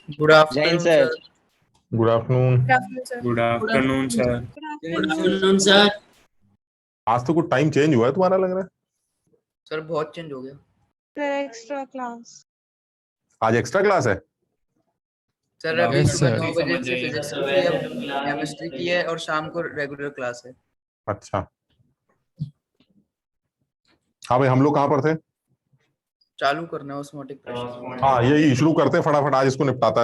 Good Jain afternoon sir. Sir. Good afternoon. Good afternoon sir. Good afternoon sir. आज तो कुछ time change हुआ है तुम्हारा, लग रहा है। सर बहुत चेंज हो गया सर एक्स्ट्रा क्लास। आज एक्स्ट्रा क्लास है। सर। अभी Yes, सुबह sir. 9 बजे से फिजिक्स की थी, अब केमिस्ट्री की है और शाम को रेगुलर क्लास है। अच्छा, हाँ भाई, हम लोग कहाँ पर थे? चालू करना है ऑस्मोटिक प्रेशर। हाँ, यही शुरू करते हैं फटाफट, आज इसको निपटाया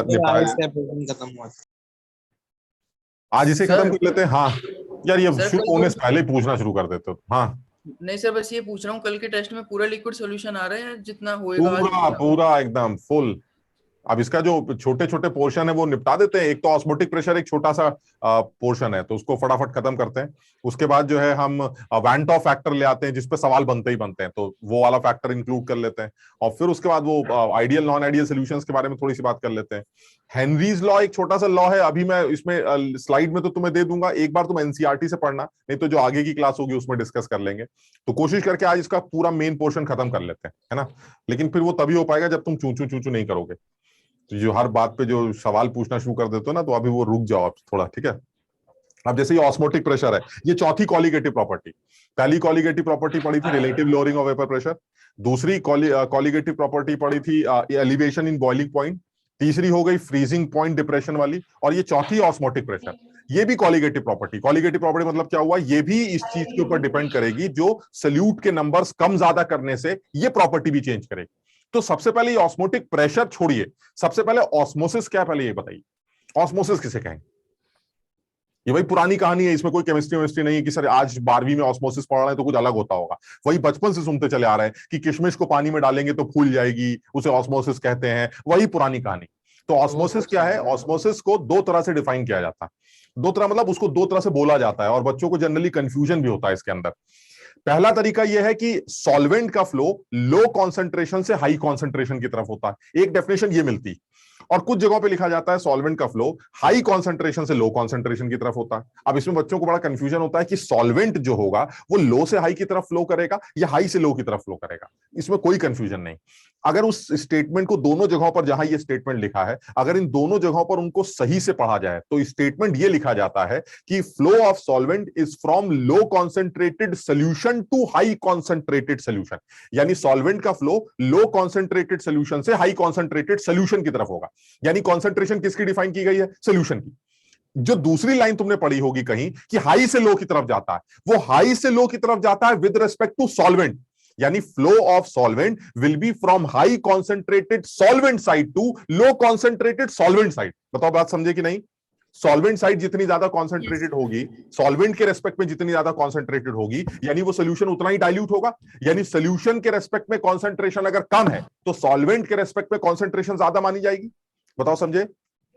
आज इसे सर। खत्म कर लेते हैं। हाँ यार, ये सर, शुरू कल होने को- से पहले ही पूछना शुरू कर देते हो। हाँ, नहीं सर, बस ये पूछ रहा हूँ, कल के टेस्ट में पूरा लिक्विड सॉल्यूशन आ रहा है जितना होएगा आज पूरा उतना? पूरा एकदम फुल। अब इसका जो छोटे छोटे पोर्शन है वो निपटा देते हैं। एक तो ऑस्मोटिक प्रेशर एक छोटा सा पोर्शन है, तो उसको फटाफट खत्म करते हैं। उसके बाद जो है हम वैन टॉप फैक्टर ले आते हैं, जिसपे सवाल बनते ही बनते हैं, तो वो वाला फैक्टर इंक्लूड कर लेते हैं। और फिर उसके बाद वो आइडियल नॉन आइडियल सॉल्यूशंस के बारे में थोड़ी सी बात कर लेते हैं। हेनरीज लॉ एक छोटा सा लॉ है, अभी मैं इसमें स्लाइड में तो तुम्हें दे दूंगा, एक बार तुम एनसीईआरटी से पढ़ना, नहीं तो जो आगे की क्लास होगी उसमें डिस्कस कर लेंगे। तो कोशिश करके आज इसका पूरा मेन पोर्शन खत्म कर लेते हैं, है ना। लेकिन फिर वो तभी हो पाएगा जब तुम चूचू चूचू नहीं करोगे। तो जो हर बात पे जो सवाल पूछना शुरू कर देते हो ना, तो अभी वो रुक जाओ आप थोड़ा, ठीक है। अब जैसे ये ऑस्मोटिक प्रेशर है, ये चौथी कॉलिगेटिव प्रॉपर्टी। पहली कॉलिगेटिव प्रॉपर्टी पढ़ी थी relative lowering of vapour pressure. दूसरी कॉलिगेटिव प्रॉपर्टी पढ़ी थी एलिवेशन इन बॉइलिंग पॉइंट। तीसरी हो गई फ्रीजिंग पॉइंट डिप्रेशन वाली, और ये चौथी ऑस्मोटिक प्रेशर। ये भी कॉलिगेटिव प्रॉपर्टी। कॉलिगेटिव प्रॉपर्टी मतलब क्या हुआ, ये भी इस चीज के ऊपर डिपेंड करेगी, जो सल्यूट के नंबर्स कम ज्यादा करने से ये प्रॉपर्टी भी चेंज करेगी। तो सबसे पहले ये ऑस्मोटिक प्रेशर छोड़िए, सबसे पहले ऑस्मोसिस क्या, पहले ये बताइए ऑस्मोसिस किसे कहेंगे। ये भाई पुरानी कहानी है, इसमें कोई केमिस्ट्री नहीं है कि सर आज 12वीं में ऑस्मोसिस पढ़ रहे हैं तो कुछ अलग होता होगा। वही बचपन से सुनते चले आ रहे हैं कि किशमिश को पानी में डालेंगे तो फूल जाएगी, उसे ऑस्मोसिस कहते हैं, वही पुरानी कहानी। तो ऑस्मोसिस क्या है? ऑस्मोसिस को दो तरह से डिफाइन किया जाता है। दो तरह मतलब उसको दो तरह से बोला जाता है, और बच्चों को जनरली कंफ्यूजन भी होता है इसके अंदर। पहला तरीका यह है कि सॉल्वेंट का फ्लो लो कॉन्सेंट्रेशन से हाई कॉन्सेंट्रेशन की तरफ होता है, एक डेफिनेशन ये मिलती। और कुछ जगहों पे लिखा जाता है सॉल्वेंट का फ्लो हाई कॉन्सेंट्रेशन से लो कॉन्सेंट्रेशन की तरफ होता है। अब इसमें बच्चों को बड़ा कंफ्यूजन होता है कि सॉल्वेंट जो होगा वो लो से हाई की तरफ फ्लो करेगा या हाई से लो की तरफ फ्लो करेगा। इसमें कोई कंफ्यूजन नहीं। अगर उस स्टेटमेंट को दोनों जगहों पर जहां ये स्टेटमेंट लिखा है, अगर इन दोनों जगहों पर उनको सही से पढ़ा जाए तो स्टेटमेंट ये लिखा जाता है कि flow of solvent is from low concentrated solution to high concentrated solution. यानी सॉल्वेंट का फ्लो लो कॉन्सेंट्रेटेड सोल्यूशन से हाई कॉन्सेंट्रेटेड सोल्यूशन की तरफ होगा। यानी कॉन्सेंट्रेशन किसकी डिफाइन की गई है? सोल्यूशन की। जो दूसरी लाइन तुमने पढ़ी होगी कहीं कि हाई से लो की तरफ जाता है, वो हाई से लो की तरफ जाता है विद रिस्पेक्ट टू सॉल्वेंट। यानी flow of solvent will be from high concentrated solvent side to low concentrated solvent side. बताओ बात समझे कि नहीं? सॉल्वेंट साइड जितनी ज्यादा कॉन्सेंट्रेटेड होगी, सॉल्वेंट के रेस्पेक्ट में जितनी ज्यादा कॉन्सेंट्रेटेड होगी, यानी वो सोल्यूशन उतना ही डाइल्यूट होगा। यानी सोल्यूशन के रेस्पेक्ट में कॉन्सेंट्रेशन अगर कम है तो सॉल्वेंट के रेस्पेक्ट में कॉन्सेंट्रेशन ज्यादा मानी जाएगी। बताओ समझे?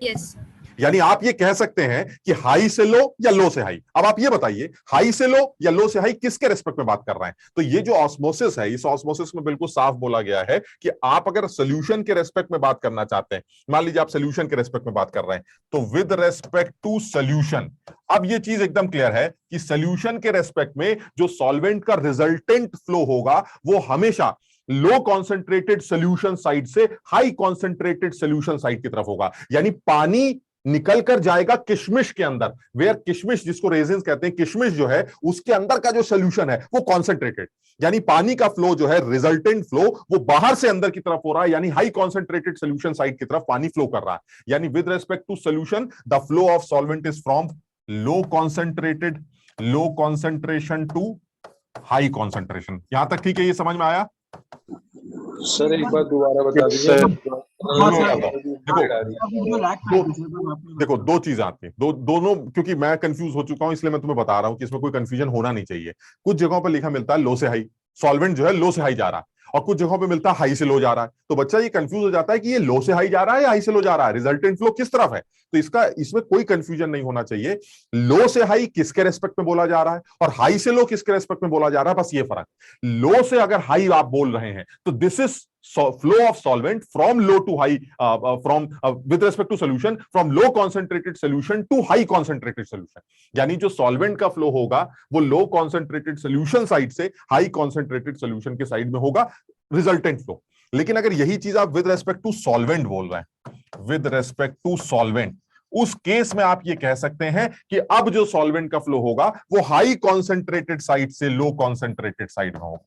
यस। यानी आप ये कह सकते हैं कि हाई से लो या लो से हाई। अब आप ये बताइए हाई से लो या लो से हाई किसके रेस्पेक्ट में बात कर रहे हैं? तो ये जो ऑस्मोसिस है, इस ऑस्मोसिस में बिल्कुल साफ बोला गया है कि आप अगर सोल्यूशन के रेस्पेक्ट में बात करना चाहते हैं, मान लीजिए आप सोल्यूशन के रेस्पेक्ट में बात कर रहे हैं, तो विद रेस्पेक्ट टू सोल्यूशन। अब ये चीज एकदम क्लियर है कि सोल्यूशन के रेस्पेक्ट में जो सॉल्वेंट का रिजल्टेंट फ्लो होगा वो हमेशा लो कॉन्सेंट्रेटेड सोल्यूशन साइड से हाई कॉन्सेंट्रेटेड सोल्यूशन साइड की तरफ होगा। यानी पानी निकल कर जाएगा किशमिश के अंदर, वेयर किशमिश जिसको रेजिन्स कहते हैं, किशमिश जो है उसके अंदर का जो सोल्यूशन है वो कॉन्सेंट्रेटेड। यानी पानी का फ्लो जो है रिजल्टेंट फ्लो वो बाहर से अंदर की तरफ हो रहा है, यानी हाई कॉन्सेंट्रेटेड सोल्यूशन साइड की तरफ पानी फ्लो कर रहा है। यानी with respect to solution the flow of solvent is from low concentration to high concentration. यहां तक ठीक है? ये समझ में आया? सर एक बार दोबारा बता दीजिए। देखो दो चीजें आती हैं, दोनों, क्योंकि मैं कंफ्यूज हो चुका हूं इसलिए मैं तुम्हें बता रहा हूं कि इसमें कोई कंफ्यूजन होना नहीं चाहिए। कुछ जगहों पर लिखा मिलता है लो से हाई, सॉल्वेंट जो है लो से हाई जा रहा है, और कुछ जगहों पे मिलता है हाई से लो जा रहा है। तो बच्चा ये कंफ्यूज हो जाता है कि ये लो से हाई जा रहा है या हाई से लो जा रहा है, रिजल्टेंट फ्लो किस तरफ है। तो इसमें कोई कंफ्यूजन नहीं होना चाहिए। लो से हाई किसके रेस्पेक्ट में बोला जा रहा है और हाई से लो किसके रेस्पेक्ट में बोला जा रहा है, बस ये फर्क। लो से अगर हाई आप बोल रहे हैं तो this is flow of solvent from low to high, with respect to solution, from low concentrated solution to high concentrated solution. यानी जो solvent का flow होगा वो low concentrated solution साइड से high concentrated solution के साइड में होगा, resultant flow। लेकिन अगर यही चीज आप with respect to solvent बोल रहे हैं, विद रेस्पेक्ट टू सॉल्वेंट, उस केस में आप ये कह सकते हैं कि अब जो सॉल्वेंट का फ्लो होगा वो हाई कॉन्सेंट्रेटेड साइड से लो कॉन्सेंट्रेटेड साइड में होगा,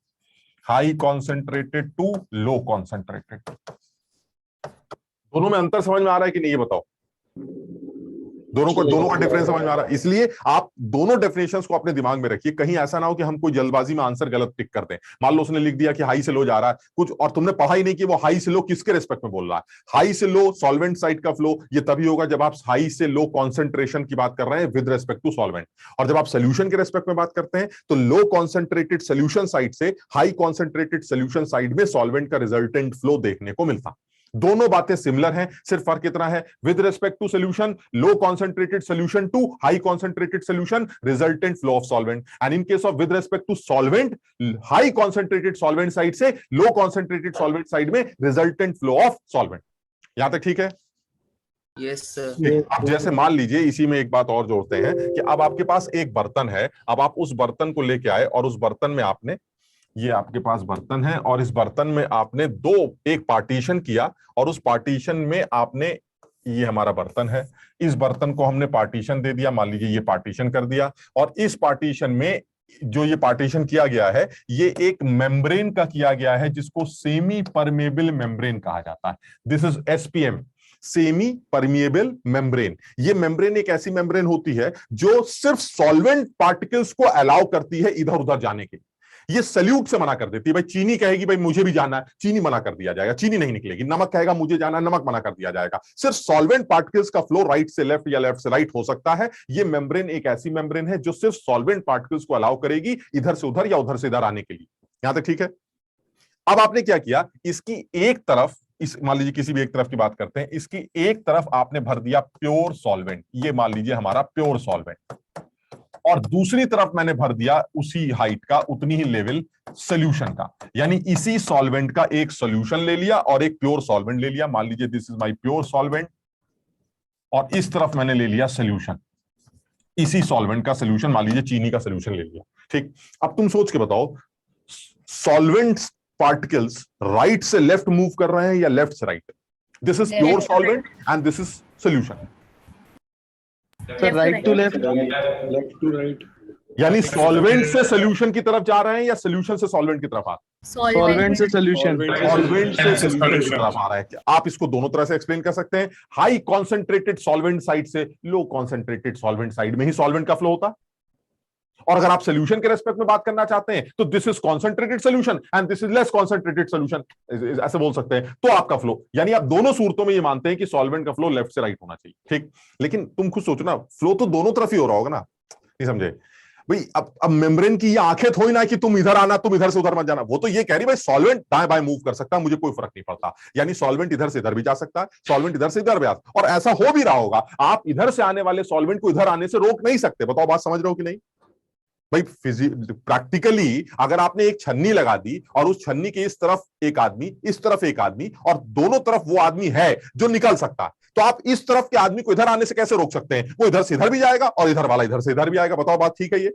high concentrated to low concentrated. दोनों में अंतर समझ में आ रहा है कि नहीं, ये बताओ। दोनों का डिफरेंस समझ में आ रहा है? इसलिए आप दोनों डेफिनेशंस को अपने दिमाग में रखिए, कहीं ऐसा ना हो कि हम कोई जल्दबाजी में आंसर गलत टिक करते हैं। मान लो उसने लिख दिया कि हाई से लो जा रहा है कुछ, और तुमने पढ़ा ही नहीं कि वो हाई से लो किसके रेस्पेक्ट में बोल रहा है। हाई से लो सॉल्वेंट साइड का फ्लो ये तभी होगा जब आप हाई से लो कॉन्सेंट्रेशन की बात कर रहे हैं विद रेस्पेक्ट टू सॉल्वेंट, और जब आप सोल्यूशन के रेस्पेक्ट में बात करते हैं तो लो कॉन्सेंट्रेटेड सोल्यूशन साइड से हाई कॉन्सेंट्रेटेड सोल्यूशन साइड में सॉल्वेंट का रिजल्टेंट फ्लो देखने को मिलता। दोनों बातें सिमिलर हैं, सिर्फ फर्क इतना है with respect to solution low concentrated solution to high concentrated solution resultant flow of solvent, and in case of with respect to solvent high concentrated solvent side से लो कॉन्सेंट्रेटेड सॉल्वेंट साइड में resultant flow of solvent. यहां तक ठीक है? Yes sir. अब जैसे मान लीजिए इसी में एक बात और जोड़ते हैं कि अब आपके पास एक बर्तन है, अब आप उस बर्तन को लेके आए और उस बर्तन में आपने, ये आपके पास बर्तन है और इस बर्तन में आपने एक पार्टीशन किया, और उस पार्टीशन में आपने, ये हमारा बर्तन है, इस बर्तन को हमने पार्टीशन दे दिया, मान लीजिए ये पार्टीशन कर दिया, और इस पार्टीशन में जो ये पार्टीशन किया गया है ये एक मेम्ब्रेन का किया गया है जिसको सेमी परमेबल मेम्ब्रेन कहा जाता है। This is SPM, semi permeable membrane. ये मेम्ब्रेन एक ऐसी मेम्ब्रेन होती है जो सिर्फ सॉल्वेंट पार्टिकल्स को अलाउ करती है इधर उधर जाने के। ये सल्यूट से मना कर देती है। भाई चीनी कहेगी भाई मुझे भी जाना है, चीनी मना कर दिया जाएगा, चीनी नहीं निकलेगी। नमक कहेगा मुझे जाना है, नमक मना कर दिया जाएगा। सिर्फ सॉल्वेंट पार्टिकल्स का फ्लो राइट से लेफ्ट या लेफ्ट से राइट हो सकता है। ये मेम्ब्रेन एक ऐसी मेम्ब्रेन है जो सिर्फ सॉल्वेंट पार्टिकल्स को अलाउ करेगी इधर से उधर या उधर से इधर आने के लिए। यहां तक ठीक है? अब आपने क्या किया, इसकी एक तरफ, इस मान लीजिए किसी भी एक तरफ की बात करते हैं, इसकी एक तरफ आपने भर दिया प्योर सॉल्वेंट, ये मान लीजिए हमारा प्योर सॉल्वेंट, और दूसरी तरफ मैंने भर दिया उसी हाइट का उतनी ही लेवल सॉल्यूशन का, यानी इसी सॉल्वेंट का एक सॉल्यूशन ले लिया और एक प्योर सॉल्वेंट ले लिया। मान लीजिए this is my pure solvent, और इस तरफ मैंने ले लिया सॉल्यूशन, इसी सॉल्वेंट का सॉल्यूशन, मान लीजिए चीनी का सॉल्यूशन ले लिया। ठीक, अब तुम सोच के बताओ सॉल्वेंट पार्टिकल्स राइट से लेफ्ट मूव कर रहे हैं या लेफ्ट से right? This is pure solvent and this is solution. Sir right to left, left to right, यानी सॉल्वेंट से सॉल्यूशन की तरफ जा रहे हैं या सॉल्यूशन से सॉल्वेंट की तरफ आ रहे हैं? सॉल्वेंट से सोल्यूशन, सॉल्वेंट से सॉल्यूशन की तरफ आ रहा है। आप इसको दोनों तरह से एक्सप्लेन कर सकते हैं। हाई कॉन्सेंट्रेटेड सॉल्वेंट साइड से लो कॉन्सेंट्रेटेड सॉल्वेंट साइड में ही सॉल्वेंट का फ्लो होता है, और अगर आप सॉल्यूशन के रेस्पेक्ट में बात करना चाहते हैं तो this is concentrated solution and this is less concentrated solution, ऐसे बोल सकते हैं। तो आपका फ्लो, यानी आप दोनों सूरतों में ये मानते हैं कि सॉल्वेंट का फ्लो लेफ्ट से राइट होना चाहिए। ठीक, लेकिन तुम खुद सोचो ना, फ्लो तो दोनों तरफ ही हो रहा होगा ना, नहीं समझे भाई? अब मेम्ब्रेन की ये आंखें थोड़ी ना कि तुम इधर आना, तुम इधर से उधर मत जाना। वो तो ये कह रही भाई सॉल्वेंट दाएं बाएं मूव कर सकता है, मुझे कोई फर्क नहीं पड़ता। यानी सॉल्वेंट इधर से इधर भी जा सकता है, सॉल्वेंट इधर से इधर भी आ, और ऐसा हो भी रहा होगा। आप इधर से आने वाले सॉल्वेंट को इधर आने से रोक नहीं सकते। बताओ बात समझ रहे हो कि नहीं भाई? प्रैक्टिकली अगर आपने एक छन्नी लगा दी और उस छन्नी के इस तरफ एक आदमी, इस तरफ एक आदमी, और दोनों तरफ वो आदमी है जो निकल सकता है, तो आप इस तरफ के आदमी को इधर आने से कैसे रोक सकते हैं? वो इधर से इधर भी जाएगा और इधर वाला इधर से इधर भी आएगा। बताओ बात ठीक है ये?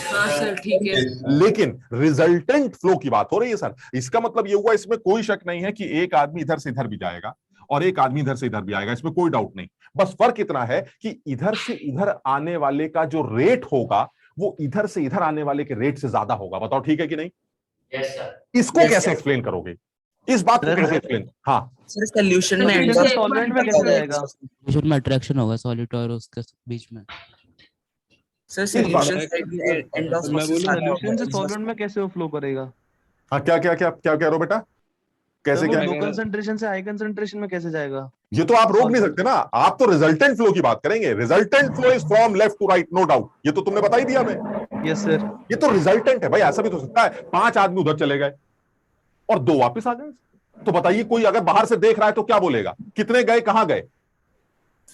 हाँ सर ठीक है। लेकिन रिजल्टेंट फ्लो की बात हो रही है सर। इसका मतलब ये हुआ, इसमें कोई शक नहीं है कि एक आदमी इधर से इधर भी जाएगा और एक आदमी इधर से इधर भी आएगा, इसमें कोई डाउट नहीं। बस फर्क इतना है कि इधर से इधर आने वाले का जो रेट होगा वो इधर से इधर आने वाले के रेट से ज्यादा होगा। बताओ ठीक है कि नहीं? Yes sir. इसको कैसे एक्सप्लेन करोगे? इस बात को कैसे एक्सप्लेन? हाँ सर सॉल्यूशन में सर सॉल्वेंट में कैसे जाएगा? में अट्रैक्शन होगा सॉलिड और उसके बीच में। सर सॉल्यूशन एंड ऑफ मैं बोलूं सॉल्यूशन से सॉल्वेंट में कैसे वो फ्लो करेगा? हाँ, क्या क्या क्या क्या कह रहे हो बेटा? कैसे क्या? लो कंसंट्रेशन से हाई कंसंट्रेशन में कैसे जाएगा? ये तो आप रोक नहीं सकते ना। आप तो रिजल्टेंट फ्लो की बात करेंगे। Resultant flow is from left to right, no doubt. ये तो तुमने बता ही दिया हमें। Yes sir. ये तो रिजल्टेंट है भाई। ऐसा भी तो सकता है 5 आदमी उधर चले गए और 2 वापस आ गए, तो बताइए कोई अगर बाहर से देख रहा है तो क्या बोलेगा? कितने गए, कहां गए?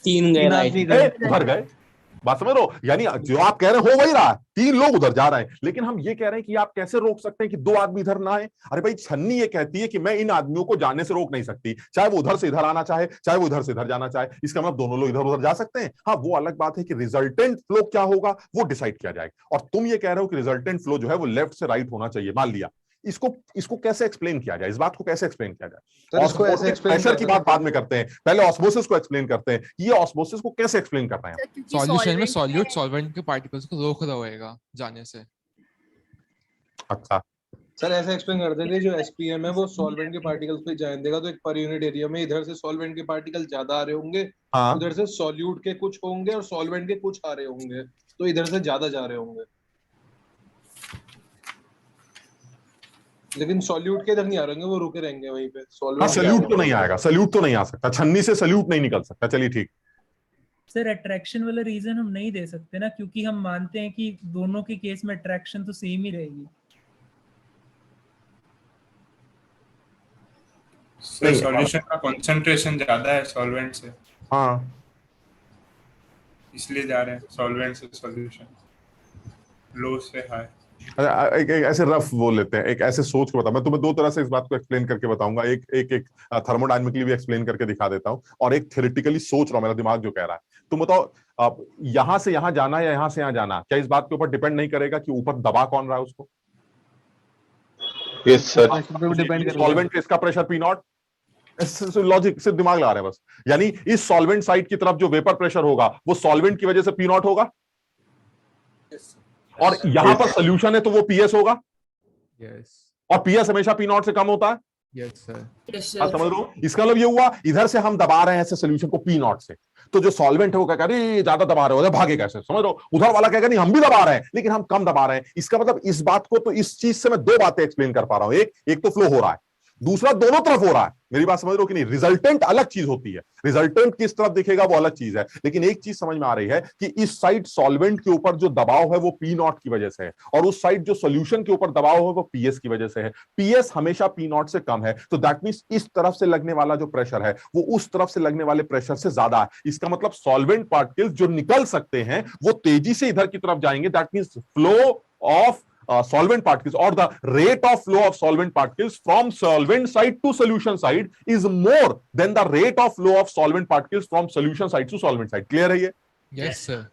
3 गए राइट, उधर गए। बात समझ लो, यानी जो आप कह रहे हो वही रहा है, 3 लोग उधर जा रहे हैं। लेकिन हम ये कह रहे हैं कि आप कैसे रोक सकते हैं कि 2 आदमी इधर ना आए? अरे भाई छन्नी ये कहती है कि मैं इन आदमियों को जाने से रोक नहीं सकती, चाहे वो उधर से इधर आना चाहे, चाहे वो इधर से इधर जाना चाहे। इसका मतलब दोनों लोग इधर उधर जा सकते हैं। हाँ, वो अलग बात है कि रिजल्टेंट फ्लो क्या होगा वो डिसाइड किया जाएगा। और तुम ये कह रहे हो कि रिजल्टेंट फ्लो जो है वो लेफ्ट से राइट होना चाहिए। मान लिया इसको कैसे एक्सप्लेन किया जाए, इस बात को कैसे एक्सप्लेन किया जाए? सर इसको ऐसे एक्सप्लेन प्रेशर की बात बाद में करते हैं, पहले ऑस्मोसिस को एक्सप्लेन करते हैं। ये ऑस्मोसिस को कैसे एक्सप्लेन कर रहे हैं? सॉल्यूशन में सॉल्यूट सॉल्वेंट के पार्टिकल्स को रोक रहा होएगा जाने से। अच्छा सर ऐसे एक्सप्लेन कर देंगे, जो एसपीएम है वो सॉल्वेंट के पार्टिकल्स पे जाने देगा, तो एक पर यूनिट एरिया में इधर से सॉल्वेंट के पार्टिकल ज्यादा आ रहे होंगे, हाँ उधर से सॉल्यूट के कुछ होंगे और सॉल्वेंट के कुछ आ रहे होंगे, तो इधर से ज्यादा जा रहे होंगे, लेकिन सॉल्यूट के इधर नहीं आ रहे होंगे, वो रुके रहेंगे वहीं पे। हाँ, सल्यूट तो नहीं आएगा, सल्यूट तो नहीं आ सकता, छन्नी से सल्यूट नहीं निकल सकता। चलिए ठीक। सर अट्रैक्शन वाला रीजन हम नहीं दे सकते ना, क्योंकि हम मानते हैं कि दोनों के केस में अट्रैक्शन तो सेम ही रहेगी। सर सॉल्यूशन का कंसंट्रेशन ज्यादा है सॉल्वेंट से, हाँ इसलिए जा रहे हैं सॉल्वेंट से सॉल्यूशन, लो से हाई। एक ऐसे रफ वो लेते हैं, एक ऐसे सोच के बता, मैं तुम्हें दो तरह से इस बात को एक्सप्लेन करके बताऊंगा। एक थर्मोडायनेमिकली भी एक्सप्लेन करके दिखा देता हूं, और एक थ्योरेटिकली सोच रहा हूं, मेरा दिमाग जो कह रहा है। तुम बताओ, यहां से यहां जाना या यहां से यहां जाना, क्या इस बात के ऊपर डिपेंड नहीं करेगा कि ऊपर दबा कौन रहा है उसको? यस सर, डिपेंड करेगा। सॉल्वेंट इसका प्रेशर पी नॉट, लॉजिक सिर्फ दिमाग लगा रहे हैं बस। यानी इस सॉल्वेंट साइड की तरफ जो वेपर प्रेशर होगा वो सॉल्वेंट की वजह से पी नॉट होगा, और यहां पर सोल्यूशन है तो वो पीएस होगा, और पीएस हमेशा पी नॉट से कम होता है। आप समझ रहे हो? इसका मतलब ये हुआ, इधर से हम दबा रहे हैं ऐसे सोल्यूशन को पी नॉट से, तो जो सॉल्वेंट है वो कह रहे हैं ज्यादा दबा रहे हो, भागे कैसे, समझ रहे हो? उधर वाला कहेगा नहीं हम भी दबा रहे हैं लेकिन हम कम दबा रहे हैं। इसका मतलब इस बात को, तो इस चीज से मैं दो बातें एक्सप्लेन कर पा रहा हूं, एक तो फ्लो हो रहा है, दूसरा दोनों तरफ हो रहा है। मेरी बात समझ रहे हो कि नहीं? रिजल्टेंट अलग चीज होती है, रिजल्टेंट किस तरफ दिखेगा वो अलग चीज है, लेकिन एक चीज समझ में आ रही है कि इस साइड सॉल्वेंट के ऊपर जो दबाव है वो पी नॉट की वजह से है, और उस साइड जो सोल्यूशन के ऊपर दबाव है वो पीएस की वजह से है। पीएस हमेशा पी नॉट से कम है, तो दैट मींस इस तरफ से लगने वाला जो प्रेशर है वो उस तरफ से लगने वाले प्रेशर से ज्यादा है। इसका मतलब सॉल्वेंट पार्टिकल्स जो निकल सकते हैं वो तेजी से इधर की तरफ जाएंगे, that means flow of solvent particles, or the rate of flow of solvent particles from solvent side to solution side is more than the rate of flow of solvent particles from solution side to solvent side. Clear है ये? Yes sir.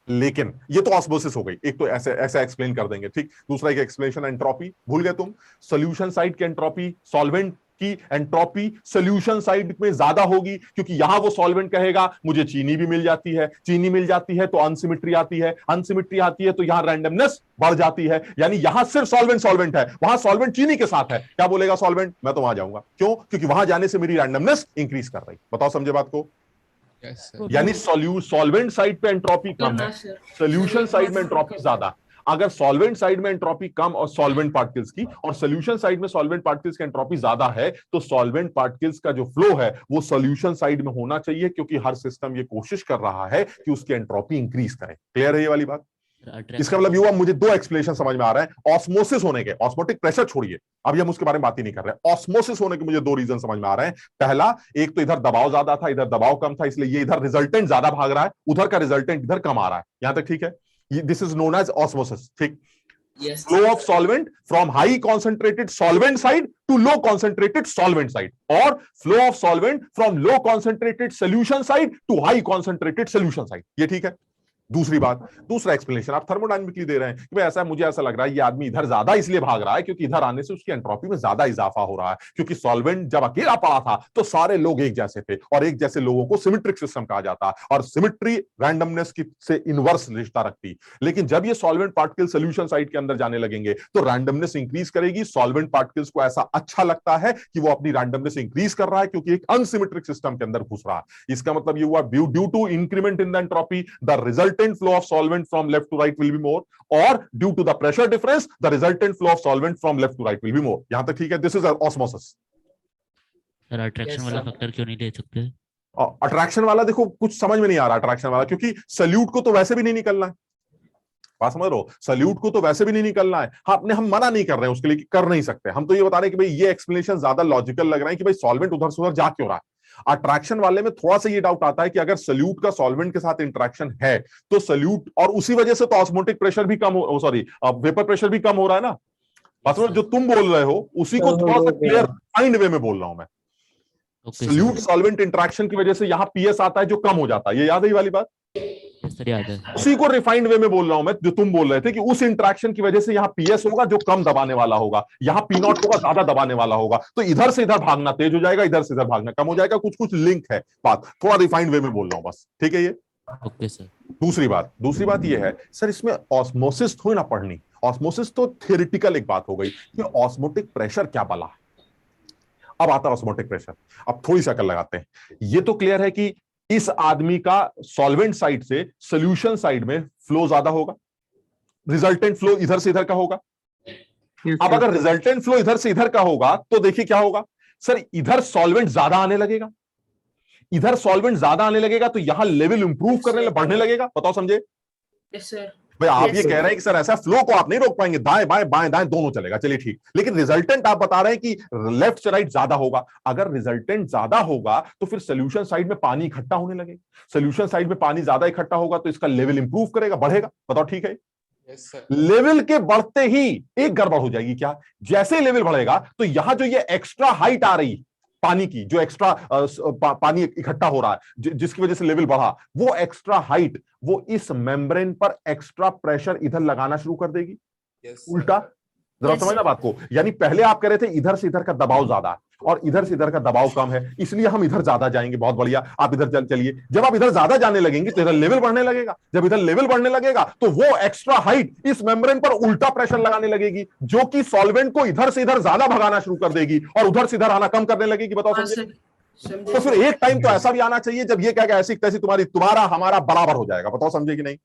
लेकिन ये तो osmosis हो गई, एक तो ऐसे ऐसा एक्सप्लेन कर देंगे, ठीक। दूसरा एक एक्सप्लेनेशन एंट्रोपी, भूल गए तुम? सोल्यूशन साइड की एंट्रोपी, सॉल्वेंट की एंट्रोपी सोल्यूशन साइड में ज्यादा होगी, क्योंकि यहां वो सॉल्वेंट कहेगा मुझे चीनी भी मिल जाती है, चीनी मिल जाती है तो अनसिमेट्री आती है, अनसिमेट्री आती है तो यहां रैंडमनेस बढ़ जाती है। यानी यहां सिर्फ सॉल्वेंट है, वहां सॉल्वेंट चीनी के साथ है, क्या बोलेगा सॉल्वेंट? मैं तो वहां जाऊंगा, क्यों? क्योंकि वहां जाने से मेरी रैंडमनेस इंक्रीज कर रही। बताओ समझे बात को? यानी सॉल्वेंट साइड पे एंट्रोपी कम है, सोल्यूशन साइड में एंट्रोपी ज्यादा। अगर सॉल्वेंट साइड में एंट्रोपी कम और सॉल्वेंट पार्टिकल्स की, और सोल्यूशन साइड में सॉल्वेंट पार्टिकल्स की एंट्रोपी ज्यादा है, तो सॉल्वेंट पार्टिकल्स का जो फ्लो है वो सोल्यूशन साइड में होना चाहिए, क्योंकि हर सिस्टम ये कोशिश कर रहा है कि उसकी एंट्रोपी इंक्रीज करे। क्लियर है ये वाली बात? इसका मतलब ये हुआ, मुझे दो एक्सप्लेनेशन समझ में आ रहा है। ऑस्मोसिस होने के, ऑस्मोटिक प्रेशर छोड़िए, अभी हम उसके बारे में बात ही नहीं कर रहे। ऑस्मोसिस होने के मुझे दो रीजन समझ में आ रहे हैं। पहला, एक तो इधर दबाव ज्यादा था, इधर दबाव कम था, इसलिए ये इधर रिजल्टेंट ज्यादा भाग रहा है, उधर का रिजल्टेंट इधर कम आ रहा है। यहां तक ठीक है? This is known as osmosis, ठीक। Flow of solvent from high concentrated solvent side to low concentrated solvent side, or flow of solvent from low concentrated solution side to high concentrated solution side. ये ठीक है? दूसरी बात, दूसरा explanation आप thermodynamically दे रहे हैं कि भाई ऐसा, मुझे ऐसा लग रहा है ये आदमी इधर ज्यादा इसलिए भाग रहा है क्योंकि इधर आने से उसकी एंट्रोपी में ज्यादा इजाफा हो रहा है, क्योंकि सॉल्वेंट जब अकेला पड़ा था तो सारे लोग एक जैसे थे, और एक जैसे लोगों को सिमेट्रिक सिस्टम कहा जाता है, और सिमेट्री रैंडमनेस की से इनवर्स रिश्ता रखती। लेकिन जब ये सॉल्वेंट पार्टिकल सोल्यूशन साइड के अंदर जाने लगेंगे तो रैंडमनेस इंक्रीज करेगी। सॉल्वेंट पार्टिकल्स को ऐसा अच्छा लगता है कि वो अपनी रैंडमनेस इंक्रीज कर रहा है, क्योंकि एक अनसिमेट्रिक सिस्टम के अंदर घुस रहा है। इसका मतलब ये हुआ, due to increment in the entropy the resultant flow of solvent from left to right will be more, or due to the pressure difference the resultant flow of solvent from left to right will be more. यहां तक ठीक है? This is osmosis. Sir attraction वाला factor क्यों नहीं ले सकते? Attraction वाला देखो कुछ समझ में नहीं आ रहा अट्रैक्शन वाला, क्योंकि सल्यूट को तो वैसे भी नहीं निकलना है, बात समझ लो, सल्यूट को तो वैसे भी नहीं निकलना है। हाँ, अपने हम मना नहीं कर रहे हैं उसके लिए कि कर नहीं सकते, हम तो ये बता रहे हैं कि भाई ये एक्सप्लेनेशन ज्यादा लॉजिकल लग रहा है कि भाई सॉल्वेंट उधर से उधर जा क्यों रहा है। अट्रैक्शन वाले में थोड़ा सा ये डाउट आता है कि अगर सल्यूट का सॉल्वेंट के साथ इंटरेक्शन है तो सल्यूट, और उसी वजह से तो ऑस्मोटिक प्रेशर भी कम हो, सॉरी वेपर प्रेशर भी कम हो रहा है ना। मतलब जो तुम बोल रहे हो उसी को थोड़ा सा क्लियर फाइंड वे में बोल रहा हूं मैं। सल्यूट सॉल्वेंट इंटरेक्शन की वजह से यहां पीएस आता है जो कम हो जाता है, ये याद है ये वाली बात? सर याद है। उसी को रिफाइंड वे में बोल रहा हूं मैं, जो तुम बोल रहे थे कि उस इंटरेक्शन की वजह से यहाँ पीएस होगा जो कम दबाने वाला होगा, यहाँ पी नॉट होगा ज्यादा दबाने वाला होगा, तो इधर से इधर भागना तेज हो जाएगा, इधर से इधर भागना कम हो जाएगा, कुछ कुछ लिंक है बात, थोड़ा रिफाइंड वे में बोल रहा हूं बस, ठीक है ये। Okay sir. दूसरी बात ये है सर, इसमें ऑस्मोसिस थोड़ी ना पढ़नी, ऑस्मोसिस तो थियोरिटिकल एक बात हो गई कि ऑस्मोटिक प्रेशर क्या बला है। अब आता है ऑस्मोटिक प्रेशर, अब थोड़ी सी अकल लगाते हैं। ये तो क्लियर है कि इस आदमी का सॉल्वेंट साइड से सॉल्यूशन साइड में फ्लो ज्यादा होगा, रिजल्टेंट फ्लो इधर से इधर का होगा। अब अगर रिजल्टेंट फ्लो इधर से इधर का होगा तो देखिए क्या होगा सर, इधर सॉल्वेंट ज्यादा आने लगेगा, इधर सॉल्वेंट ज्यादा आने लगेगा तो यहां लेवल इंप्रूव करने बढ़ने लगेगा। बताओ समझे? Yes sir. भाई आप ये कह रहे हैं कि सर ऐसा फ्लो को आप नहीं रोक पाएंगे, दाएं बाएं बाएं दाएं दोनों चलेगा, चलिए ठीक, लेकिन रिजल्टेंट आप बता रहे हैं कि लेफ्ट से राइट ज्यादा होगा। अगर रिजल्टेंट ज्यादा होगा तो फिर सोल्यूशन साइड में पानी इकट्ठा होने लगेगा, सोल्यूशन साइड में पानी ज्यादा इकट्ठा होगा तो इसका लेवल इंप्रूव करेगा, बढ़ेगा। बताओ ठीक है? Yes sir. लेवल के बढ़ते ही एक गड़बड़ हो जाएगी, क्या? जैसे लेवल बढ़ेगा तो यहां जो ये एक्स्ट्रा हाइट आ रही पानी की, जो एक्स्ट्रा पानी इकट्ठा हो रहा है जिसकी वजह से लेवल बढ़ा, वो एक्स्ट्रा हाइट वो इस मेम्ब्रेन पर एक्स्ट्रा प्रेशर इधर लगाना शुरू कर देगी। उल्टा जरा समझना बात को, यानी पहले आप कह रहे थे इधर से इधर का दबाव ज्यादा है और इधर से इधर का दबाव कम है, इसलिए हम इधर ज्यादा जाएंगे। बहुत बढ़िया, आप इधर चलिए। जब आप इधर ज्यादा जाने लगेंगे तो इधर लेवल बढ़ने लगेगा, जब इधर लेवल बढ़ने लगेगा तो वो एक्स्ट्रा हाइट इस मेम्ब्रेन पर उल्टा प्रेशर लगाने लगेगी, जो कि सॉल्वेंट को इधर से इधर ज्यादा भगाना शुरू कर देगी और उधर से इधर आना कम करने लगेगी। बताओ समझे? तो फिर एक टाइम तो ऐसा भी आना चाहिए जब ये क्या ऐसी तैसी तुम्हारा हमारा बराबर हो जाएगा। बताओ समझे कि नहीं?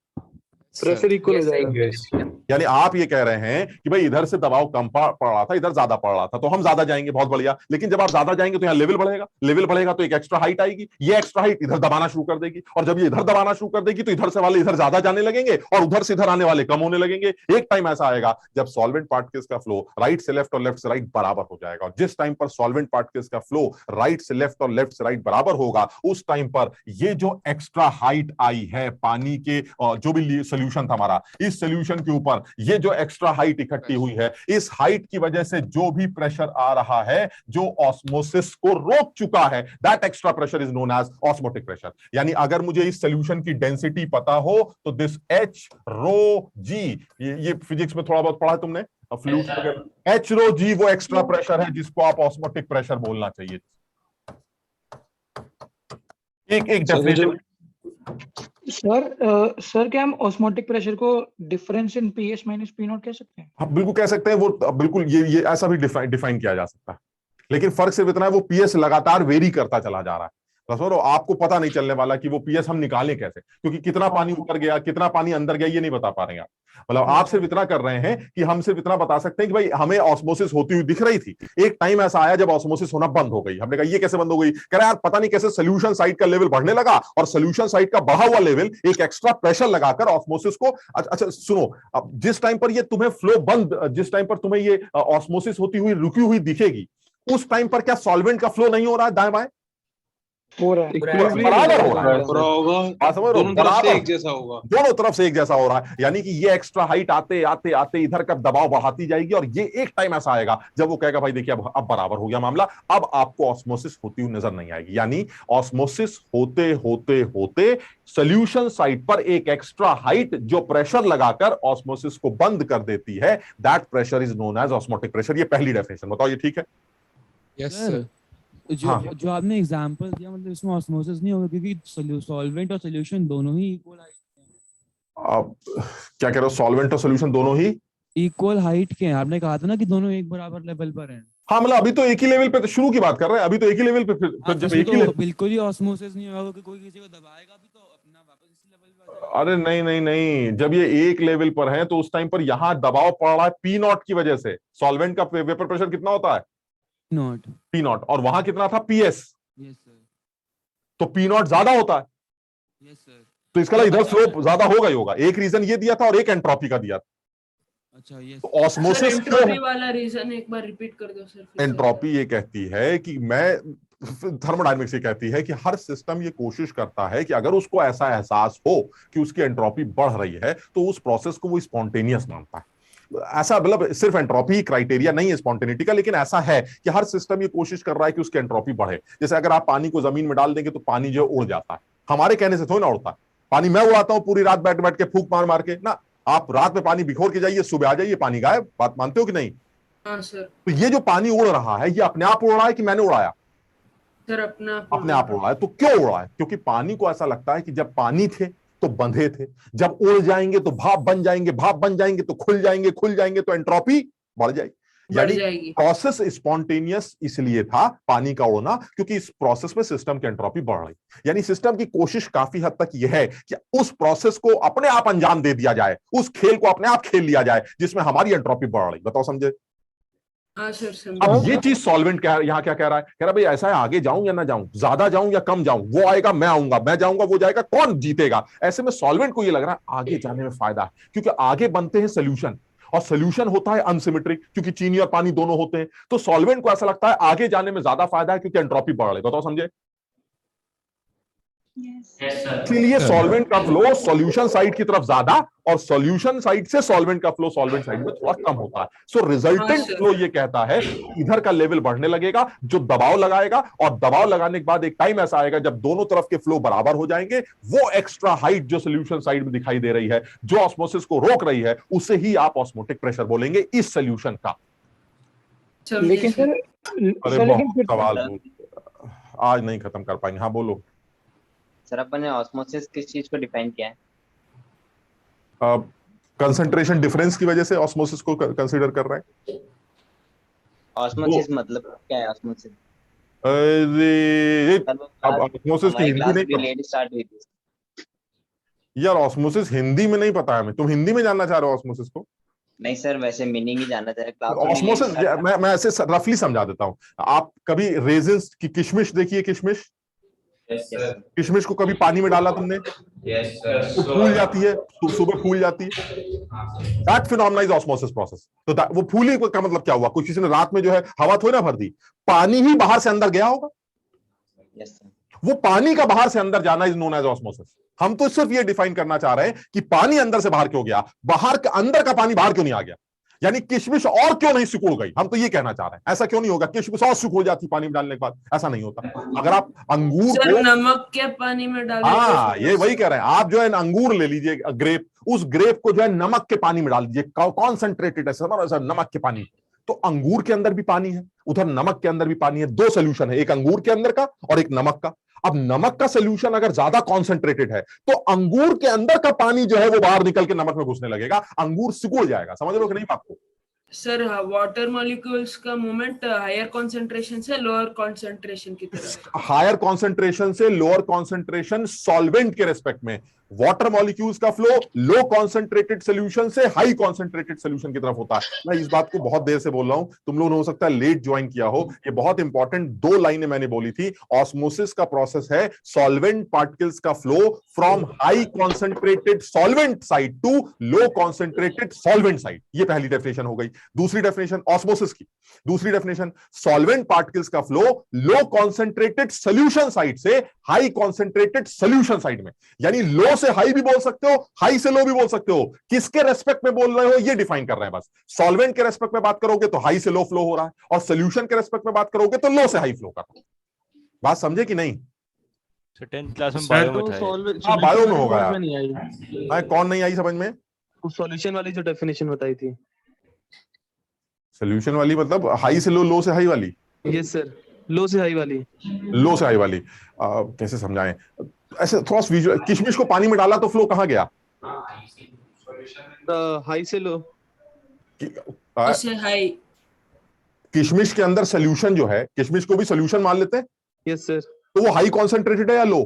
प्रेशर इक्वल हो जाएगा। यानी आप ये कह रहे हैं कि भाई इधर से दबाव कम पड़ रहा था, इधर ज्यादा पड़ रहा था, तो हम ज्यादा जाएंगे। बहुत बढ़िया, लेकिन जब आप ज्यादा जाएंगे तो यहाँ लेवल बढ़ेगा, लेवल बढ़ेगा तो एक एक्स्ट्रा हाइट आएगी, ये एक्स्ट्रा हाइट इधर दबाना शुरू कर देगी, और जब ये इधर दबाना शुरू कर देगी तो इधर से वाले इधर ज्यादा जाने लगेंगे और उधर से इधर आने वाले कम होने लगेंगे। एक टाइम ऐसा आएगा जब सॉल्वेंट पार्टिकल्स का फ्लो राइट से लेफ्ट और लेफ्ट से राइट बराबर हो जाएगा, और जिस टाइम पर सॉल्वेंट पार्टिकल्स का फ्लो राइट से लेफ्ट और लेफ्ट से राइट बराबर होगा, उस टाइम पर ये जो एक्स्ट्रा हाइट आई है पानी के जो भी सोल्यूशन था हमारा, इस सोल्यूशन के ऊपर ये जो एक्स्ट्रा हाइट इकट्ठी हुई है, इस हाइट की वजह से जो भी प्रेशर आ रहा है जो ऑस्मोसिस को रोक चुका है, that extra pressure is known as osmotic pressure. यानी अगर मुझे इस सोल्यूशन की डेंसिटी पता हो तो दिस एच रो जी, ये फिजिक्स में थोड़ा बहुत पढ़ा है तुमने, फ्लूइड वगैरह, एच रो जी वो एक्स्ट्रा प्रेशर है जिसको आप ऑस्मोटिक प्रेशर बोलना चाहिए। एक डेफिनेशन सर क्या हम ऑस्मोटिक प्रेशर को difference in PS minus P not कह सकते हैं? हाँ बिल्कुल कह सकते हैं, वो बिल्कुल ये ऐसा भी डिफाइन किया जा सकता है, लेकिन फर्क सिर्फ इतना है वो पीएस लगातार वेरी करता चला जा रहा है। आपको पता नहीं चलने वाला कि वो पीएस हम निकालें कैसे, क्योंकि कितना पानी ऊपर गया कितना पानी अंदर गया ये नहीं बता पा रहे हैं आप। मतलब आप सिर्फ इतना कर रहे हैं कि हम सिर्फ इतना बता सकते हैं कि भाई हमें ऑस्मोसिस होती हुई दिख रही थी, एक टाइम ऐसा आया जब ऑस्मोसिस होना बंद हो गई। हमने कहा ये कैसे बंद हो गई? कह रहे यार पता नहीं कैसे सोल्यूशन साइड का लेवल बढ़ने लगा और सोल्यूशन साइड का बढ़ा हुआ लेवल एक एक्स्ट्रा प्रेशर लगाकर ऑस्मोसिस को, अच्छा सुनो, अब जिस टाइम पर ये तुम्हें फ्लो बंद, जिस टाइम पर तुम्हें ये ऑस्मोसिस होती हुई रुकी हुई दिखेगी, उस टाइम पर क्या सॉल्वेंट का फ्लो नहीं हो रहा है दाएं बाएं? हो रहा है, बराबर हो रहा है, दोनों तरफ से एक जैसा होगा, दोनों तरफ से एक जैसा हो रहा है। यानी कि ये एक्स्ट्रा हाइट आते आते आते इधर का दबाव बढ़ाती जाएगी और ये एक टाइम ऐसा आएगा जब वो कहेगा भाई देखिए अब बराबर हो गया मामला, अब आपको ऑस्मोसिस होती हुई नजर नहीं आएगी। यानी ऑस्मोसिस होते होते होते सोल्यूशन साइड पर एक एक्स्ट्रा हाइट जो प्रेशर लगाकर ऑस्मोसिस को बंद कर देती है, that pressure is known as osmotic pressure. ये पहली डेफिनेशन, बताओ ये ठीक है? Yes sir. जो आपने एग्जांपल दिया, मतलब इसमें ऑस्मोसिस नहीं होगा क्योंकि सॉल्वेंट और सॉल्यूशन दोनों ही इक्वल हाइट के हैं। आप क्या कह रहे हो? सॉल्वेंट और सॉल्यूशन दोनों ही इक्वल हाइट के हैं, आपने कहा था ना कि दोनों एक बराबर लेवल पर हैं। हाँ मतलब अभी तो एक ही लेवल पे, तो शुरू की बात कर रहे हैं, अभी तो एक ही लेवल पे, फिर जब एक ही बिल्कुल ही ऑस्मोसिस नहीं होगा कि कोई किसी को दबाएगा भी तो अपना वापस इसी लेवल पे आ जाएगा। अरे नहीं, जब ये एक लेवल पर है तो उस टाइम पर यहाँ दबाव पड़ रहा है पी नॉट की वजह से। सॉल्वेंट का वेपर प्रेशर कितना होता है? पी नॉट, और वहां कितना था? पीएस। Yes sir. तो पी नॉट ज्यादा होता है। Yes sir. तो इसका इधर स्लोप ज्यादा होगा ही होगा। एक रीजन ये दिया था और एक एंट्रोपी का दिया था। अच्छा यस। तो ऑस्मोसिस एंट्रोपी वाला रीजन एक बार रिपीट कर दो सर। एंट्रोपी ये कहती है कि मैं थर्मोडायनेमिक्स ये कहती है कि हर सिस्टम ये कोशिश करता है कि अगर उसको ऐसा एहसास हो कि उसकी एंट्रोपी बढ़ रही है तो उस प्रोसेस को वो स्पॉन्टेनियस मानता है। ऐसा मतलब सिर्फ एंट्रोपी क्राइटेरिया नहीं है स्पॉन्टेनिटी का, लेकिन ऐसा है कि हर सिस्टम ये कोशिश कर रहा है कि उसकी एंट्रोपी बढ़े। जैसे अगर आप पानी को जमीन में डाल देंगे तो पानी जो उड़ जाता है, हमारे कहने से थोड़ी ना उड़ता है, पानी मैं उड़ाता हूं पूरी रात बैठ बैठ के फूंक मार मार के ना, आप रात में पानी बिखोर के जाइए, सुबह आ जाइए पानी गायब। बात मानते हो कि नहीं? हाँ सर। तो ये जो पानी उड़ रहा है ये अपने आप उड़ रहा है कि मैंने उड़ाया? सर अपने आप उड़ रहा है। तो क्यों उड़ रहा है? क्योंकि पानी को ऐसा लगता है कि जब पानी थे तो बंधे थे, जब उड़ जाएंगे तो भाप बन जाएंगे, भाप बन जाएंगे तो खुल जाएंगे तो एंट्रोपी बढ़ जाएगी। यानी प्रोसेस स्पॉन्टेनियस इसलिए था पानी का उड़ना, क्योंकि इस प्रोसेस में सिस्टम की एंट्रोपी बढ़ रही। यानी सिस्टम की कोशिश काफी हद तक यह है कि उस प्रोसेस को अपने आप अंजाम दे दिया जाए, उस खेल को अपने आप खेल लिया जाए जिसमें हमारी एंट्रोपी बढ़ रही। बताओ समझे? हाँ सर। अब ये चीज सॉल्वेंट यहाँ क्या कह रहा है? कह रहा है भाई ऐसा है, आगे जाऊं या ना जाऊं, ज्यादा जाऊं या कम जाऊं, वो आएगा मैं आऊंगा, मैं जाऊंगा वो जाएगा, कौन जीतेगा? ऐसे में सॉल्वेंट को ये लग रहा है आगे जाने में फायदा है, क्योंकि आगे बनते हैं सोल्यूशन, और सोल्यूशन होता है अनसिमेट्रिक, क्योंकि चीनी और पानी दोनों होते हैं। तो सॉल्वेंट को ऐसा लगता है आगे जाने में ज्यादा फायदा है क्योंकि एंट्रोपी बढ़ रही। बताओ समझे? इसलिए सॉल्वेंट का फ्लो सॉल्यूशन साइड की तरफ ज्यादा और सॉल्यूशन साइड से सॉल्वेंट का फ्लो सॉल्वेंट साइड में थोड़ा कम होता है। सो रिजल्टेंट फ्लो ये कहता है इधर का लेवल बढ़ने लगेगा, जो दबाव लगाएगा, और दबाव लगाने के बाद एक टाइम ऐसा आएगा जब दोनों तरफ के फ्लो बराबर हो जाएंगे। वो एक्स्ट्रा हाइट जो सॉल्यूशन साइड में दिखाई दे रही है, जो ऑस्मोसिस को रोक रही है, उसे ही आप ऑस्मोटिक प्रेशर बोलेंगे इस सॉल्यूशन का। लेकिन सर अरे बहुत सवाल आज नहीं खत्म कर पाएंगे। हाँ बोलो सर। अपन ने ऑस्मोसिस किस चीज को डिफाइन किया है? कंसंट्रेशन डिफरेंस की वजह से ऑस्मोसिस को कंसीडर कर रहा है। ऑस्मोसिस मतलब क्या है? ऑस्मोसिस अब ऑस्मोसिस की हिंदी नहीं स्टार्ट हुई थी यार, ऑस्मोसिस हिंदी में नहीं पता है हमें। तुम हिंदी में जानना चाह रहे हो ऑस्मोसिस को? नहीं सर, वैसे मीनिंग ही जानना चाह रहे। ऑस्मोसिस मैं ऐसे रफली समझा देता हूँ। आप कभी रेजिन्स की किशमिश देखिए, किशमिश किशमिश को कभी पानी में डाला तुमने? वो फूल जाती है, सुबह फूल जाती है। That phenomena is osmosis process. तो वो फूली का मतलब क्या हुआ? कुछ किसी ने रात में जो है हवा थोड़ी ना भर दी, पानी ही बाहर से अंदर गया होगा। वो पानी का बाहर से अंदर जाना इज नोन एज ऑस्मोसिस। हम तो सिर्फ ये डिफाइन करना चाह रहे हैं कि पानी अंदर से बाहर क्यों गया, बाहर का अंदर का पानी बाहर क्यों नहीं आ गया। यानी किशमिश और क्यों नहीं सिकुड़ गई, हम तो ये कहना चाह रहे हैं। ऐसा क्यों नहीं होगा किशमिश और सिकुड़ जाती पानी में डालने के बाद? ऐसा नहीं होता। अगर आप अंगूर को नमक के पानी में डालें, हाँ ये वही कह रहे हैं। आप जो है अंगूर ले लीजिए, ग्रेप, उस ग्रेप को जो है नमक के पानी में डाल दीजिए, कॉन्सेंट्रेटेड है नमक के पानी, तो अंगूर के अंदर भी पानी है, उधर नमक के अंदर भी पानी है। दो सोल्यूशन है, एक अंगूर के अंदर का और एक नमक का। अब नमक का सोल्यूशन अगर ज्यादा कॉन्सेंट्रेटेड है तो अंगूर के अंदर का पानी जो है वो बाहर निकल के नमक में घुसने लगेगा, अंगूर सिकुड़ जाएगा। समझ रहे हो कि नहीं बात को? सर वाटर मॉलिक्यूल्स का मूवमेंट हायर कंसंट्रेशन से लोअर कंसंट्रेशन की तरफ, हायर कंसंट्रेशन से लोअर कंसंट्रेशन सॉल्वेंट के रेस्पेक्ट में। वाटर मॉलिक्यूल्स का फ्लो लो कंसंट्रेटेड सॉल्यूशन से हाई कंसंट्रेटेड सॉल्यूशन की तरफ होता है। मैं इस बात को बहुत देर से बोल रहा हूं, तुम लोगों ने हो सकता है लेट ज्वाइन किया हो। ये बहुत इंपॉर्टेंट 2 लाइनें मैंने बोली थी। ऑस्मोसिस का प्रोसेस है सॉल्वेंट पार्टिकल्स का flow from high concentrated solvent side to low concentrated solvent side. ये पहली डेफिनेशन हो गई। दूसरी डेफिनेशन ऑस्मोसिस की, दूसरी डेफिनेशन सॉल्वेंट पार्टिकल्स का फ्लो लो कंसंट्रेटेड सॉल्यूशन साइड से हाई कंसंट्रेटेड सॉल्यूशन साइड में। यानी लो से हाई भी बोल सकते हो, हाई से लो भी बोल सकते हो। किसके रेस्पेक्ट में बोल रहे हो ये डिफाइन कर रहे हैं बस। सॉल्वेंट के रेस्पेक्ट में बात करोगे तो हाई से लो फ्लो हो रहा है, और सॉल्यूशन के रेस्पेक्ट में बात करोगे तो लो से हाई फ्लो कर रहा है। बात समझे कि नहीं? 10th क्लास में बायो में था। हाँ बायो में होगा यार। कौन नहीं आई समझ में? सॉल्यूशन वाली जो डेफिनेशन बताई थी, सॉल्यूशन वाली मतलब हाई से लो, लो से हाई वाली? यस सर, लो से हाई वाली। लो से हाई वाली कैसे समझाएं? ऐसे थोड़ा विजुअल। किशमिश को पानी में डाला तो फ्लो कहाँ गया? हाई से लो, हाई। किशमिश के अंदर सोल्यूशन जो है, किशमिश को भी सोल्यूशन मान लेते हैं। Yes sir. तो वो हाई कॉन्सेंट्रेटेड है या low?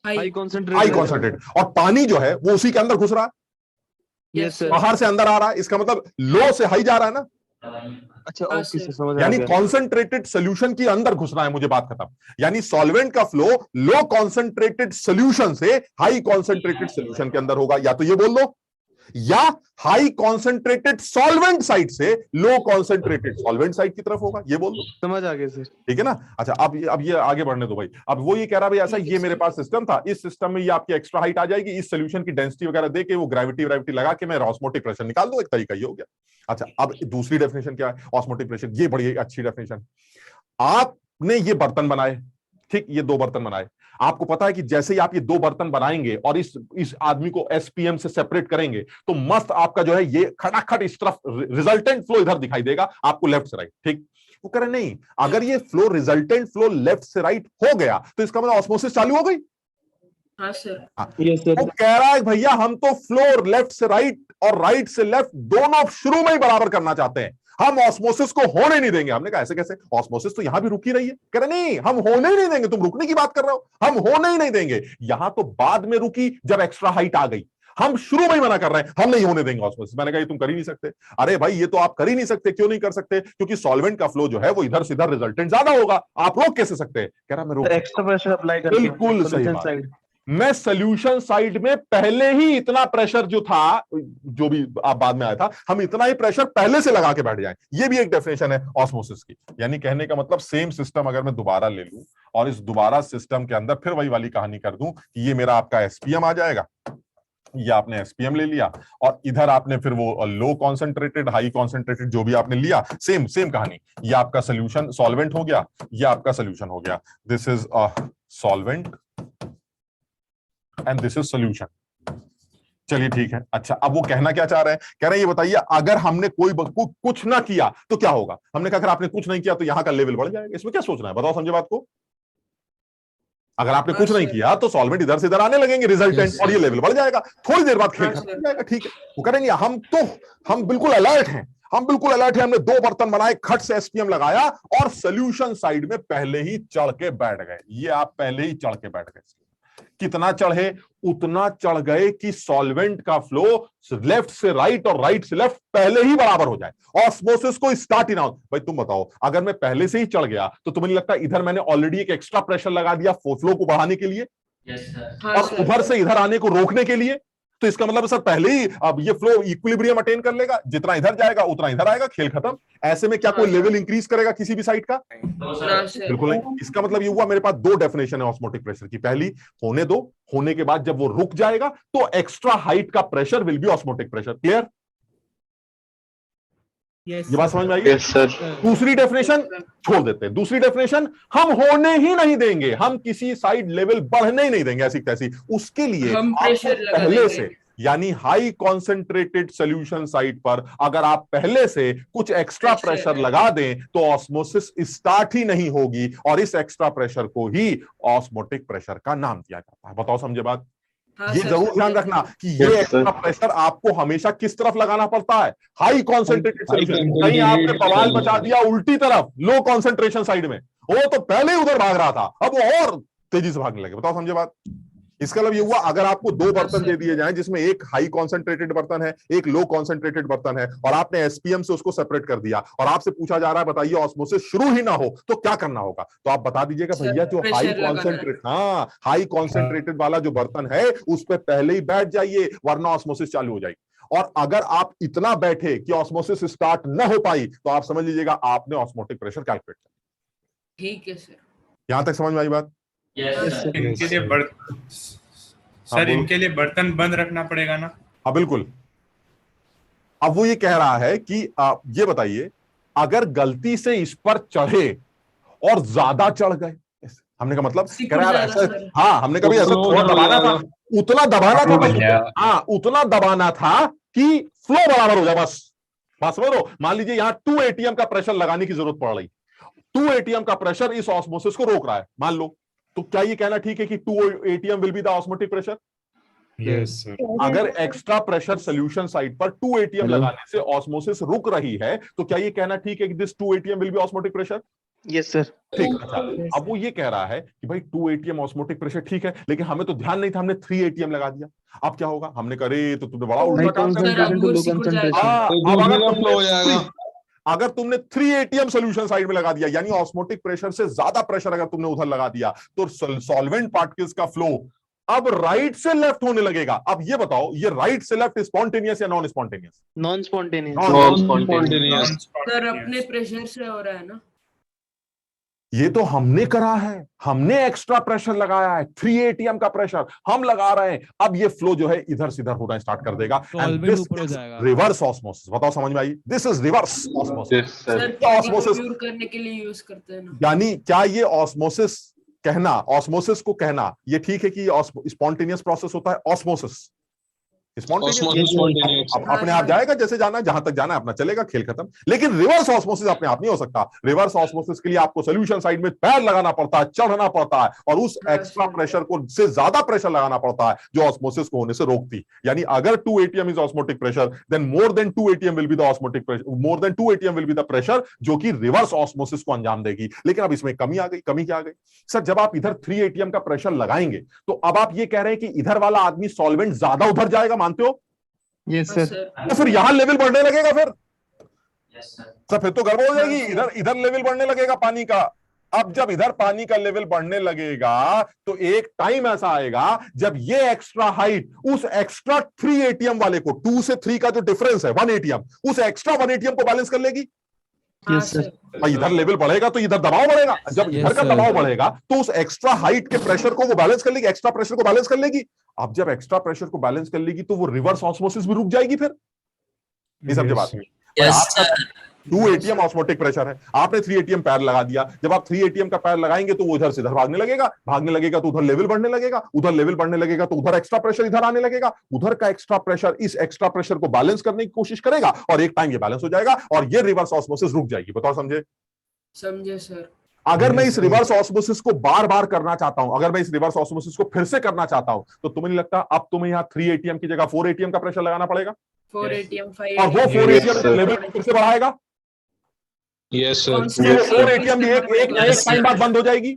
High concentrated. High concentrated. और पानी जो है वो उसी के अंदर घुस रहा है। Yes sir. बाहर से अंदर आ रहा है, इसका मतलब लो से हाई जा रहा है ना। अच्छा ओके सर, समझ आ यानी गया। कॉन्सेंट्रेटेड सोल्यूशन के अंदर घुसना है, मुझे बात खत्म। यानी सॉल्वेंट का फ्लो लो कॉन्सेंट्रेटेड सोल्यूशन से हाई कॉन्सेंट्रेटेड सोल्यूशन के अंदर होगा, या तो ये बोल दो, या हाई कॉन्सेंट्रेटेड सॉल्वेंट साइड से लो कॉन्सेंट्रेटेड सॉल्वेंट साइड की तरफ होगा, ये बोल दो। समझ आ गया सर। ठीक है ना? अच्छा अब ये आगे बढ़ने दो भाई। अब वो ये कह रहा भाई ऐसा, ये मेरे पास सिस्टम था, इस सिस्टम में ये आपकी एक्स्ट्रा हाइट आ जाएगी, इस सोल्यूशन की डेंसिटी वगैरह दे के वो ग्रेविटी लगा के मैं ऑस्मोटिक प्रेशर निकाल दूं। एक तरीका ये हो गया। अच्छा अब दूसरी डेफिनेशन क्या है ऑस्मोटिक प्रेशर? ये बड़ी अच्छी डेफिनेशन। आपने ये बर्तन बनाए, ठीक, ये 2 बर्तन बनाए। आपको पता है कि जैसे ही आप ये दो बर्तन बनाएंगे और इस आदमी को एसपीएम से सेपरेट करेंगे तो मस्त आपका जो है ये खटाखट इस तरफ रिजल्टेंट फ्लो इधर दिखाई देगा आपको लेफ्ट से राइट। ठीक, वो कह रहे नहीं, अगर ये फ्लो रिजल्टेंट फ्लो लेफ्ट से राइट हो गया तो इसका मतलब ऑस्मोसिस चालू हो गई। हाँ सर। वो कह रहा है भैया हम तो फ्लो लेफ्ट से राइट और राइट से लेफ्ट दोनों शुरू में ही बराबर करना चाहते हैं, हम ऑस्मोसिस को होने नहीं देंगे। हमने कहा ऐसे कैसे, ऑस्मोसिस तो यहां भी रुकी रही है। कह रहे नहीं, हम होने ही नहीं देंगे, तुम रुकने की बात कर रहे हो, हम होने ही नहीं देंगे। यहां तो बाद में रुकी जब एक्स्ट्रा हाइट आ गई, हम शुरू में ही मना कर रहे हैं, हम नहीं होने देंगे ऑस्मोसिस। मैंने कहा ये तुम कर ही नहीं सकते। अरे भाई ये तो आप कर ही नहीं सकते। क्यों नहीं कर सकते? क्योंकि सॉल्वेंट का फ्लो जो है वो इधर से इधर रिजल्टेंट ज्यादा होगा, आप रोक कैसे सकते हैं? कह रहा मैं रोक एक्स्ट्रा प्रेशर अप्लाई करके बिल्कुल सही बात। मैं सोल्यूशन साइड में पहले ही इतना प्रेशर जो था, जो भी आप बाद में आया था, हम इतना ही प्रेशर पहले से लगा के बैठ जाएं। ये भी एक डेफिनेशन है ऑस्मोसिस की। यानी कहने का मतलब सेम सिस्टम अगर मैं दोबारा ले लूं और इस दोबारा सिस्टम के अंदर फिर वही वाली कहानी कर दूं कि ये मेरा आपका एसपीएम आ जाएगा, ये आपने एसपीएम ले लिया और इधर आपने फिर वो लो कॉन्सेंट्रेटेड हाई कॉन्सेंट्रेटेड जो भी आपने लिया, सेम कहानी। ये आपका सोल्यूशन सॉल्वेंट हो गया, ये आपका सोल्यूशन हो गया। This is solvent and this is solution. चलिए ठीक है। अच्छा, अब वो कहना क्या चाह रहे हैं? कह रहे हैं ये बताइए अगर हमने कुछ ना किया तो क्या होगा? हमने कहा अगर आपने कुछ नहीं किया तो यहां का लेवल बढ़ जाएगा। इसमें क्या सोचना है, बताओ, समझे बात को? अगर आपने कुछ नहीं किया तो सॉल्वेंट इधर से इधर आने लगेंगे रिजल्टेंट और ये लेवल बढ़ जाएगा, थोड़ी देर बाद खेल खत्म हो जाएगा। ठीक है, वो करेंगे हम बिल्कुल अलर्ट हैं, हमने दो बर्तन बनाए, खट से एसपीएम लगाया और सोल्यूशन साइड में पहले ही चढ़ के बैठ गए। ये आप पहले ही चढ़ के बैठ गए। कितना चढ़े? उतना चढ़ गए कि सॉल्वेंट का फ्लो लेफ्ट से राइट और राइट से लेफ्ट पहले ही बराबर हो जाए, ऑस्मोसिस को स्टार्ट ही ना हो। भाई तुम बताओ, अगर मैं पहले से ही चढ़ गया तो तुम्हें नहीं लगता इधर मैंने ऑलरेडी एक एक्स्ट्रा प्रेशर लगा दिया फ्लो को बढ़ाने के लिए? और उधर से इधर आने को रोकने के लिए? तो इसका मतलब सर पहले ही अब ये फ्लो इक्विलिब्रियम अटेन कर लेगा, जितना इधर जाएगा उतना इधर आएगा, खेल खत्म। ऐसे में क्या कोई लेवल इंक्रीज करेगा किसी भी साइड का? बिल्कुल नहीं। इसका मतलब ये हुआ मेरे पास दो डेफिनेशन है ऑस्मोटिक प्रेशर की। पहली, होने दो, होने के बाद जब वो रुक जाएगा तो एक्स्ट्रा हाइट का pressure will be osmotic pressure. Clear? ये बात समझ में आई? Yes sir. दूसरी डेफिनेशन छोड़ देते हैं। दूसरी डेफिनेशन, हम होने ही नहीं देंगे, हम किसी साइड लेवल बढ़ने ही नहीं देंगे ऐसी तैसी। उसके लिए हम प्रेशर लगा पहले देंगे। से, यानी हाई कॉन्सेंट्रेटेड सोल्यूशन साइड पर अगर आप पहले से कुछ एक्स्ट्रा प्रेशर लगा दें तो ऑस्मोसिस स्टार्ट ही नहीं होगी और इस एक्स्ट्रा प्रेशर को ही ऑस्मोटिक प्रेशर का नाम दिया जाता है। बताओ, समझे बात? हाँ ये सर, जरूर ध्यान रखना कि ये एक्स्ट्रा प्रेशर आपको हमेशा किस तरफ लगाना पड़ता है? High concentrated solution. कहीं आपने बवाल बचा दिया उल्टी तरफ, लो कॉन्सेंट्रेशन साइड में, वो तो पहले ही उधर भाग रहा था, अब वो और तेजी से भागने लगे। बताओ, समझे बात? इसका मतलब ये हुआ अगर आपको दो बर्तन दे दिए जाएं जिसमें एक हाई कॉन्सेंट्रेटेड बर्तन है, एक लो कॉन्सेंट्रेटेड बर्तन है, और आपने एसपीएम से उसको सेपरेट कर दिया और आपसे पूछा जा रहा है बताइए ऑस्मोसिस शुरू ही ना हो तो क्या करना होगा? तो आप बता दीजिएगा भैया जो हाई कॉन्सेंट्रेटेड वाला जो बर्तन है उस पर पहले ही बैठ जाइए वरना ऑस्मोसिस चालू हो जाएगी। और अगर आप इतना बैठे कि ऑस्मोसिस स्टार्ट न हो पाई तो आप समझ लीजिएगा आपने ऑस्मोटिक प्रेशर कैलकुलेट किया। ठीक है सर। यहां तक समझ में आई बात? इनके लिए बर्तन बंद रखना पड़ेगा ना? हाँ बिल्कुल। अब वो ये कह रहा है कि ये बताइए अगर गलती से इस पर चढ़े और ज्यादा चढ़ गए, हमने कहा मतलब कह रहा है ऐसा, हाँ हमने कभी ऐसा थोड़ा दबाना था, उतना दबाना था, हाँ उतना दबाना था कि फ्लो बराबर हो जाए। बस बात समझ लो। मान लीजिए यहाँ 2 ATM का प्रेशर लगाने की जरूरत पड़ रही, 2 ATM का प्रेशर इस ऑस्मोसिस को रोक रहा है मान लो, तो क्या ये कहना ठीक है कि 2 ATM will be the osmotic pressure? Yes sir. अगर एक्स्ट्रा प्रेशर सोल्यूशन साइड पर 2 ATM लगाने से ऑस्मोसिस रुक रही है तो क्या ये कहना ठीक है कि this 2 ATM will be osmotic pressure? Yes sir. ठीक। अच्छा, अब वो ये कह रहा है कि भाई 2 ATM ऑस्मोटिक प्रेशर ठीक है, लेकिन हमें तो ध्यान नहीं था, हमने 3 ATM लगा दिया। अब क्या होगा? हमने कहा अरे तो तुमने बड़ा उल्टा काम कर, अगर तुमने 3 ATM सोल्यूशन साइड में लगा दिया यानी ऑस्मोटिक प्रेशर से ज्यादा प्रेशर अगर तुमने उधर लगा दिया तो सॉल्वेंट पार्टिकल्स का फ्लो अब राइट से लेफ्ट होने लगेगा। अब ये बताओ ये राइट से लेफ्ट स्पॉन्टेनियस या non spontaneous? Non spontaneous. Sir अपने प्रेशर से हो रहा है ना? ये तो हमने करा है, हमने एक्स्ट्रा प्रेशर लगाया है, 3 ATM का प्रेशर हम लगा रहे हैं। अब ये फ्लो जो है इधर से इधर होना स्टार्ट कर देगा। Reverse osmosis. बताओ समझ में आई? This is reverse osmosis. Sir osmosis करने के लिए यूज करते हैं ना? यानी क्या ये ऑस्मोसिस कहना, ऑस्मोसिस को कहना, ये ठीक है कि स्पॉन्टेनियस प्रोसेस होता है ऑस्मोसिस, अपने आप जाएगा जैसे जाना है, जहां तक जाना है अपना चलेगा, खेल खत्म। लेकिन रिवर्स ऑस्मोसिस अपने आप नहीं हो सकता। रिवर्स ऑस्मोसिस के लिए आपको सोल्यूशन साइड में पैर लगाना पड़ता है, चढ़ना पड़ता है, और उस एक्स्ट्रा प्रेशर को से ज्यादा प्रेशर लगाना पड़ता है जो ऑस्मोसिस को होने से रोकती। यानी अगर 2 atm is osmotic pressure, then more than 2 atm will be the osmotic pressure, more than 2 atm will be the pressure जो कि रिवर्स ऑस्मोसिस को अंजाम देगी। लेकिन अब इसमें कमी आ गई। कमी क्या आ गई सर? जब आप इधर 3 atm का प्रेशर लगाएंगे तो अब आप ये कह रहे हैं कि इधर वाला आदमी सॉल्वेंट ज्यादा उधर जाएगा, मानते हो? Yes sir. तो फिर यहां लेवल बढ़ने लगेगा, फिर सर फिर तो गड़बड़ हो जाएगी। इधर लेवल बढ़ने लगेगा पानी का। अब जब इधर पानी का लेवल बढ़ने लगेगा तो एक टाइम ऐसा आएगा जब ये एक्स्ट्रा हाइट उस एक्स्ट्रा 3 atm वाले को, 2 से 3 का जो डिफरेंस है 1 atm, उस एक्स्ट्रा 1 atm को बैलेंस कर लेगी। Yes sir. इधर लेवल बढ़ेगा तो इधर दबाव बढ़ेगा। जब इधर का दबाव बढ़ेगा तो उस एक्स्ट्रा हाइट के प्रेशर को वो बैलेंस कर लेगी, एक्स्ट्रा प्रेशर को बैलेंस कर लेगी। अब जब एक्स्ट्रा प्रेशर को बैलेंस कर लेगी तो वो रिवर्स ऑस्मोसिस भी रुक जाएगी। फिर ये समझे बात? 2 atm ऑस्मोटिक प्रेशर है, आपने 3 atm पैर लगा दिया। जब आप 3 atm का पैर लगाएंगे तो वो इधर से इधर भागने लगेगा तो उधर लेवल बढ़ने लगेगा, उधर लेवल बढ़ने लगेगा तो उधर एक्स्ट्रा प्रेशर इधर आने लगेगा, उधर का एक्स्ट्रा प्रेशर इस एक्स्ट्रा प्रेशर को बैलेंस करने की कोशिश करेगा और एक टाइम ये बैलेंस हो जाएगा और ये रिवर्स ऑस्मोसिस रुक जाएगी। बताओ समझे? समझे सर। अगर मैं इस रिवर्स ऑस्मोसिस को बार बार करना चाहता हूं, अगर मैं इस रिवर्स ऑस्मोसिस को फिर से करना चाहता हूं, तो तुम्हें नहीं लगता अब तुम्हें यहां 3 atm की जगह 4 atm का प्रेशर लगाना पड़ेगा? 4 atm 5 और वो 4 atm लेवल फिर से बढ़ाएगा। Yes sir. 4 atm भी एक टाइम बाद बंद हो जाएगी।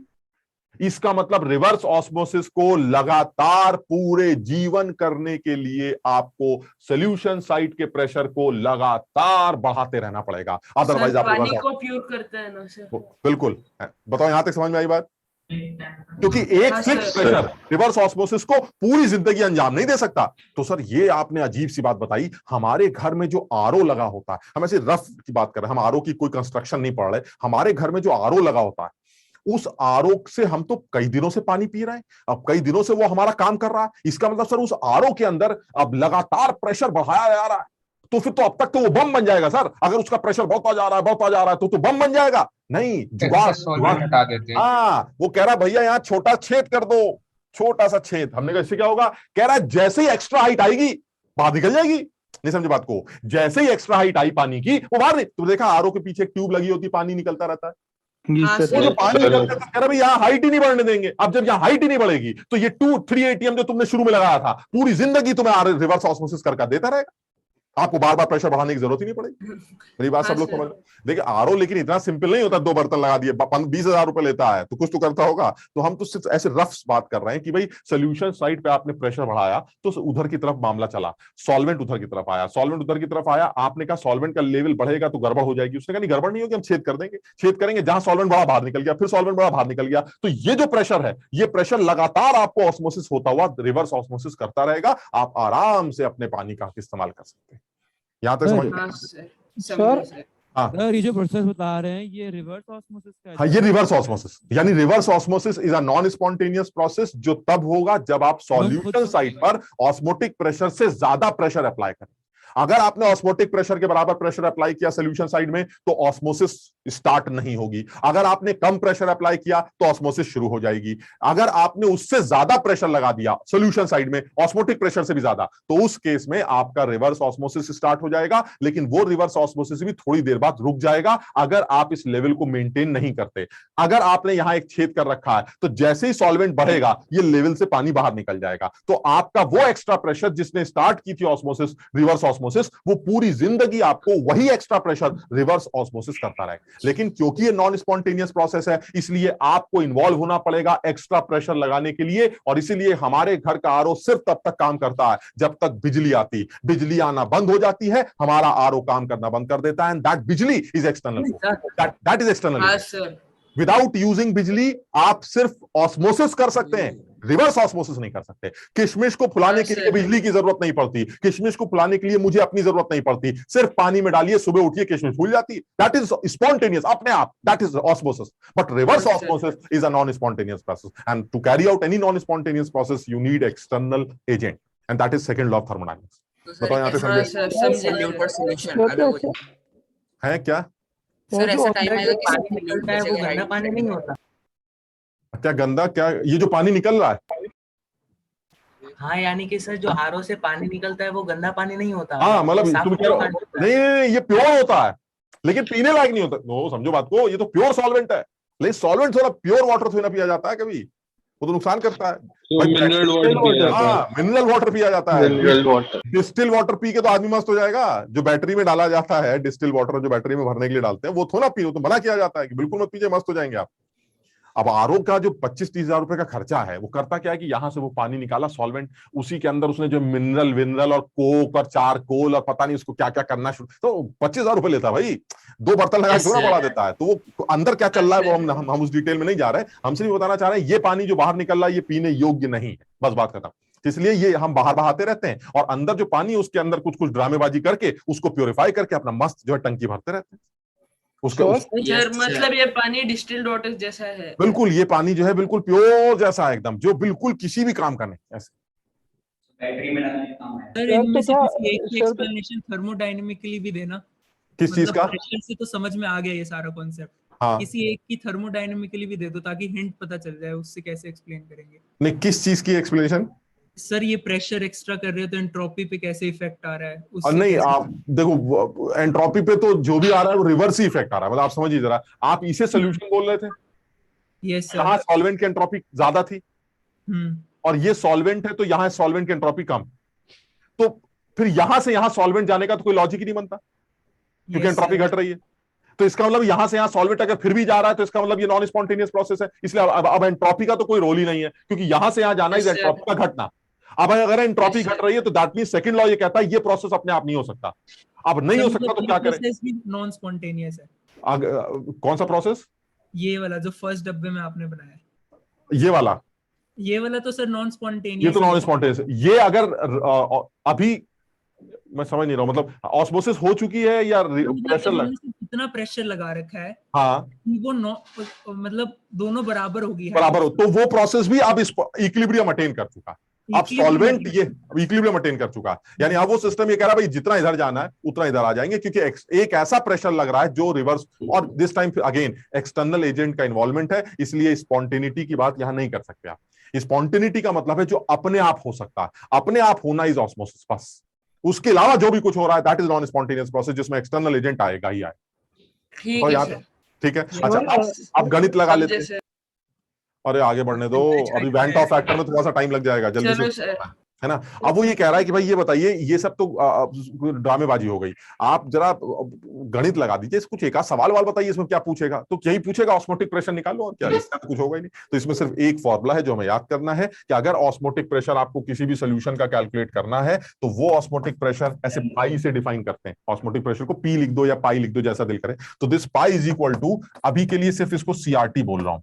इसका मतलब रिवर्स ऑस्मोसिस को लगातार पूरे जीवन करने के लिए आपको सॉल्यूशन साइड के प्रेशर को लगातार बढ़ाते रहना पड़ेगा, अदरवाइज आप पानी को प्योर करता है ना सर? बिल्कुल। बताओ यहां तक समझ में आई बात? क्योंकि एक फिक्स प्रेशर रिवर्स ऑस्मोसिस को पूरी जिंदगी अंजाम नहीं दे सकता। तो सर ये आपने अजीब सी बात बताई। हमारे घर में जो आरओ लगा होता है, हम ऐसे रफ की बात कर रहे हैं, हम आरओ की कोई कंस्ट्रक्शन नहीं पढ़ रहे, हमारे घर में जो आरओ लगा होता है उस आरओ से हम तो कई दिनों से पानी पी रहे हैं, अब कई दिनों से वो हमारा काम कर रहा है। इसका मतलब सर उस आरओ के अंदर अब लगातार प्रेशर बढ़ाया जा रहा है, तो फिर तो अब तक तो वो बम बन जाएगा सर। अगर उसका प्रेशर बढ़ता जा रहा है तो बम बन जाएगा। नहीं, हटा देते हैं। हाँ, वो कह रहा भैया यहाँ छोटा छेद कर दो, छोटा सा छेद। हमने कहा इससे क्या होगा? कह रहा है जैसे ही एक्स्ट्रा हाइट आएगी बाहर निकल जाएगी। नहीं समझे बात को? जैसे ही एक्स्ट्रा हाइट आई पानी की वो बाहर नहीं। तो देखा आरओ के पीछे एक ट्यूब लगी होती, पानी निकलता रहता है। वो जो पानी निकलता है, कह रहा भाई यहाँ हाइट ही नहीं बढ़ने देंगे। अब जब यहाँ हाइट ही नहीं बढ़ेगी तो ये 2-3 atm जो तुमने शुरू में लगाया था पूरी जिंदगी तुम्हें रिवर्स ऑस्मोसिस करके देता रहेगा। आपको बार बार प्रेशर बढ़ाने की जरूरत ही नहीं पड़ेगी। मेरी बात सब लोग समझ। देखिए आरओ लेकिन इतना सिंपल नहीं होता, 2 बर्तन लगा दिए 20,000 रुपए लेता है तो कुछ तो करता होगा। तो हम तो सिर्फ ऐसे रफ बात कर रहे हैं कि भाई सोल्यूशन साइड पे आपने प्रेशर बढ़ाया तो उधर की तरफ मामला चला, सॉल्वेंट उधर की तरफ आया, सॉल्वेंट उधर की तरफ आया, आपने कहा सॉल्वेंट का लेवल बढ़ेगा तो गड़बड़ हो जाएगी। उसने कहा नहीं गड़बड़ नहीं होगी, हम छेद कर देंगे। छेद करेंगे, जहां सॉल्वेंट बड़ा बाहर निकल गया, फिर सॉल्वेंट बड़ा बाहर निकल गया। तो ये जो प्रेशर है, ये प्रेशर लगातार आपको ऑस्मोसिस होता हुआ रिवर्स ऑस्मोसिस करता रहेगा। आप आराम से अपने पानी का इस्तेमाल कर सकते हैं। यहां तक समझ? सर ये जो प्रोसेस बता रहे हैं ये रिवर्स ऑस्मोसिस का है? हाँ, ये रिवर्स ऑस्मोसिस, यानी reverse osmosis is a non spontaneous process जो तब होगा जब आप सॉल्यूशन साइड पर ऑस्मोटिक प्रेशर से ज्यादा प्रेशर अप्लाई करें। अगर आपने ऑस्मोटिक प्रेशर के बराबर प्रेशर अप्लाई किया सोल्यूशन साइड में तो ऑस्मोसिस स्टार्ट नहीं होगी। अगर आपने कम प्रेशर अप्लाई किया तो ऑस्मोसिस शुरू हो जाएगी। अगर आपने उससे ज्यादा प्रेशर लगा दिया सोल्यूशन साइड में, ऑस्मोटिक प्रेशर से भी ज्यादा, तो उस केस में आपका रिवर्स ऑस्मोसिस स्टार्ट हो जाएगा। लेकिन वो रिवर्स ऑस्मोसिस भी थोड़ी देर बाद रुक जाएगा अगर आप इस लेवल को मेंटेन नहीं करते। अगर आपने यहां एक छेद कर रखा है तो जैसे ही सॉल्वेंट बढ़ेगा ये लेवल से पानी बाहर निकल जाएगा। तो आपका वो एक्स्ट्रा प्रेशर जिसने स्टार्ट की थी ऑस्मोसिस, रिवर्स ऑस्मोसिस, वो पूरी जिंदगी आपको वही एक्स्ट्रा प्रेशर रिवर्स ऑस्मोसिस करता रहेगा। लेकिन क्योंकि ये नॉन स्पॉन्टेनियस प्रोसेस है इसलिए आपको इन्वॉल्व होना पड़ेगा एक्स्ट्रा प्रेशर लगाने के लिए। और इसीलिए हमारे घर का आरओ सिर्फ तब तक काम करता है जब तक बिजली आती। बिजली आना बंद हो जाती है, हमारा आरओ काम करना बंद कर देता है। एंड दैट बिजली is external, that is external. Without using बिजली आप सिर्फ ऑस्मोसिस कर सकते हैं, रिवर्स ऑस्मोसिस नहीं कर सकते। किशमिश को फुलाने के लिए बिजली की जरूरत नहीं पड़ती, किशमिश को फुलाने के लिए मुझे अपनी जरूरत नहीं पड़ती। सिर्फ पानी में डालिए, सुबह उठिए, किशमिश फूल जाती। दैट इज स्पॉन्टेनियस, अपने आप, that is osmosis. But reverse osmosis is a non spontaneous process, and to carry out any non spontaneous process you need external agent, and that is second law of thermodynamics. बताओ यहां पे समझे है क्या? Sir ऐसा time आएगा कि पानी नहीं होता। क्या गंदा, क्या ये जो पानी निकल रहा है? हाँ, यानी कि सर जो आरओ से पानी निकलता है वो गंदा पानी नहीं होता। हाँ मतलब साफ तुम कह रहे हो पानी होता है। नहीं, ये प्योर होता है लेकिन पीने लायक नहीं होता। नो, समझो बात को, ये तो प्योर सॉल्वेंट है। लेकिन सॉल्वेंट थोड़ा प्योर वाटर थोड़ा पिया जाता है कभी, वो तो नुकसान करता है। मिनरल वाटर हाँ, मिनरल वाटर पिया जाता है। Mineral water, distil water P के तो आदमी मस्त हो जाएगा। जो बैटरी में डाला जाता है, डिस्टिल वाटर जो बैटरी में भरने के लिए डालते हैं, वो थोड़ा पियो, तो मना किया जाता है कि बिल्कुल मत पीजिए, मस्त हो जाएंगे आप। अब आरओ का जो 25-30 हजार रुपए का खर्चा है, वो करता क्या है कि यहां से वो पानी निकाला सॉल्वेंट, उसी के अंदर उसने जो मिनरल विनरल और कोक और चारकोल और पता नहीं उसको क्या क्या करना शुरू, तो 25,000 रुपए लेता है भाई। 2 बर्तन लगा के थोड़ा बढ़ा देता है। तो वो अंदर क्या चल रहा है वो हम उस डिटेल में नहीं जा रहे हैं। हम सिर्फ बताना चाह रहे हैं ये पानी जो बाहर निकल रहा है ये पीने योग्य नहीं है, बस बात खत्म। इसलिए ये हम बाहर बहाते रहते हैं और अंदर जो पानी है उसके अंदर कुछ कुछ ड्रामेबाजी करके उसको प्योरीफाई करके अपना मस्त जो है टंकी भरते रहते हैं उसका। सर मतलब ये पानी डिस्टिल्ड वाटर जैसा है? बिल्कुल, ये पानी जो है बिल्कुल प्योर जैसा है एकदम, जो बिल्कुल किसी भी काम का नहीं ऐसे। बैटरी में डालने का काम है। सर इनमें से किसी एक की एक्सप्लेनेशन थर्मोडायनेमिकली भी देना। किस चीज का? प्रेशर से तो समझ में आ गया ये सारा कॉन्सेप्ट। हाँ, किसी एक की थर्मोडायनेमिकली भी दे दो ताकि हिंट पता चल जाए उससे कैसे एक्सप्लेन करेंगे। नहीं, किस चीज की एक्सप्लेनेशन? सर ये प्रेशर एक्स्ट्रा कर रहे हो तो एंट्रोपी पे कैसे इफेक्ट आ रहा है और नहीं, आप देखो एंट्रोपी पे तो जो भी आ रहा है वो रिवर्स ही इफेक्ट आ रहा है। मतलब आप समझिए जरा, आप इसे सोल्यूशन बोल रहे थे। Yes sir. यहाँ सॉल्वेंट की एंट्रोपी ज्यादा थी और ये सॉल्वेंट है तो यहाँ सॉल्वेंट की एंट्रोपी कम, तो फिर यहां से यहाँ सॉल्वेंट जाने का तो कोई लॉजिक ही नहीं बनता क्योंकि एंट्रोपी घट रही है। तो इसका मतलब यहां से यहां सॉल्वेंट अगर फिर भी जा रहा है तो इसका मतलब ये नॉन स्पॉन्टेनियस प्रोसेस है। इसलिए अब एंट्रोपी का तो कोई रोल ही नहीं है क्योंकि यहां से यहां जाना इज एंट्रोपी का घटना। अब अगर एंट्रोपी घट रही है तो दैट मींस सेकंड लॉ ये कहता है ये प्रोसेस अपने आप नहीं हो सकता। अब नहीं हो सकता तो क्या करें? प्रोसेस भी नॉन स्पॉन्टेनियस है। कौन सा प्रोसेस? ये वाला जो फर्स्ट डब्बे में आपने बनाया, ये वाला तो सर नॉन स्पॉन्टेनियस। ये तो नॉन स्पॉन्टेनियस। ये अगर अभी मैं समझ नहीं रहा हूं, मतलब ऑस्मोसिस हो चुकी है या प्रेशर लग, कितना प्रेशर लगा रखा है? हाँ, वो मतलब दोनों बराबर होगी, बराबर हो, तो वो प्रोसेस भी अब इक्विलिब्रियम अटेन कर चुका। अब सॉल्वेंट ये इक्विलिब्रियम अटेन कर चुका, यानी अब वो सिस्टम ये कह रहा है भाई जितना इधर जाना है उतना इधर आ जाएंगे क्योंकि एक ऐसा प्रेशर लग रहा है जो रिवर्स, और this time again external agent का इन्वॉल्वमेंट है, इसलिए स्पॉन्टेनिटी की बात यहां नहीं कर सकते आप। स्पॉन्टेनिटी का मतलब है जो अपने आप हो सकता है, अपने आप होना इज ऑस्मोसिस, बस। उसके अलावा जो भी कुछ हो रहा है that is non spontaneous process जिसमें एक्सटर्नल एजेंट आएगा ही आए। ठीक है। अच्छा, अब गणित लगा लेते हैं। अरे आगे बढ़ने दो, अभी वैंट ऑफ फैक्टर में थोड़ा सा टाइम लग जाएगा, जल्दी से, है ना। अब वो ये कह रहा है कि भाई ये बताइए, ये सब तो ड्रामेबाजी हो गई, आप जरा गणित लगा दीजिए, कुछ एक सवाल वाल बताइए इसमें क्या पूछेगा, तो यही पूछेगा ऑस्मोटिक प्रेशर निकालो, और क्या, इसका कुछ होगा ही नहीं। तो इसमें सिर्फ एक फॉर्मूला है जो हमें याद करना है कि अगर ऑस्मोटिक प्रेशर आपको किसी भी सोल्यूशन का कैलकुलेट करना है तो वो ऑस्मोटिक प्रेशर ऐसे पाई से डिफाइन करते हैं। ऑस्मोटिक प्रेशर को पी लिख दो या पाई लिख दो, जैसा दिल करे। तो this pi is equal to, अभी के लिए सिर्फ इसको सीआरटी बोल रहा हूं,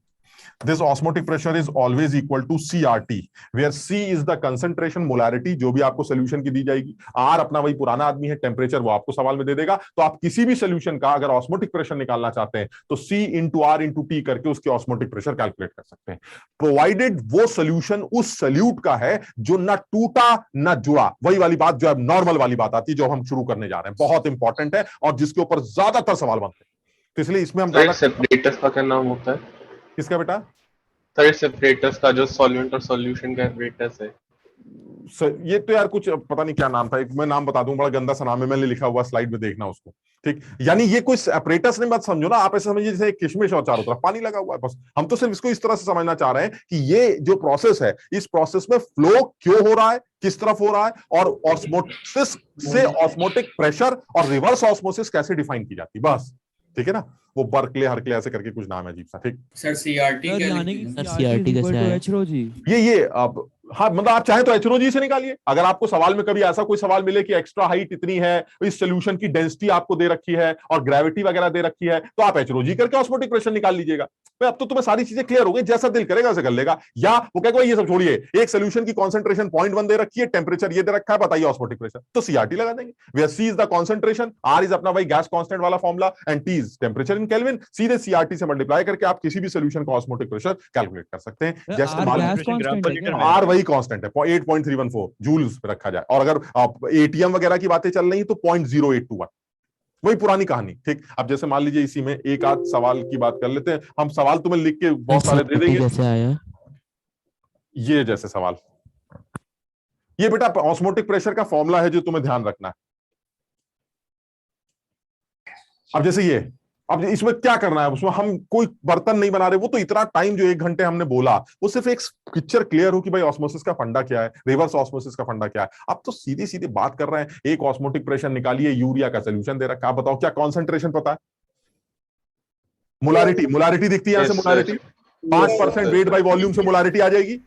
this osmotic pressure is always equal to CRT, where C is the concentration, molarity जो भी आपको सोल्यूशन की दी जाएगी, R अपना वही पुराना आदमी है, टेम्परेचर वो आपको सवाल में दे देगा। तो आप किसी भी सोल्यूशन का अगर ऑस्मोटिक प्रेशर निकालना चाहते हैं तो C into R into T करके उसके ऑस्मोटिक प्रेशर कैलकुलेट कर सकते हैं, प्रोवाइडेड वो सोल्यूशन उस सोल्यूट का है जो ना टूटा ना जुड़ा। वही वाली बात जो है नॉर्मल वाली बात आती है जो हम शुरू करने जा रहे हैं, बहुत इंपॉर्टेंट है और जिसके ऊपर ज्यादातर सवाल बनते हैं। तो इसलिए इसमें हम सेपरेटर्स का क्या नाम होता है? किसका बेटा? सर सेपरेटर्स का, जो सॉल्वेंट और सॉल्यूशन का सेपरेटर्स है। सर ये तो यार कुछ पता नहीं क्या नाम था, एक मैं नाम बता दूं, बड़ा गंदा सा नाम है, मैंने लिखा हुआ स्लाइड में, देखना उसको। ठीक, यानी ये कोई सेपरेटर्स नहीं, मत समझो ना आप ऐसे समझिए जैसे किशमिश और चारों तरफ पानी लगा हुआ है, बस। हम तो सिर्फ इसको इस तरह से समझना चाह रहे हैं कि ये जो प्रोसेस है, इस प्रोसेस में फ्लो क्यों हो रहा है, किस तरफ हो रहा है, और ऑस्मोसिस से ऑस्मोटिक प्रेशर और रिवर्स ऑस्मोसिस कैसे डिफाइन की जाती है, बस। ठीक है ना, वो बर्कले हरकले ऐसे करके कुछ नाम है अजीब सा। ठीक सर सीआरटी ये अब हाँ, मतलब आप चाहे तो एचरोजी से निकालिए। अगर आपको सवाल में कभी ऐसा कोई सवाल मिले कि एक्स्ट्रा हाइट इतनी है, इस सोल्यूशन की डेंसिटी आपको दे रखी है और ग्रेविटी वगैरह दे रखी है, तो आप एचरोजी करके ऑस्मोटिक प्रेशर निकाल लीजिएगा। अब तो तुम्हें सारी चीजें क्लियर हो गई, जैसा दिल करेगा वैसे कर लेगा। या वो कहेगा ये सब छोड़िए, एक सोल्यूशन की कॉन्सेंट्रेशन 0.1 दे रखी है, टेम्परेचर ये दे रखा है, बताइए ऑस्मोटिक प्रेशर, तो सीआरटी लगा देंगे। Where C is the concentration, R is अपना वही गैस कांस्टेंट वाला formula, and T is temperature in Kelvin. सीधे सीआरटी से मल्टीप्लाई करके आप किसी भी सोल्यूशन का ऑस्मोटिक प्रेशर कैलकुलेट कर सकते हैं। जैसे आर वही कांस्टेंट है, 8.314 जूल्स पे रखा जाए, और अगर एटीएम वगैरह की बातें चल रही तो 0.0821, वही पुरानी कहानी। ठीक, अब जैसे मान लीजिए इसी में एक आध सवाल की बात कर लेते हैं हम। सवाल तुम्हें लिख के बहुत सारे दे देंगे। कैसे आया? ये जैसे सवाल, ये बेटा ऑस्मोटिक प्रेशर का फॉर्मूला है जो तुम्हें ध्यान रखना है। अब जैसे ये, अब इसमें क्या करना है, उसमें हम कोई बर्तन नहीं बना रहे, वो तो इतना टाइम जो 1 घंटे हमने बोला वो सिर्फ एक पिक्चर क्लियर हो कि भाई ऑस्मोसिस का फंडा क्या है, रिवर्स ऑस्मोसिस का फंडा क्या है। अब तो सीधी सीधी बात कर रहे हैं, एक ऑस्मोटिक प्रेशर निकालिए, यूरिया का सोल्यूशन दे रखा है। आप बताओ क्या कॉन्सेंट्रेशन पता है? मोलारिटी, मोलारिटी दिखती है यहां से, मोलारिटी 5% वेट बाय वॉल्यूम से मोलारिटी आ जाएगी।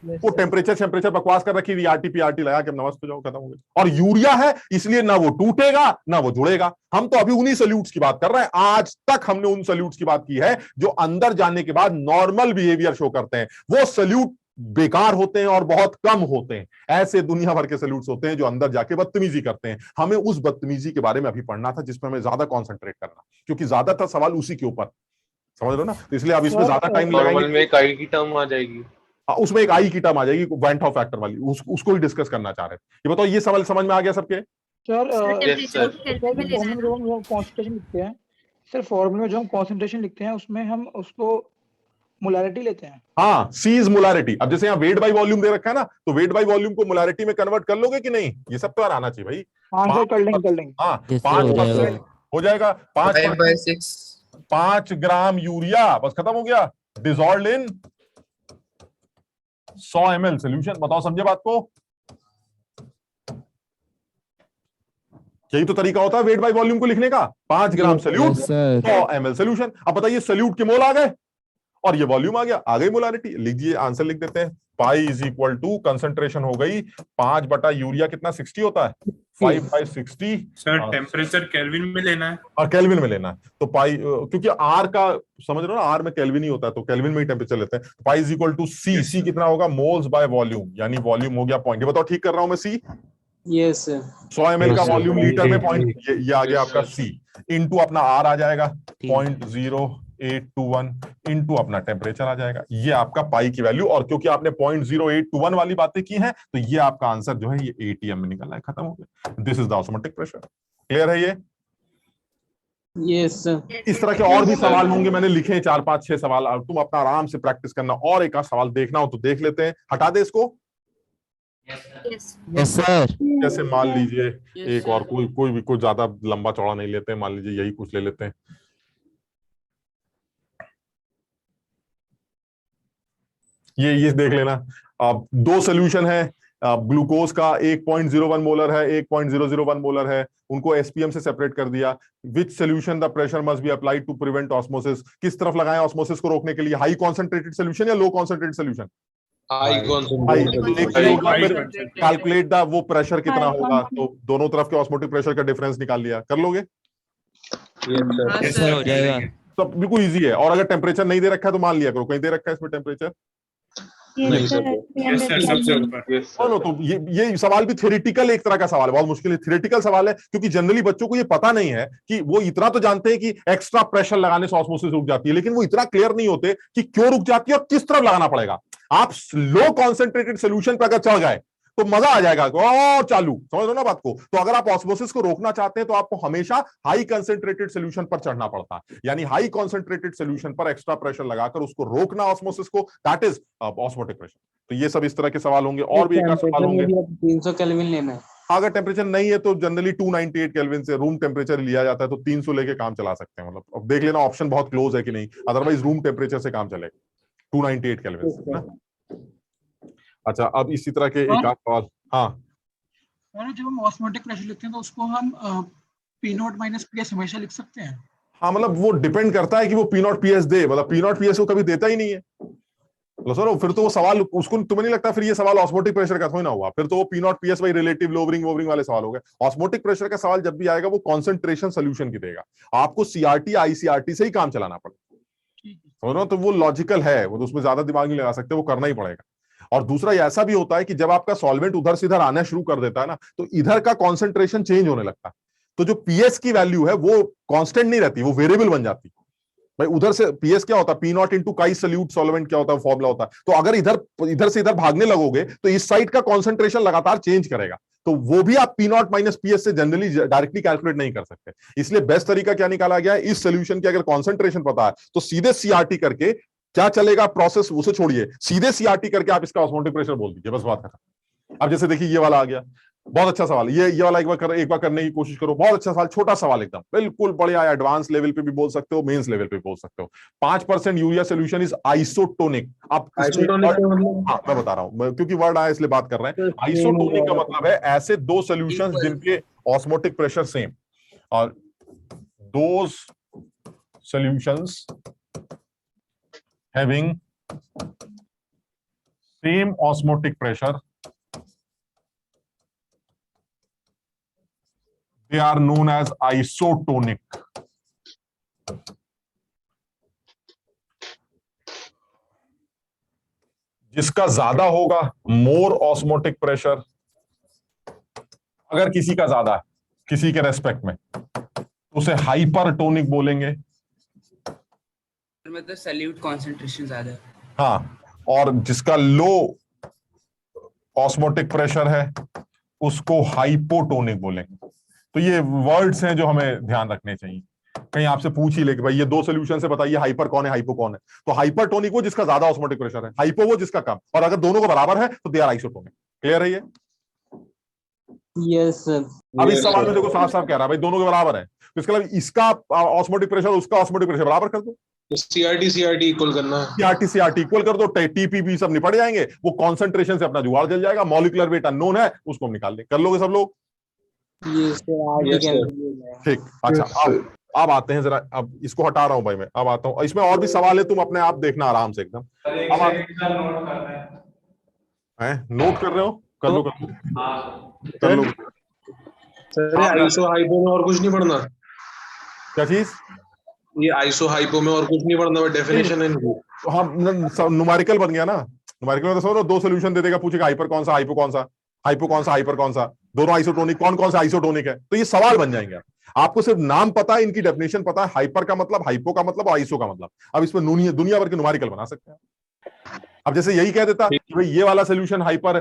वो टेम्परेचर बकवास कर रखी, आरटी लगा के नमस्ते जाओ, खत्म हो गया। और यूरिया है इसलिए ना वो टूटेगा ना वो जुड़ेगा। हम तो अभी उन्हीं सॉल्यूट्स की बात कर रहे हैं। आज तक हमने उन सॉल्यूट्स की बात की है जो अंदर जाने के बाद नॉर्मल बिहेवियर शो करते हैं। वो सॉल्यूट बेकार होते हैं और बहुत कम होते हैं। ऐसे दुनिया भर के सॉल्यूट्स होते हैं जो अंदर जाके बदतमीजी करते हैं। हमें उस बदतमीजी के बारे में अभी पढ़ना था जिसमें हमें ज्यादा कॉन्सेंट्रेट करना, क्योंकि ज्यादातर सवाल उसी के ऊपर, समझ लो ना। इसलिए अब इसमें ज्यादा टाइम लगाएंगे। में एक आई की टर्म आ जाएगी, उसमें एक आई की टर्म आ जाएगी, वेंट ऑफ फैक्टर वाली, उसको ही डिस्कस करना चाह रहे थे। ये बताओ, ये सवाल समझ में आ गया सबके? कॉन्सेंट्रेशन लिखते हैं सर, फॉर्मूले में जो हम कॉन्सेंट्रेशन लिखते हैं उसमें हम उसको मोलारिटी लेते हैं। हाँ, सी इज मोलारिटी। अब जैसे यहाँ वेट बाय वॉल्यूम दे रखा है ना, तो वेट बाय वॉल्यूम को मोलारिटी में कन्वर्ट कर लोगे कि नहीं? ये सब तो यार आना चाहिए भाई। हाँ कर लेंगे। हाँ, 5% हो जाएगा, 5 ग्राम यूरिया, बस खत्म हो गया, डिसॉल्व्ड इन 100 ml सोल्यूशन। बताओ समझे बात को? यही तो तरीका होता है वेट बाय वॉल्यूम को लिखने का। 5 ग्राम सोल्यूट, 100 ml सोल्यूशन। अब बताइए सोल्यूट के मोल आ गए और ये वॉल्यूम आ गई मोलारिटी। लीजिए आंसर लिख देते हैं। Pi is equal to concentration हो गई 5 बटा यूरिया कितना 60 होता है, 5/60। सर टेम्परेचर केल्विन में लेना है और केल्विन में लेना है, तो पाई, क्योंकि आर का समझ रहे हो ना, आर में केल्विन ही होता है, तो केल्विन में ही टेम्परेचर लेते हैं। पाई इज इक्वल टू सी, सी कितना होगा, मोल्स बाय वॉल्यूम, यानी वॉल्यूम हो गया पॉइंट। ये बताओ ठीक कर रहा हूं मैं? सी, यस सर। 100 ml का वॉल्यूम लीटर में पॉइंट, ये आ गया आपका सी, इनटू अपना आर आ जाएगा 0.0821 इनटू अपना टेम्परेचर आ जाएगा। ये आपका पाई की वैल्यू, और क्योंकि आपने 0.0821 वाली बातें की हैं तो ये आपका आंसर जो है ये ATM में निकल है, खत्म हो गया। This is the osmotic pressure. Clear है ये? Yes sir. इस तरह के और भी सवाल होंगे, मैंने लिखे हैं 4, 5, 6 सवाल। तुम अपना आराम से प्रैक्टिस करना, और एक आध सवाल देखना हो तो देख लेते हैं। हटा दे इसको। Yes sir. जैसे मान लीजिए एक और कोई भी, कोई ज्यादा लंबा चौड़ा नहीं लेते हैं, मान लीजिए यही कुछ ले लेते हैं। ये देख लेना। अब 2 सोल्यूशन है ग्लूकोज का, 1.01 मोलर है, 1.001 मोलर है, उनको एसपीएम से सेपरेट कर दिया। Which solution the pressure must be applied to prevent osmosis? किस तरफ लगाएं ऑस्मोसिस को रोकने के लिए? हाई कॉन्सेंट्रेटेड सोल्यूशन या लो कॉन्सेंट्रेटेड सोल्यूशन? कैलकुलेट द वो प्रेशर कितना होगा, तो दोनों तरफ के ऑस्मोटिक प्रेशर का डिफरेंस निकाल लिया। कर लोगे? हो जाएगा। तो बिल्कुल इजी है। और अगर टेम्परेचर नहीं दे रखा है तो मान लिया करो, कहीं दे रखा है इसमें टेम्परेचर? तो ये सवाल भी थ्योरेटिकल एक तरह का सवाल है, बहुत मुश्किल है, थ्योरेटिकल सवाल है, क्योंकि जनरली बच्चों को ये पता नहीं है कि वो इतना तो जानते हैं कि एक्स्ट्रा प्रेशर लगाने से ऑस्मोसिस रुक जाती है, लेकिन वो इतना क्लियर नहीं होते कि क्यों रुक जाती है और किस तरफ लगाना पड़ेगा। आप लो कॉन्सेंट्रेटेड सोल्यूशन पे अगर चढ़ गए तो मजा आ जाएगा, और चालू, समझ लो ना बात को। तो अगर आप ऑस्मोसिस को रोकना चाहते हैं तो आपको हमेशा हाई कंसंट्रेटेड सोल्यूशन पर चढ़ना पड़ता है, यानी हाई कंसंट्रेटेड सोल्यूशन पर एक्स्ट्रा प्रेशर लगाकर उसको रोकना ऑस्मोसिस को, दैट इज ऑस्मोटिक प्रेशर। तो ये सब इस तरह के सवाल होंगे, और भी एक सवाल होंगे। 300 केल्विन लेना है। अगर टेम्परेचर नहीं है तो जनरली 298 केल्विन से रूम टेम्परेचर लिया जाता है, तो 300 लेके काम चला सकते हैं। मतलब अब देख लेना ऑप्शन बहुत क्लोज है कि नहीं, अदरवाइज रूम टेम्परेचर से काम चलेगा 298 केल्विन से ना। अच्छा, अब इसी तरह के एक सवाल। हाँ, जब हम ऑस्मोटिक प्रेशर लिखते हैं तो उसको हम P0 माइनस PS हमेशा लिख सकते हैं? हाँ, मतलब वो डिपेंड करता है कि वो P0 PS दे, मतलब P0 PS को कभी देता ही नहीं है। सर फिर तो वो सवाल, उसको तुम्हें नहीं लगता फिर ये सवाल ऑस्मोटिक प्रेशर का थोड़ी ना हुआ, फिर तो वो P0 PS by relative lowering lowering वाले सवाल हो गए। ऑस्मोटिक प्रेशर का सवाल जब भी आएगा वो कॉन्सेंट्रेशन सोल्यूशन की देगा, आपको CRT ICRT से ही काम चलाना पड़ेगा, समझ रहे हो? तो वो लॉजिकल है, वो तो उसमें ज्यादा दिमाग नहीं लगा सकते, वो करना ही पड़ेगा। और दूसरा ऐसा भी होता है कि जब आपका सॉल्वेंट उधर से इधर आना शुरू कर देता है ना, तो इधर का कॉन्सेंट्रेशन चेंज होने लगता है, तो जो PS की वैल्यू है वो कांस्टेंट नहीं रहती, वो वेरिएबल बन जाती, भाई उधर से पीएस क्या होता है, पी नॉट इंटू काई सल्यूट सॉल्वेंट क्या होता है, फॉर्मूला होता है। तो अगर इधर से इधर भागने लगोगे तो इस साइड का कॉन्सेंट्रेशन लगातार चेंज करेगा, तो वो भी आप पी नॉट माइनस पीएस से जनरली डायरेक्टली कैलकुलेट नहीं कर सकते। इसलिए बेस्ट तरीका क्या निकाला गया है, इस सोल्यूशन की अगर कॉन्सेंट्रेशन पता है तो सीधे सीआरटी करके क्या चलेगा प्रोसेस, उसे छोड़िए, सीधे सीआरटी करके आप इसका ऑस्मोटिक प्रेशर बोल दीजिए, बस बात खत्म। अब जैसे देखिए ये वाला आ गया, बहुत अच्छा सवाल, ये वाला एक बार करने की कोशिश करो, बहुत अच्छा सवाल, छोटा सवाल एकदम, बिल्कुल बढ़िया, एडवांस लेवल पे भी बोल सकते हो, मेंस लेवल पे भी बोल सकते हो। 5% यूरिया सोल्यूशन इज आइसोटोनिक। आप हाँ मैं बता रहा हूं क्योंकि वर्ड आया इसलिए बात कर रहे हैं। आइसोटोनिक का मतलब है ऐसे दो सोल्यूशंस जिनके ऑस्मोटिक प्रेशर सेम, और those solutions having same osmotic pressure, they are known as isotonic। जिसका ज्यादा होगा मोर ऑस्मोटिक प्रेशर, अगर किसी का ज्यादा है किसी के रेस्पेक्ट में उसे हाइपरटोनिक बोलेंगे, मतलब सल्यूट कॉन्सेंट्रेशन ज्यादा है। हाँ, और जिसका लो ऑस्मोटिक प्रेशर है उसको हाइपोटोनिक बोलेंगे। तो ये वर्ड्स हैं जो हमें ध्यान रखने चाहिए। कहीं आपसे पूछ ही ले कि भाई ये दो सोल्यूशन से बताइए हाइपर कौन है हाइपो कौन है, तो हाइपरटोनिक वो जिसका ज्यादा ऑस्मोटिक प्रेशर है, हाइपो वो जिसका कम, और अगर दोनों को बराबर है तो दे आर आइसोटोनिक। क्लियर है ये? Yes sir. अब इस सवाल में देखो साफ साफ कह रहा है भाई दोनों के बराबर है, तो इसका मतलब इसका ऑस्मोटिक प्रेशर उसका ऑस्मोटिक प्रेशर बराबर कर दो, सीआरटी इक्वल करना, सीआरटी इक्वल कर दो, टीपीपी सब निपट जाएंगे, वो कॉन्सेंट्रेशन से अपना जुगाड़ चल जाएगा, मॉलिक्यूलर वेट अननोन है उसको हम निकाल लें। कर लोगे सब लोग? ठीक, अच्छा अब आते हैं जरा, अब इसको हटा रहा हूं भाई मैं, अब आता हूं, इसमें और भी सवाल है, तुम अपने आप देखना आराम से एकदम। अब नोट कर रहे हो? कर लो कर लो। सर आइसो हाइपो में और कुछ नहीं पढ़ना? क्या चीज? ये आइसो हाइपो में और कुछ नहीं पढ़ना, डेफिनेशन है इनकी। हाँ न्यूमेरिकल बन गया ना, न्यूमेरिकल में तो समझो दो सोल्यूशन दे देगा, पूछेगा हाइपर कौन सा हाइपो कौन सा, हाइपो कौन सा हाइपर कौन सा, दोनों आइसोटोनिक कौन कौन सा आइसोटोनिक है, तो ये सवाल बन जाएंगे। आपको सिर्फ नाम पता है, इनकी डेफिनेशन पता है, हाइपर का मतलब, हाइपो का मतलब, आइसो का मतलब। अब इसमें दुनिया भर के न्यूमेरिकल बना सकते हैं। अब जैसे यही कह देता कि भाई ये वाला सोल्यूशन हाइपर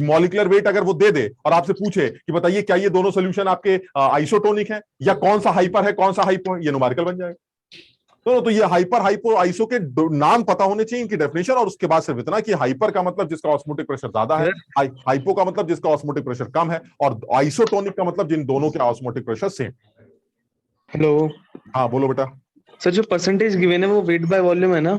मॉलिक्यूलर वेट अगर वो दे दे और आपसे पूछे कि बताइए क्या ये दोनों सोल्यूशन आपके आइसोटोनिक है या कौन सा हाइपर है कौन सा हाइपो है, ये न्यूमेरिकल बन जाएगा। तो ये हाइपर हाइपो आइसो के नाम पता होने चाहिए, इनकी डेफिनेशन, और उसके बाद सिर्फ इतना कि हाइपर का मतलब जिसका ऑस्मोटिक प्रेशर ज्यादा है, हाइपो का मतलब जिसका ऑस्मोटिक प्रेशर कम है, और आइसोटोनिक का मतलब जिन दोनों के ऑस्मोटिक प्रेशर सेम। हेलो, हाँ बोलो बेटा। सर जो परसेंटेज गिवन है वो वेट बाय वॉल्यूम है ना?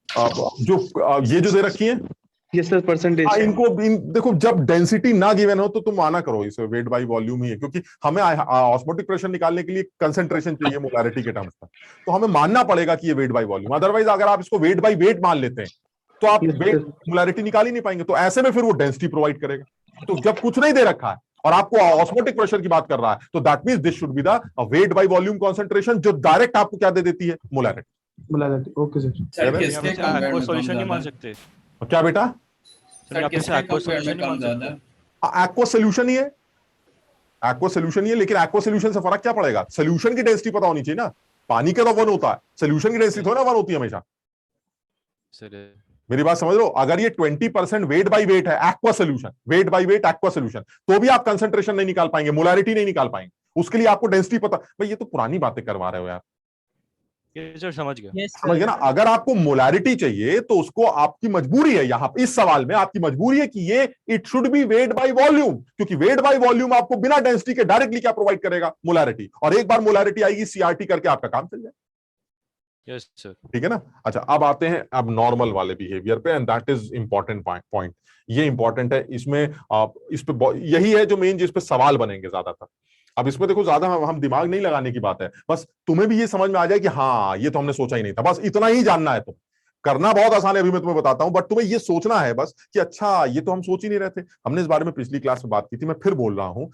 जो ये जो दे रखी है, यस सर परसेंटेज। इनको देखो जब डेंसिटी ना गिवन हो तो तुम माना करो इसे वेट बाय वॉल्यूम ही है, क्योंकि हमें ऑस्मोटिक प्रेशर निकालने के लिए कंसंट्रेशन चाहिए मोलारिटी के टर्म्स में, तो हमें मानना पड़ेगा कि ये वेट बाय वॉल्यूम। अदरवाइज अगर आप इसको वेट बाय वेट मान लेते हैं तो आप वेट मोलारिटी निकाल ही नहीं पाएंगे, तो ऐसे में फिर वो डेंसिटी प्रोवाइड करेगा। तो जब कुछ नहीं दे रखा है और आपको ऑस्मोटिक प्रेशर की बात कर रहा है, तो that means this should be the weight by volume concentration, जो डायरेक्ट आपको क्या दे देती है, molarity. Okay sir. Aqua solution नहीं मान सकते क्या बेटा? एक्वा सोल्यूशन ही है, एक्वा सोल्यूशन ही है, लेकिन एक्वा सोल्यूशन से फर्क क्या पड़ेगा? सोल्यूशन की डेंसिटी पता होनी चाहिए ना, पानी का तो 1 होता है, सोल्यूशन की डेंसिटी थोड़ा 1 होती है हमेशा। मेरी बात समझ लो, अगर ये 20% वेट बाय वेट है aqua solution, weight by weight aqua solution, तो भी आप कंसंट्रेशन नहीं निकाल पाएंगे, मोलारिटी नहीं निकाल पाएंगे, उसके लिए आपको डेंसिटी पता। भाई ये तो पुरानी बातें करवा रहे हो यार। समझ गया समझ गया ना? अगर आपको मोलारिटी चाहिए तो उसको आपकी मजबूरी है, यहां इस सवाल में आपकी मजबूरी है कि ये it should B weight by volume, क्योंकि वेट बाय वॉल्यूम आपको बिना डेंसिटी के डायरेक्टली क्या प्रोवाइड करेगा, मोलारिटी, और एक बार मोलारिटी आएगी सीआरटी करके आपका काम चल जाए। यस सर, ठीक है ना? अच्छा अब आते हैं अब नॉर्मल वाले बिहेवियर पे, and that is important point. ये इंपॉर्टेंट है, इसमें इस पे यही है जो मेन जिस पे सवाल बनेंगे ज्यादातर। अब इसमें देखो ज्यादा हम दिमाग नहीं लगाने की बात है, बस तुम्हें भी ये समझ में आ जाए कि हाँ ये तो हमने सोचा ही नहीं था, बस इतना ही जानना है। तुम करना बहुत आसान है, अभी मैं तुम्हें बताता हूं, बट तुम्हें ये सोचना है बस कि अच्छा ये तो हम सोच ही नहीं रहे थे। हमने इस बारे में पिछली क्लास में बात की थी, मैं फिर बोल रहा हूं।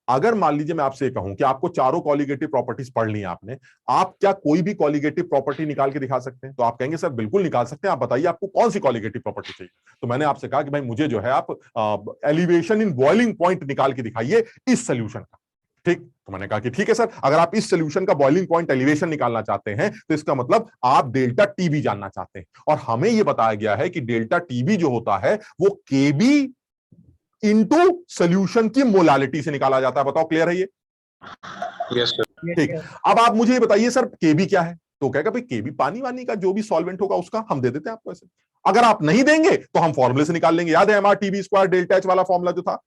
अगर मान लीजिए मैं आपसे कहूं कि आपको चारों कॉलिगेटिव प्रॉपर्टीज पढ़ ली आपने, आप क्या कोई भी कॉलिगेटिव प्रॉपर्टी निकाल के दिखा सकते हैं? तो आप कहेंगे सर बिल्कुल निकाल सकते हैं, आप बताइए आपको कौन सी कॉलिगेटिव प्रॉपर्टी चाहिए। तो मैंने आपसे कहा कि भाई मुझे जो है आप एलिवेशन इन बॉइलिंग पॉइंट निकाल के दिखाइए इस सोल्यूशन का। ठीक, तो मैंने कहा कि ठीक है सर, अगर आप इस सोल्यूशन का बॉइलिंग पॉइंट एलिवेशन निकालना चाहते हैं तो इसका मतलब आप डेल्टा टीबी जानना चाहते हैं, और हमें यह बताया गया है कि डेल्टा टीबी जो होता है वो केबी इनटू सोल्यूशन की मोलालिटी से निकाला जाता है। बताओ क्लियर है ये? Yes sir. ठीक, अब आप मुझे ये बताइए सर केबी क्या है? तो कहेगा भाई केबी पानी वानी का जो भी सॉल्वेंट होगा उसका हम दे देते हैं आपको ऐसे। अगर आप नहीं देंगे तो हम फॉर्मूले से निकाल लेंगे। याद है MR TB square delta H वाला फॉर्मूला जो था,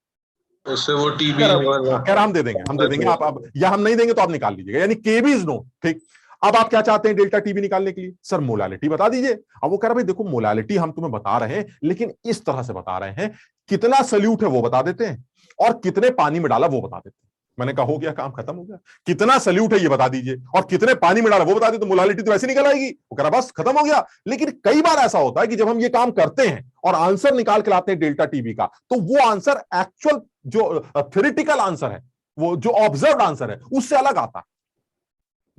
उससे वो टीबी कह रहा हम दे देंगे आप या हम नहीं देंगे तो आप निकाल लीजिएगा, यानी केबी इज नो। ठीक, अब आप क्या चाहते हैं डेल्टा टीबी निकालने के लिए? सर मोलालिटी बता दीजिए। अब वो कह रहा भाई देखो मोलालिटी हम तुम्हें बता रहे हैं लेकिन इस तरह से बता रहे हैं, कितना सल्यूट है वो बता देते हैं और कितने पानी में डाला वो बता देते हैं। मैंने कहा हो गया, काम खत्म हो गया। कितना सल्यूट है ये बता दीजिए और कितने पानी में डाला वो बता दीजिए, तो मोलालिटी तो वैसे निकल आएगी। वो कह रहा बस खत्म हो गया। लेकिन कई बार ऐसा होता है कि जब हम ये काम करते हैं और आंसर निकाल के लाते हैं डेल्टा टीबी का, तो वो आंसर एक्चुअल जो थ्योरेटिकल आंसर है, वो जो ऑब्जर्व्ड आंसर है उससे अलग आता है।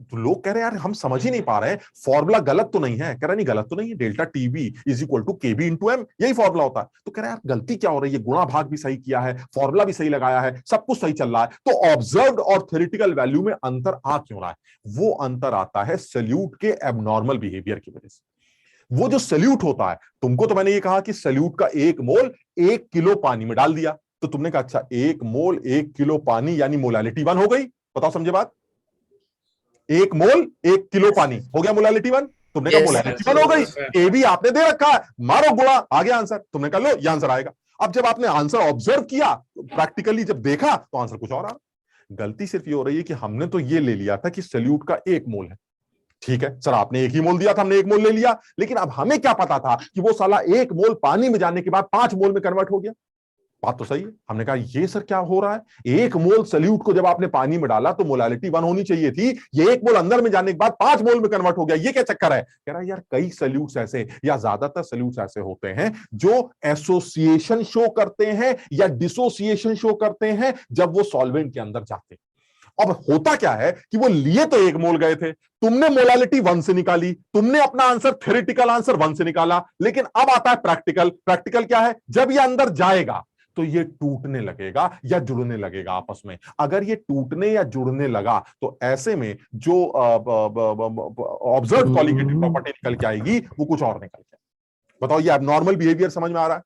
तो लोग कह रहे हैं यार हम समझ ही नहीं पा रहे हैं, फॉर्मूला गलत तो नहीं है? कह रहा नहीं गलत तो नहीं है, delta TB is equal to KB into M, यही फॉर्मूला होता है। तो कह रहा है यार गलती क्या हो रही है, गुणा भाग भी सही किया है, फॉर्मूला भी सही लगाया है, सब कुछ सही चल रहा है, तो ऑब्जर्व्ड और थ्योरेटिकल वैल्यू में अंतर आ क्यों रहा है? वो अंतर आता है सल्यूट के एबनॉर्मल बिहेवियर की वजह से। वो जो सल्यूट होता है, तुमको तो मैंने ये कहा कि सल्यूट का 1 मोल 1 किलो पानी में डाल दिया, तो तुमने कहा अच्छा 1 मोल 1 किलो पानी यानी मोलालिटी 1 हो गई। बताओ समझे बात? 1 मोल 1 किलो पानी हो गया मोलालिटी 1। तुमने कहा मोलालिटी 1 हो गई, केबी आपने दे रखा है, मारो गुणा, आ गया आंसर। तुमने कहा लो ये आंसर आएगा। अब जब आपने आंसर ऑब्जर्व किया, प्रैक्टिकली जब देखा तो आंसर कुछ और आ। गलती सिर्फ ये हो रही है कि हमने तो ये ले लिया था कि सल्यूट का 1 मोल है। ठीक है सर, आपने 1 ही मोल दिया था, हमने 1 मोल ले लिया, लेकिन अब हमें क्या पता था कि वो साला 1 मोल पानी में जाने के बाद 5 मोल में कन्वर्ट हो गया। बात तो सही है। हमने कहा ये सर क्या हो रहा है, 1 मोल सल्यूट को जब आपने पानी में डाला तो मोलालिटी 1 होनी चाहिए थी, ये 1 मोल अंदर में जाने के बाद 5 मोल में कन्वर्ट हो गया, ये क्या चक्कर है? कह रहा है यार कई सल्यूट्स ऐसे या ज्यादातर सल्यूट्स ऐसे होते हैं जो एसोसिएशन शो करते हैं या डिसोसिएशन शो करते हैं जब वो सॉल्वेंट के अंदर जाते हैं। अब होता क्या है कि वो लिए तो 1 मोल गए थे, तुमने मोलालिटी 1 से निकाली, तुमने अपना आंसर थ्योरेटिकल आंसर 1 से निकाला, लेकिन अब आता है प्रैक्टिकल। प्रैक्टिकल क्या है? जब ये अंदर जाएगा तो ये टूटने लगेगा या जुड़ने लगेगा आपस में। अगर ये टूटने या जुड़ने लगा तो ऐसे में जो ऑब्जर्व क्वालिटेटिव प्रॉपर्टी निकल के आएगी वो कुछ और निकल के। बताओ ये एबनॉर्मल बिहेवियर समझ में आ रहा है?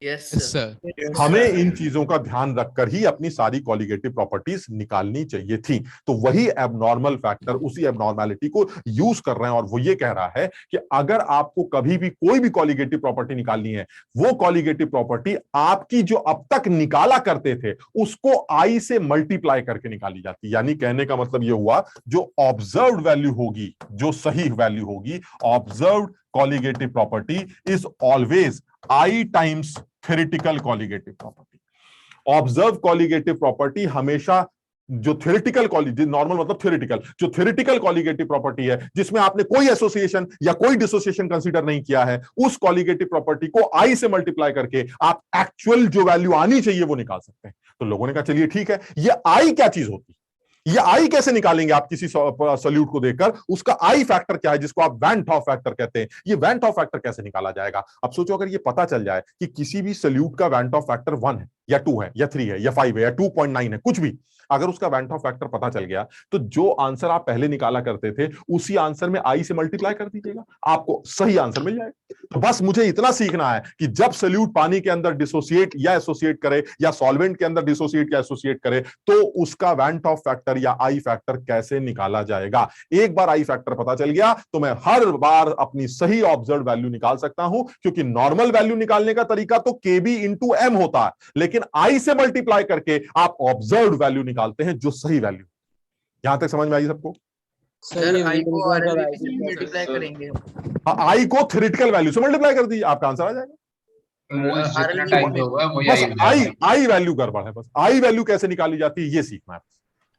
Yes sir. हमें इन चीजों का ध्यान रखकर ही अपनी सारी क्वालिटेटिव प्रॉपर्टीज निकालनी चाहिए थी। तो वही एबनॉर्मल फैक्टर उसी एबनॉर्मलिटी को यूज कर रहे हैं और वो ये कह रहा है कि अगर आपको कभी भी कोई भी क्वालिटेटिव प्रॉपर्टी निकालनी है, वो क्वालिटेटिव प्रॉपर्टी आपकी जो अब तक निकाला करते थे उसको आई से मल्टीप्लाई करके निकाली जाती। यानी कहने का मतलब ये हुआ जो ऑब्जर्व्ड वैल्यू होगी, जो सही वैल्यू होगी, observed colligative property is always I times theoretical colligative property. Observe colligative property हमेशा जो थ्योरेटिकल नॉर्मल मतलब थ्योरेटिकल, जो थ्योरेटिकल कॉलिगेटिव प्रॉपर्टी है जिसमें आपने कोई एसोसिएशन या कोई डिसोसिएशन कंसीडर नहीं किया है, उस कॉलिगेटिव प्रॉपर्टी को आई से मल्टीप्लाई करके आप एक्चुअल जो वैल्यू आनी चाहिए वो निकाल सकते हैं। तो लोगों ने कहा चलिए ठीक है, ये आई क्या चीज होती है, ये आई कैसे निकालेंगे आप किसी सॉल्यूट को देखकर, उसका आई फैक्टर क्या है जिसको आप वैन टॉप फैक्टर कहते हैं, ये वैन टॉप फैक्टर कैसे निकाला जाएगा? अब सोचो अगर ये पता चल जाए कि किसी भी सॉल्यूट का वैन टॉप फैक्टर 1 है या 2 है या 3 है या 5 है या 2.9 है, कुछ भी, अगर उसका वैन टॉप फैक्टर पता चल गया तो जो आंसर आप पहले निकाला करते थे उसी आंसर में आई से मल्टीप्लाई कर दीजिएगा, आपको सही आंसर मिल जाएगा। तो बस मुझे इतना सीखना है कि जब सॉल्यूट पानी के अंदर डिसोसिएट या एसोसिएट करे या सॉल्वेंट के अंदर डिसोसिएट या एसोसिएट करे तो उसका वैन टॉप फैक्टर या आई फैक्टर कैसे निकाला जाएगा। एक बार आई फैक्टर पता चल गया तो मैं हर बार अपनी सही ऑब्जर्व्ड वैल्यू निकाल सकता हूं, क्योंकि नॉर्मल वैल्यू निकालने का तरीका तो केबी इंटू एम होता है, लेकिन आई से मल्टीप्लाई करके आप ऑब्जर्व्ड वैल्यू निकालते हैं जो सही वैल्यू। यहां तक समझ में आई सबको? सर आई को आरएलवी से मल्टीप्लाई करेंगे, आई को थ्योरेटिकल वैल्यू से मल्टीप्लाई कर दीजिए, आपका आंसर आ जाएगा। बस आई वैल्यू गड़बड़ है, बस आई वैल्यू कैसे निकाली जाती है ये सीखना है।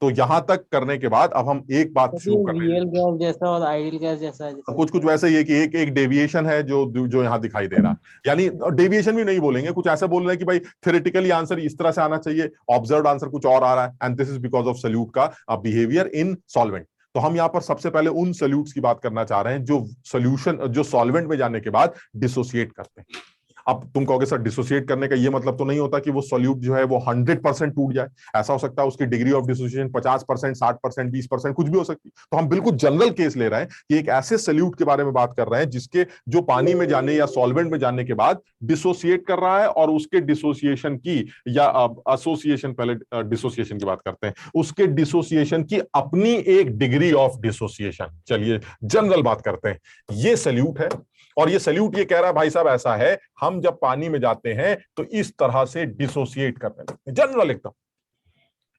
तो यहां तक करने के बाद अब हम एक बात शुरू कर रहे हैं, रियल गैस जैसा और आइडियल गैस जैसा है। कुछ वैसे ही है कि एक डेविएशन है जो यहाँ दिखाई दे रहा है, यानी डेविएशन भी नहीं बोलेंगे, कुछ ऐसा बोल रहे हैं कि भाई थ्योरेटिकली आंसर इस तरह से आना चाहिए, ऑब्जर्व्ड आंसर कुछ और आ रहा है, and this is because of solute का बिहेवियर इन सॉल्वेंट। तो हम यहाँ पर सबसे पहले उन सॉल्यूट्स की बात करना चाह रहे हैं जो सॉल्यूशन जो सॉल्वेंट में जाने के बाद डिसोसिएट करते हैं। अब तुम कहोगे सर डिसोसिएट करने का ये मतलब तो नहीं होता कि वो सॉल्यूट जो है वो 100% टूट जाए। ऐसा हो सकता है उसकी डिग्री ऑफ डिसोसिएशन 50%, 60%, 20% कुछ भी हो सकती है। तो हम बिल्कुल जनरल केस ले रहे हैं कि एक ऐसे सॉल्यूट के बारे में बात कर रहे हैं जिसके जो पानी में जाने या सॉल्वेंट में जाने के बाद डिसोसिएट कर रहा है, और उसके डिसोसिएशन की या एसोसिएशन, पहले डिसोसिएशन की बात करते हैं, उसके डिसोसिएशन की अपनी एक डिग्री ऑफ डिसोसिएशन। चलिए जनरल बात करते हैं। ये सॉल्यूट है और ये सॉल्यूट ये कह रहा है भाई साहब ऐसा है, हम जब पानी में जाते हैं तो इस तरह से डिसोसिएट करने लगते हैं, जनरल एकदम।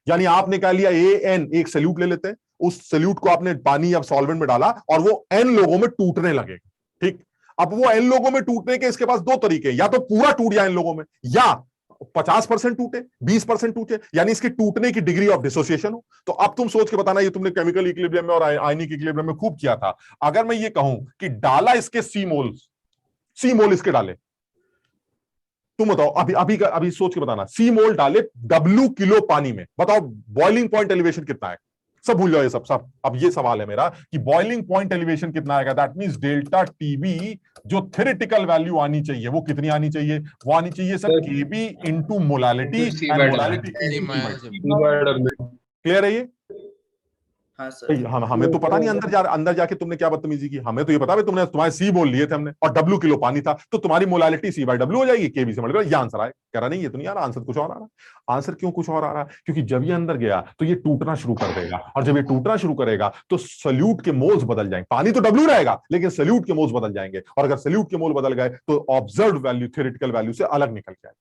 यानी आपने कह लिया AN, एक सॉल्यूट ले लेते हैं, उस सॉल्यूट को आपने पानी या सॉल्वेंट में डाला और वो N लोगों में टूटने लगे। ठीक, अब वो N लोगों में टूटने के इसके पास दो तरीके, या तो पूरा टूट जाए N लोगों में, या 50% टूटे, 20% टूटे, यानी इसकी टूटने की डिग्री ऑफ डिसोसिएशन हो। तो अब तुम सोच के बताना, ये तुमने केमिकल इक्विलिब्रियम में और आयनिक इक्विलिब्रियम में खूब किया था। अगर मैं ये कहूं कि डाला इसके C मोल इसके डाले, तुम बताओ अभी सोच के बताना, C मोल डाले W किलो पानी में, बताओ बॉइलिंग पॉइंट एलिवेशन कितना है? सब भूल जाओ ये सब। अब ये सवाल है मेरा कि बॉइलिंग पॉइंट एलिवेशन कितना आएगा। दैट मींस डेल्टा टीबी जो थ्योरेटिकल वैल्यू आनी चाहिए वो कितनी आनी चाहिए? वो आनी चाहिए sir KB into molality, and molality. Clear है ये? हाँ सर। हमें तो पता नहीं अंदर जाके तुमने क्या बदतमीजी की। हमें तो ये पता है तुमने तुम्हारे C बोल लिए थे हमने, और W किलो पानी था, तो तुम्हारी मोलालिटी C/W हो जाएगी, केबी से मल्टीप्लाई। ये आंसर आए। कह रहा नहीं ये तो नहीं आ रहा, आंसर कुछ और आ रहा। आंसर क्यों कुछ और आ रहा है? क्योंकि जब ये अंदर गया तो ये टूटना शुरू कर देगा, और जब ये टूटना शुरू करेगा तो सॉल्यूट के मोल्स बदल जाएंगे। पानी तो W रहेगा लेकिन सॉल्यूट के मोल्स बदल जाएंगे, और अगर सॉल्यूट के मोल बदल गए तो ऑब्जर्व्ड वैल्यू थ्योरेटिकल वैल्यू से अलग निकल जाएगी।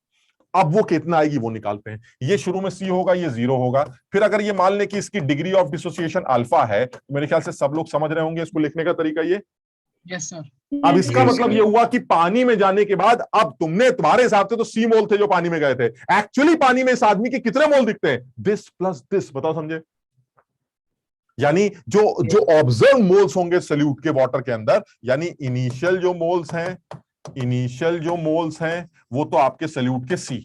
अब वो कितना आएगी वो निकालते हैं। ये शुरू में C होगा, ये 0 होगा। फिर अगर ये मान लें कि इसकी डिग्री ऑफ डिसोसिएशन अल्फा है, तो मेरे ख्याल से सब लोग समझ रहे होंगे इसको लिखने का तरीका ये। Yes sir. अब इसका मतलब ये हुआ कि पानी में जाने के बाद अब तुम्हारे हिसाब से तो C मोल थे जो पानी में गए थे, एक्चुअली पानी में इस आदमी के कितने मोल दिखते हैं? This plus this. बताओ समझे? यानी जो ऑब्जर्व मोल्स होंगे सॉल्यूट के वाटर के अंदर, यानी इनिशियल जो मोल्स हैं वो तो आपके सॉल्यूट के C,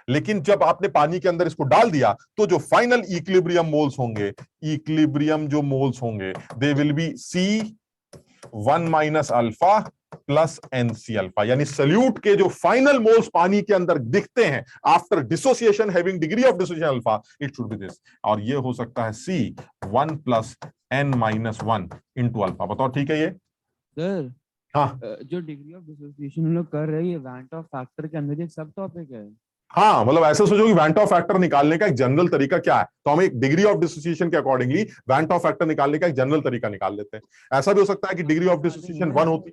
लेकिन जब आपने पानी के अंदर इसको डाल दिया तो जो फाइनल इक्विलिब्रियम मोल्स होंगे, इक्विलिब्रियम जो मोल्स होंगे, they will be C1 minus alpha plus NC alpha. यानी सॉल्यूट के जो फाइनल मोल्स पानी के अंदर दिखते हैं after dissociation having degree of dissociation alpha, it should B this. और ये हो सकता है C1 plus N-1 into alpha. बताओ ठीक है ये? सर हाँ, जो डिग्री ऑफ डिसोसिएशन हम लोग कर रहे हैं ये वैन टॉप फैक्टर के अंदर एक सब टॉपिक है। हाँ, मतलब ऐसे सोचो कि वैन टॉप फैक्टर निकालने का एक जनरल तरीका क्या है, तो हम एक डिग्री ऑफ डिसोसिएशन के अकॉर्डिंगली वैन टॉप फैक्टर निकालने का एक जनरल तरीका निकाल लेते हैं। ऐसा भी हो सकता है कि डिग्री ऑफ डिसोसिएशन 1 होती,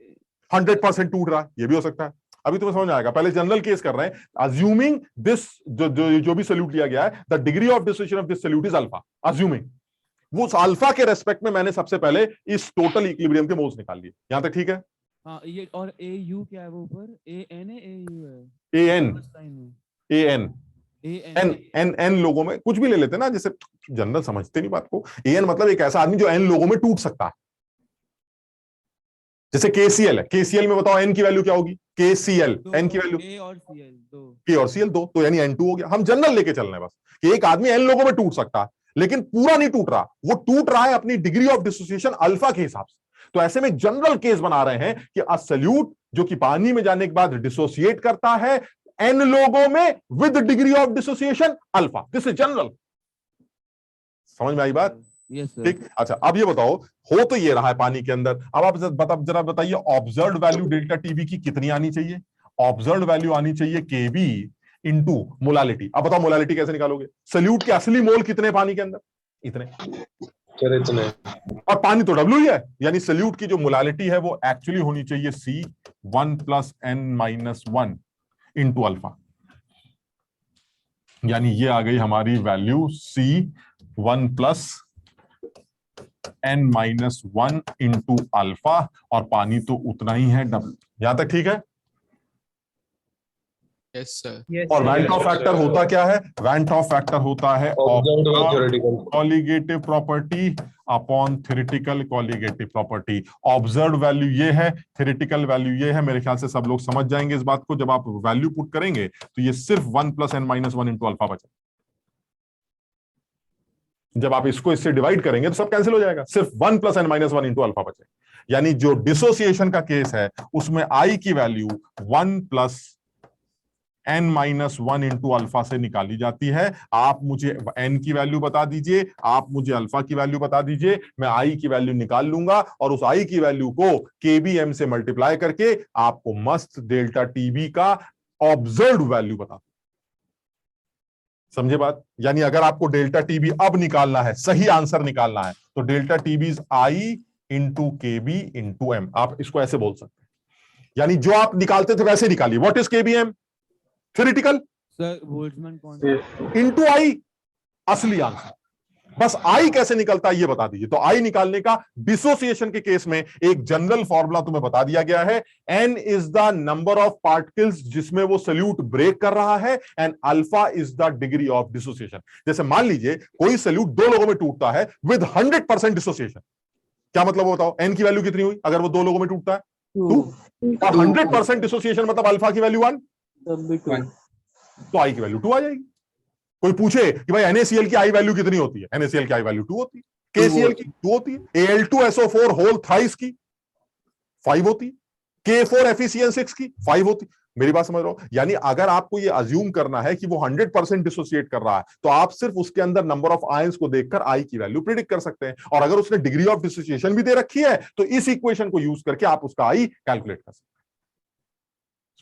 100% टूट रहा है, ये भी हो सकता है। अभी तुम्हें समझ आएगा। पहले जनरल केस कर रहे हैं, अज्यूमिंग दिस जो भी सॉल्यूट लिया गया है, the degree of dissociation of this solute is alpha. Assuming वो अल्फा के रेस्पेक्ट में मैंने सबसे पहले इस टोटल इक्विलिब्रियम के मोल्स निकाल लिए। यहां तक ठीक है? हाँ, ये और AU क्या है वो ऊपर? AN है, AU है? AN लोगों में कुछ भी ले लेते ना, जैसे जनरल समझते नहीं बात को। AN मतलब एक ऐसा आदमी जो N लोगों में टूट सकता है। जैसे KCl है, KCl में बताओ N की वैल्यू क्या होगी? KCl N की वैल्यू K और Cl 2, तो यानी N2 हो गया। हम जनरल लेके चल रहे हैं बस कि एक आदमी N लोगों में टूट सकता है, लेकिन पूरा नहीं टूट रहा, वो टूट रहा है अपनी डिग्री ऑफ डिसोसिएशन अल्फा के हिसाब से। तो ऐसे में जनरल केस बना रहे हैं कि अ सॉल्यूट जो कि पानी में जाने के बाद डिसोसिएट करता है N लोगों में with degree of dissociation alpha. This is general. समझ में आई बात? ठीक। अच्छा, अब ये बताओ, हो तो ये रहा है पानी के अंदर। अब आप जरा बताइए ऑब्जर्व्ड वैल्यू डेल्टा टीबी की कितनी आनी चाहिए? ऑब्जर्व्ड वैल्यू आनी चाहिए केबी इंटू मोलालिटी। अब बताओ मोलालिटी कैसे निकालोगे? सॉल्यूट के असली मोल कितने पानी के अंदर? इतने। और पानी तो W ही है, यानी सॉल्यूट की जो मोलालिटी है वो एक्चुअली होनी चाहिए C1 plus N-1 into alpha. यानी ये आ गई हमारी value C1 plus N-1 into alpha, और पानी तो उतना ही है W। यहां तक ठीक है? Yes sir. और वैन टॉप फैक्टर होता क्या है? वैन टॉप फैक्टर होता है colligative property upon theoretical colligative property. Observed value ये है, थ्योरेटिकल वैल्यू ये है। मेरे ख्याल से सब लोग समझ जाएंगे इस बात को। जब आप वैल्यू पुट करेंगे तो ये सिर्फ 1 प्लस N-1 इंटू अल्फा बचा। जब आप इसको इससे डिवाइड करेंगे तो सब कैंसिल हो जाएगा, सिर्फ 1 प्लस N-1 इंटू अल्फा बचे। यानी जो डिसोसिएशन का केस है उसमें I की value 1 plus n-1 into alpha से निकाली जाती है। आप मुझे n की वैल्यू बता दीजिए, आप मुझे अल्फा की वैल्यू बता दीजिए, मैं i की वैल्यू निकाल लूंगा और उस i की वैल्यू को kbm से मल्टीप्लाई करके आपको मस्त डेल्टा टीबी का ऑब्जर्व्ड वैल्यू बता दूं। समझे बात? यानी अगर आपको डेल्टा टीबी अब निकालना है, सही आंसर निकालना है, तो delta TB is i into KB into M. आप इसको ऐसे बोल सकते हैं, यानी जो आप निकालते थे वैसे निकालिए। What is KBM? Theoretical sir Boltzmann constant into I, असली आंसर। बस आई कैसे निकलता है ये बता दीजिए। तो आई निकालने का डिसोसिएशन के केस में एक जनरल फॉर्मूला तुम्हें बता दिया गया है। n is the number of particles जिसमें वो सल्यूट ब्रेक कर रहा है and alpha is the degree of dissociation. जैसे मान लीजिए कोई सल्यूट दो लोगों में टूटता है विद 100% डिसोसिएशन, क्या मतलब वो बताओ? n की वैल्यू कितनी हुई अगर वो दो लोगों में टूटता है? 2। और 100% डिसोसिएशन मतलब अल्फा की वैल्यू 1, तो आई की वैल्यू 2 आ जाएगी। कोई पूछे कि भाई NaCl की आई वैल्यू कितनी होती है? NaCl की आई वैल्यू 2 होती है, KCl की 2 होती है, Al2SO4 होल थ्राइस की 5 होती है, K4FeCN6 की 5 होती है। मेरी बात समझ रहे हो? यानी अगर आपको ये अज्यूम करना है कि वो 100% डिसोसिएट कर रहा है, तो आप सिर्फ उसके अंदर नंबर ऑफ आयंस को देखकर आई की वैल्यू प्रिडिक्ट कर सकते हैं। और अगर उसने डिग्री ऑफ डिसोसिएशन भी दे रखी है तो इस इक्वेशन को यूज करके आप उसका आई कैलकुलेट कर सकते हैं।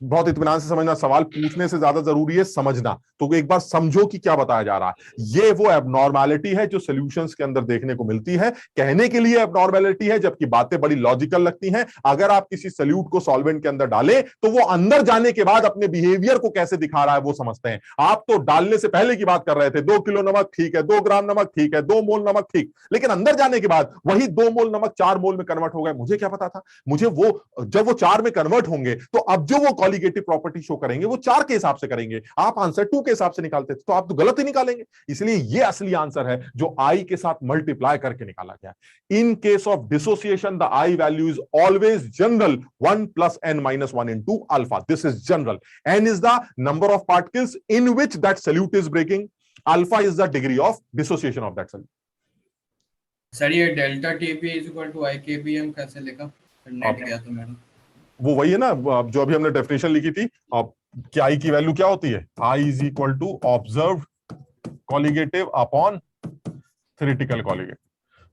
बहुत इत्मीनान से समझना, सवाल पूछने से ज्यादा जरूरी है समझना। तो एक बार समझो कि क्या बताया जा रहा है। ये वो एबनॉर्मैलिटी है जो सॉल्यूशंस के अंदर देखने को मिलती है। कहने के लिए एबनॉर्मैलिटी है, जबकि बातें बड़ी लॉजिकल लगती हैं। अगर आप किसी सॉल्यूट को सॉल्वेंट के अंदर डालें तो वो अंदर जाने के बाद अपने बिहेवियर को कैसे दिखा रहा है वो समझते हैं। आप तो डालने से पहले की बात कर रहे थे, 2 किलो नमक ठीक है, 2 ग्राम नमक ठीक है, 2 मोल नमक ठीक, लेकिन अंदर जाने के बाद वही 2 मोल नमक 4 मोल में कन्वर्ट हो गए। मुझे क्या पता था? मुझे वो जब वो 4 में कन्वर्ट होंगे तो अब जो वो कॉलिगेटिव प्रॉपर्टी शो करेंगे वो 4 के हिसाब से करेंगे। आप आंसर 2 के हिसाब से निकालते थे तो आप तो गलत ही निकालेंगे। इसलिए ये असली आंसर है जो आई के साथ मल्टीप्लाई करके निकाला गया। In case of dissociation the I value is always general 1 + n-1 into alpha. This is general. n is the number of particles in which that solute is breaking, alpha is the degree of dissociation of that solute. Sir ये delta TP is equal to I KBM कैसे लिखा? Net गया तो मैंने वो वही है ना जो अभी हमने डेफिनेशन लिखी थी। क्या आई की वैल्यू क्या होती है? I is equal to observed colligative upon theoretical colligative.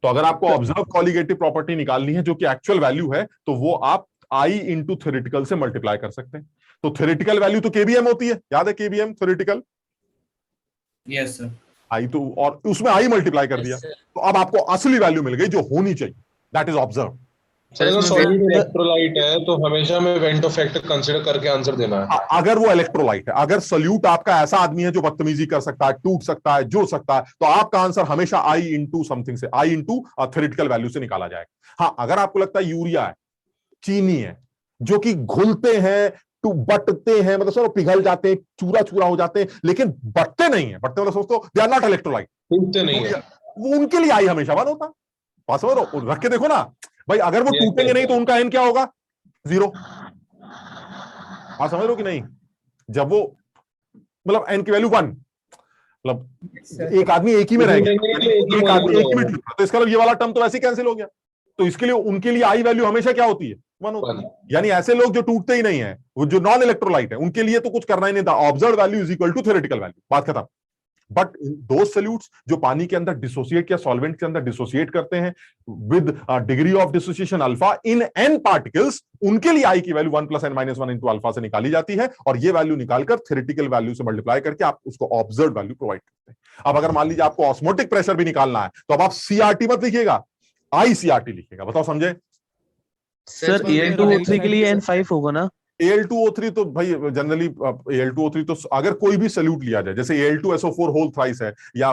तो अगर आपको ऑब्जर्व कॉलिगेटिव प्रॉपर्टी निकालनी है जो कि एक्चुअल वैल्यू है, तो वो आप आई इंटू थ्योरेटिकल से मल्टीप्लाई कर सकते हैं। तो थ्योरेटिकल वैल्यू तो केबीएम होती है, याद है KBM theoretical? Yes sir. I तो, और उसमें आई मल्टीप्लाई कर दिया, तो अब आपको असली वैल्यू मिल गई जो होनी चाहिए, दैट इज ऑब्जर्व। अगर सॉलिड इलेक्ट्रोलाइट है तो हमेशा में वेंटो फैक्टर कंसीडर करके आंसर देना है। अगर वो इलेक्ट्रोलाइट है, अगर सॉल्यूट आपका ऐसा आदमी है जो बदतमीजी कर सकता है, टूट सकता है, जुड़ सकता है, तो आपका आंसर हमेशा आई इंटू समथिंग से, आई इंटू थ्योरेटिकल वैल्यू से निकाला जाएगा। हाँ, अगर आपको लगता है यूरिया है, चीनी है, जो कि घुलते हैं, बटते हैं, मतलब सर पिघल जाते हैं, चूरा चूरा हो जाते हैं, लेकिन बटते नहीं है। बटते मतलब सोचते दे आर नॉट इलेक्ट्रोलाइट, टूटते नहीं है, वो उनके लिए आई हमेशा 1 होता। पास रख के देखो ना भाई, अगर वो टूटेंगे नहीं तो उनका n क्या होगा? 0। आप समझ रहे हो कि नहीं? जब वो मतलब n की वैल्यू 1, मतलब एक आदमी एक ही में रह गया, एक आदमी एक ही में टूटा, तो इसका मतलब ये वाला टर्म तो वैसे कैंसिल हो गया। तो इसके लिए उनके लिए आई वैल्यू हमेशा क्या होती है? 1 होती है। यानी ऐसे लोग जो टूटते ही नहीं है, वो जो नॉन इलेक्ट्रोलाइट है, उनके लिए तो कुछ करना ही नहीं था। Observed value is equal to theoretical value, बात खत्म। बट दो सॉल्यूट्स जो पानी के अंदर डिसोसिएट या सॉल्वेंट के अंदर डिसोसिएट करते हैं with degree of dissociation alpha in n particles, उनके लिए आई की वैल्यू 1 + n-1 into अल्फा से निकाली जाती है, और ये वैल्यू निकालकर थ्योरेटिकल वैल्यू से मल्टीप्लाई करके आप उसको ऑब्जर्व्ड वैल्यू प्रोवाइड करते हैं। अब अगर मान लीजिए आपको ऑस्मोटिक प्रेशर भी निकालना है, तो अब आप CRT मत लिखिएगा, ICRT लिखिएगा। बताओ समझे? सर Al2O3 के लिए N5 होगा ना? Al2O3 तो भाई जनरली Al2O3 तो अगर कोई भी सल्यूट लिया जाए, जैसे Al2SO4 होल थ्राइस है या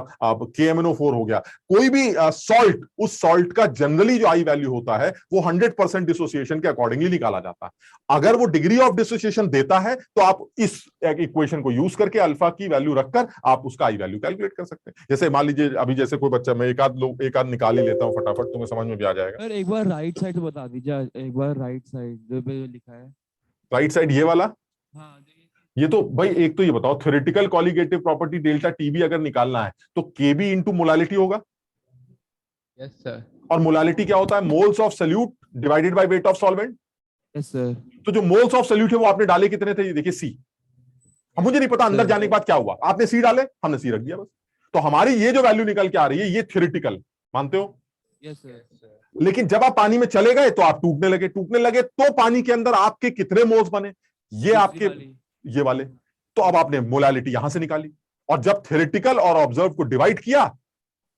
KMNO4 हो गया, कोई भी सॉल्ट, उस सॉल्ट का जनरली जो आई वैल्यू होता है वो 100% डिसोसिएशन के अकॉर्डिंगली निकाला जाता है। अगर वो डिग्री ऑफ डिसोसिएशन देता है तो आप इस इक्वेशन को यूज करके अल्फा की वैल्यू रखकर आप उसका आई वैल्यू कैलकुलेट कर सकते हैं। जैसे मान लीजिए अभी जैसे कोई बच्चा, मैं एक आध निकाल ही लेता हूँ फटाफट, तुम्हें समझ में भी आ जाएगा। सर एक बार राइट साइड बता दीजिए, एक बार राइट साइड जो लिखा है, राइट साइड ये वाला। हाँ, ये तो भाई एक तो ये बताओ, theoretical colligative property delta TB अगर निकालना है तो केबी इंटू मोलालिटी होगा। Yes sir. और मोलालिटी क्या होता है? Moles of solute divided by weight of solvent. Yes sir. तो जो मोल्स ऑफ सॉल्यूट है वो आपने डाले कितने थे? ये देखिए C, अब मुझे नहीं पता अंदर जाने के बाद क्या हुआ, आपने सी डाले, हमने सी रख दिया बस। तो हमारी ये जो वैल्यू निकल के आ रही है ये थ्योरेटिकल, मानते हो? Yes sir. लेकिन जब आप पानी में चले गए तो आप टूटने लगे तो पानी के अंदर आपके कितने मोल्स बने? ये आपके ये वाले। तो अब आपने मोलालिटी यहां से निकाली, और जब थ्योरेटिकल और ऑब्जर्व को डिवाइड किया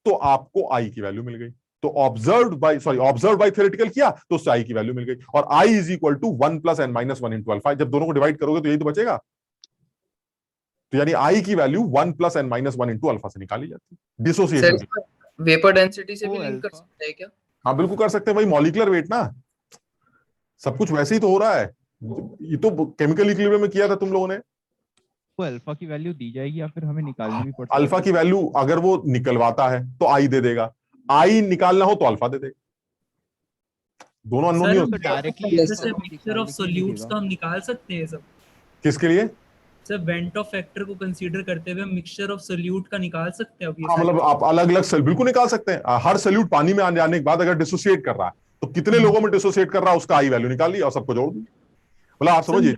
तो आपको आई की वैल्यू मिल गई। तो ऑब्जर्व बाय थ्योरेटिकल किया तो उससे आई की वैल्यू मिल गई, और I is equal to 1 + n - 1 × alpha. जब दोनों को डिवाइड करोगे तो यही तो बचेगा। तो यानी आई की वैल्यू 1 + n - 1 × अल्फा से निकाली जाती है डिसोसिएशन की। वेपर डेंसिटी से भी लिंक कर सकते हैं क्या? हाँ बिल्कुल कर सकते हैं, वही मॉलिक्यूलर वेट ना, सब कुछ वैसे ही तो हो रहा है। ये तो केमिकल इक्विलिब्रियम में किया था तुम लोगों ने। वो अल्फा की वैल्यू दी जाएगी या फिर हमें निकालनी भी पड़ती है? अल्फा की वैल्यू अगर वो निकलवाता है तो आई दे देगा, आई निकालना हो तो अल्फा दे देगा। दोनों अननोन नहीं होते डायरेक्टली जैसे मिक्सचर ऑफ सॉल्यूट्स का हम निकाल सकते हैं सब। किसके लिए? सर वेंट ऑफ फैक्टर को कंसीडर करते हुए मिक्सचर ऑफ सॉल्यूट का निकाल सकते हैं अब ये। हाँ, मतलब आप अलग अलग सेल बिल्कुल निकाल सकते हैं। हर सॉल्यूट पानी में आने जाने के बाद अगर डिसोसिएट कर रहा है तो कितने लोगों में डिसोसिएट कर रहा है उसका आई वैल्यू निकाल ली और सबको जोड़ दी। मतलब आप समझिए।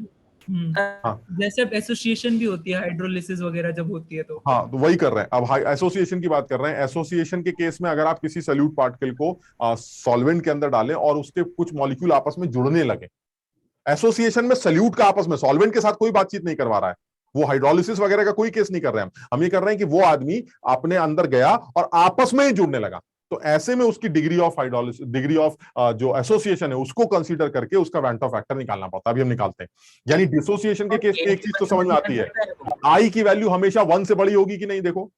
हाँ जैसे एसोसिएशन भी होती है हाइड्रोलिसिस वगैरह जब होती है तो। हाँ तो वही कर रहे हैं अब, एसोसिएशन की बात कर रहे हैं। एसोसिएशन के केस में अगर आप किसी सॉल्यूट पार्टिकल को सॉल्वेंट के अंदर डालें और उसके कुछ मॉलिक्यूल आपस में जुड़ने लगे, एसोसिएशन में सॉल्यूट का आपस में सॉल्वेंट के साथ कोई बातचीत नहीं करवा रहा है, वो हाइड्रोलिसिस वगैरह का कोई केस नहीं कर रहे हैं हम ये कर रहे हैं कि वो आदमी अपने अंदर गया और आपस में ही जुड़ने लगा, तो ऐसे में उसकी degree of hydrolysis, degree of जो एसोसिएशन है उसको कंसीडर करके उसका वेंट ऑफ फैक्टर निकालना पड़ता है। अभी हम निकालते हैं। यानी डिसोसिएशन के केस में एक चीज तो समझ में आती है, आई की वैल्यू हमेशा 1 से बड़ी होगी कि नहीं? देखो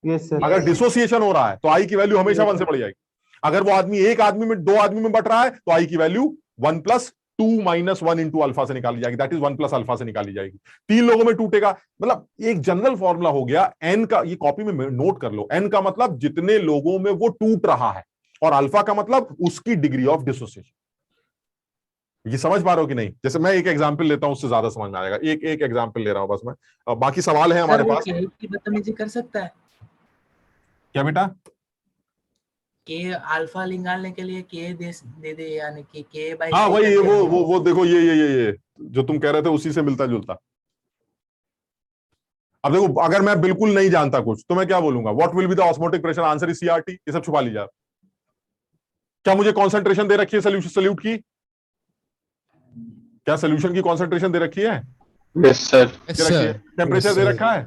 यस सर। अगर डिसोसिएशन हो रहा है तो आई की वैल्यू हमेशा 1 से बढ़ जाएगी। अगर वो आदमी एक आदमी में, दो आदमी में बट रहा है तो आई की वैल्यू 1 + 2 - 1 × अल्फा से निकाली जाएगी, दैट इज 1 + अल्फा से निकाली जाएगी। 3 लोगों में टूटेगा, मतलब एक जनरल फॉर्मूला हो गया एन का, ये कॉपी में नोट कर लो। एन का मतलब जितने लोगों में वो टूट रहा है, और अल्फा का मतलब उसकी डिग्री ऑफ डिसोसिएशन। ये समझ पा रहे हो कि नहीं? जैसे मैं एक एग्जांपल लेता हूं उससे ज्यादा समझ में आएगा। एक एग्जांपल ले रहा हूं बस मैं, बाकी सवाल है हमारे पास। की बदतमीजी कर सकता है क्या बेटा? के अल्फा निकालने के लिए के दे दे यानी कि के बाई। हाँ वही वो देखो ये जो तुम कह रहे थे उसी से मिलता जुलता। अब देखो अगर मैं बिल्कुल नहीं जानता कुछ तो मैं क्या बोलूंगा? What will be the osmotic pressure? Answer is CRT। ये सब छुपा लीजिए। क्या मुझे कॉन्सेंट्रेशन दे रखी है सॉल्यूट की? क्या सोल्यूशन की कॉन्सेंट्रेशन दे रखी है? Yes sir. टेम्परेचर दे रखा है?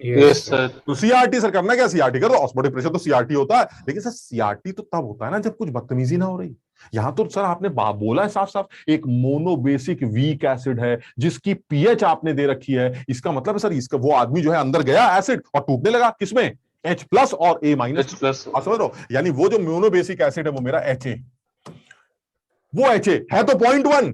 Yes sir. तो CRT सर करना क्या? CRT करो, ऑस्मोटिक प्रेशर तो CRT होता है। लेकिन सर CRT तो तब होता है ना जब कुछ बदतमीजी ना हो रही। यहां तो सर आपने बोला है साफ साफ, एक मोनोबेसिक वीक एसिड है जिसकी pH आपने दे रखी है। इसका मतलब है सर इसका वो आदमी जो है अंदर गया एसिड और टूटने लगा, किसमें? H+ और A-। समझ रहे हो? यानी वो जो मोनोबेसिक एसिड है वो मेरा HA, वो HA है तो 0.1।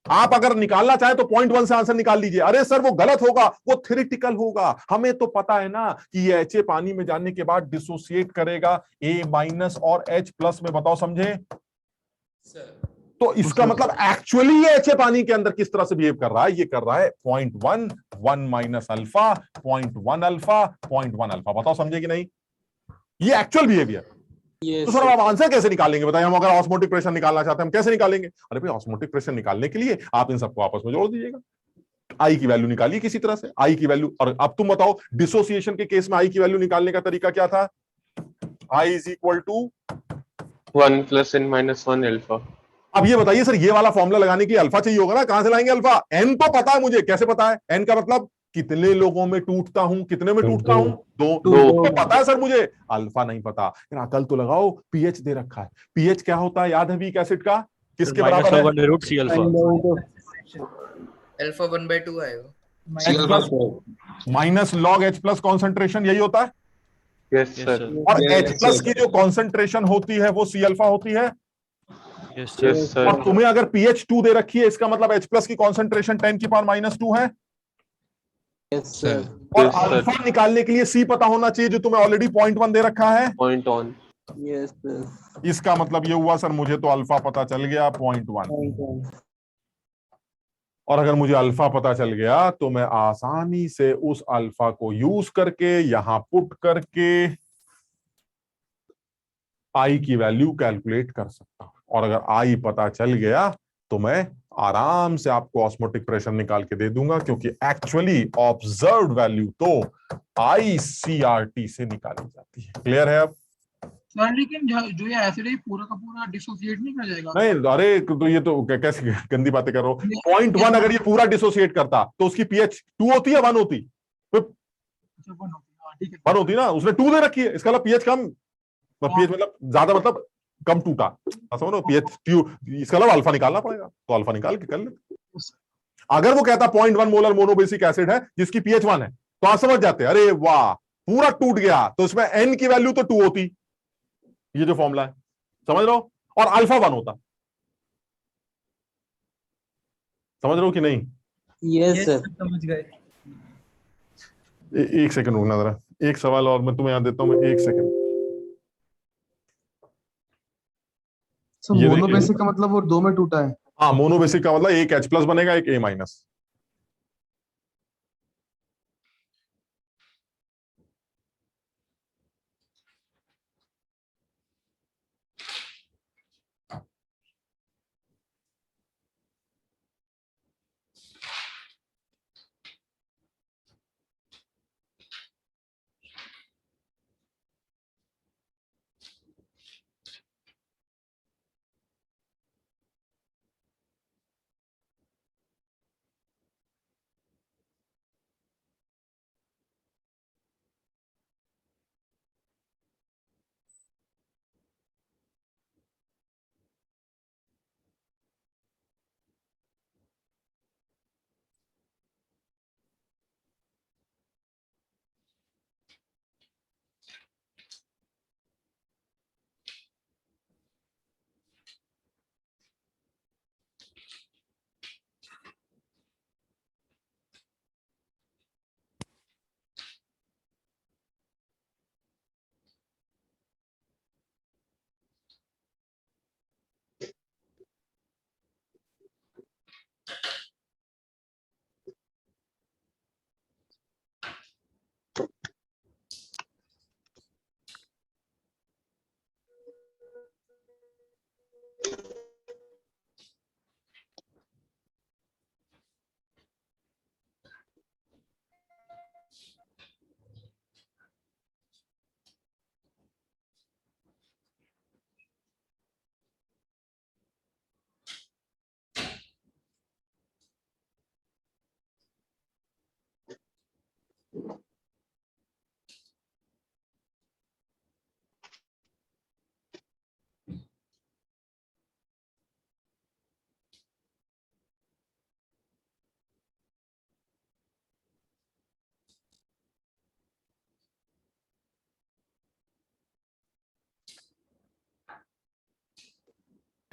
आप अगर निकालना चाहे तो 0.1 से आंसर निकाल लीजिए। अरे सर वो गलत होगा, वो थ्योरेटिकल होगा। हमें तो पता है ना कि ये HA पानी में जाने के बाद डिसोसिएट करेगा A- और H+ में। बताओ समझे? तो इसका मतलब एक्चुअली ये HA पानी के अंदर किस तरह से बिहेव कर रहा है? ये कर रहा है 0.1, 1 - अल्फा, 0.1 अल्फा, 0.1 अल्फा। बताओ समझे कि नहीं? ये एक्चुअल बिहेवियर। तो सर आप आंसर कैसे निकालेंगे बताइए? हम अगर ऑस्मोटिक प्रेशर निकालना चाहते हैं हम कैसे निकालेंगे? अरे भाई ऑस्मोटिक प्रेशर निकालने के लिए आप इन सबको आपस में जोड़ दीजिएगा, आई की वैल्यू निकालिए किसी तरह से, आई की वैल्यू। और अब तुम बताओ डिसोसिएशन के केस में आई की वैल्यू निकालने का तरीका क्या था? I is equal to 1 + n - 1 alpha. अब ये बताइए सर ये वाला फॉर्मूला लगाने के लिए अल्फा चाहिए होगा ना, कहां से लाएंगे अल्फा? एन तो पता है मुझे, कैसे पता है? एन का मतलब कितने लोगों में टूटता हूं, कितने में टूटता हूं? दो तो पता है सर मुझे, अल्फा नहीं पता। यार अकल तो लगाओ, पीएच दे रखा है। पीएच क्या होता है याद है वीक एसिड का? किसके बराबर है? -1/√C alpha. अल्फा 1/2 आएगा। माइनस log H+ कॉन्सेंट्रेशन, यही होता है। Yes sir. और H+ की जो कॉन्सेंट्रेशन होती है वो C अल्फा होती है। Yes sir. और तुम्हें अगर pH 2 दे रखी है इसका मतलब H+ की कॉन्सेंट्रेशन 10⁻⁻2 है। और अल्फा निकालने के लिए C पता होना चाहिए जो तुम्हें ऑलरेडी 0.1 दे रखा है। 0.1। इसका मतलब ये हुआ सर मुझे तो अल्फा पता चल गया 0.1। और अगर मुझे अल्फा पता चल गया तो मैं आसानी से उस अल्फा को यूज करके यहां पुट करके आई की वैल्यू कैलकुलेट कर सकता हूं। और अगर आई पता चल गया तो मैं आराम से आपको ऑस्मोटिक प्रेशर निकाल के दे दूंगा, क्योंकि एक्चुअली ऑब्जर्व्ड वैल्यू तो ICRT से निकाली जाती है। क्लियर है अब? सर लेकिन जो ये एसिड है पूरा का पूरा डिसोसिएट नहीं कर जाएगा? नहीं, अरे तो ये तो कैसी गंदी बातें कर रहे हो। 0.1 अगर ये पूरा डिसोसिएट करता तो उसकी pH 2 होती है 1 होती? 1 होती ना, उसने 2 दे रखी है, इसका मतलब pH कम, pH मतलब ज्यादा, मतलब कम टूटा, समझो pH 2, इसका मतलब अल्फा निकालना पड़ेगा, तो अल्फा निकाल के कर ले। अगर वो कहता 0.1 मोलर मोनोबेसिक एसिड है जिसकी pH 1 है, तो आप समझ जाते अरे वाह पूरा टूट गया, तो इसमें N की वैल्यू तो 2 होती, ये जो फॉर्मूला है, समझ रहे हो, और अल्फा 1 होता। समझ रहे हो कि नहीं? यस सर, समझ गए। एक सेकंड रुकना जरा, एक सवाल और मैं तुम्हें याद देता हूं, मैं एक सेकंड। मोनोबेसिक का मतलब वो 2 में टूटा है? हाँ, मोनोबेसिक का मतलब एक H+ बनेगा, एक A-।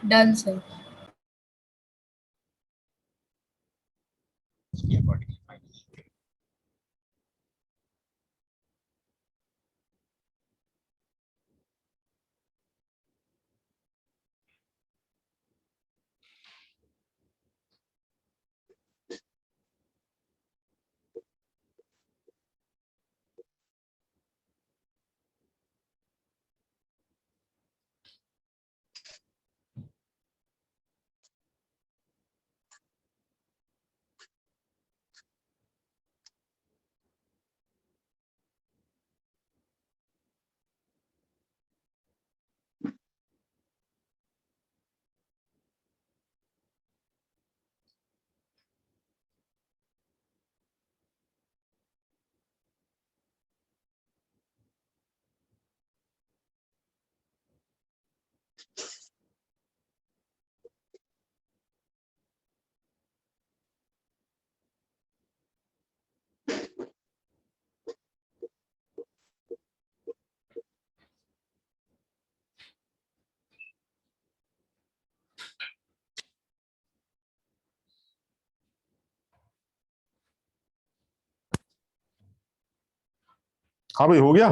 Done, sir. हाँ भाई, हो गया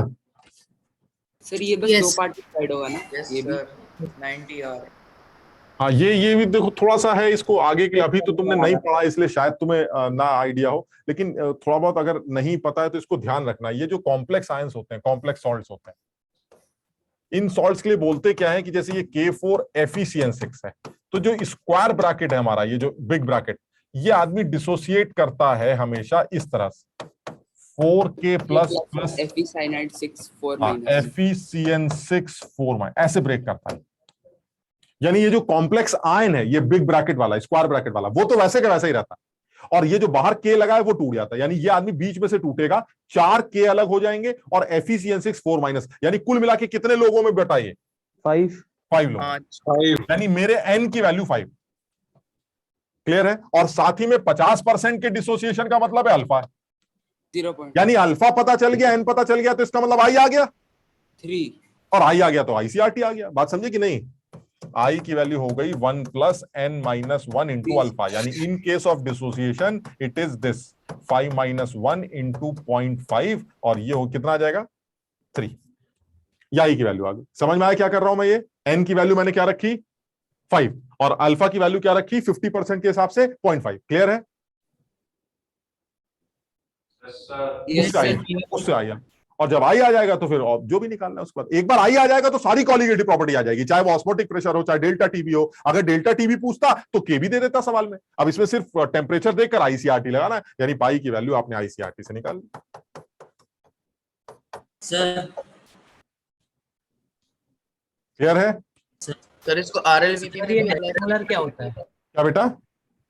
सर ये बस 2 पार्ट डिवाइड होगा ना? ये भी 90 और हाँ, ये भी देखो थोड़ा सा है, इसको आगे के लिए अभी तो तुमने नहीं पढ़ा इसलिए शायद तुम्हें ना आइडिया हो, लेकिन थोड़ा बहुत अगर नहीं पता है तो इसको ध्यान रखना। ये जो कॉम्प्लेक्स आयंस होते हैं, कॉम्प्लेक्स सॉल्ट्स होते हैं, इन सॉल्ट्स के लिए बोलते क्या है कि जैसे ये K4FeCN6 है, तो जो स्क्वायर ब्रैकेट है हमारा, ये जो बिग ब्रैकेट, ये आदमी डिसोसिएट करता है हमेशा इस तरह से 4K प्लस प्लस FeCN6 4 ऐसे ब्रेक करता है। यानी ये जो कॉम्प्लेक्स आयन है, ये बिग ब्रैकेट वाला, स्क्वायर ब्रैकेट वाला, वो तो वैसे का वैसा ही रहता है, और ये जो बाहर K लगा है वो टूट जाता है। यानी ये आदमी बीच में से टूटेगा, 4K अलग हो जाएंगे और FeCN6 4 यानी कुल मिला के कितने लोगों में बटा ये 5 लोग, यानी मेरे n की वैल्यू 5। क्लियर है? और साथ ही में 50% के डिसोसिएशन का मतलब है अल्फा है, 0. यानी अल्फा पता चल गया, n पता चल गया, तो इसका मतलब आई आ गया 3, और आई आ गया तो ICRT आ गया। बात समझे कि नहीं? आई की वैल्यू हो गई 1 + n - 1 × अल्फा, यानी इन case of dissociation it is this 5 - 1 × 0.5, और ये हो कितना आ जाएगा 3। या आई की वैल्यू आ गई। समझ में आया क्या कर रहा हूं मैं? ये n की वैल्यू मैंने क्या रखी 5 और अल्फा की वैल्यू क्या रखी 50% के हिसाब से 0.5। क्लियर है? उससे आया, और जब आई आ जाएगा तो फिर जो भी निकालना है उसके बाद, एक बार आई आ जाएगा तो सारी कॉलिगेटिव प्रॉपर्टी आ जाएगी, चाहे वो ऑस्मोटिक प्रेशर हो, चाहे डेल्टा टीबी हो। अगर डेल्टा टीबी पूछता तो के भी दे देता सवाल में। अब इसमें सिर्फ टेम्परेचर देखकर ICRT लगाना है, यानी पाई की वैल्यू आपने ICRT से निकाल ली। क्लियर है? सर इसको RLVP में क्या होता है? क्या बेटा?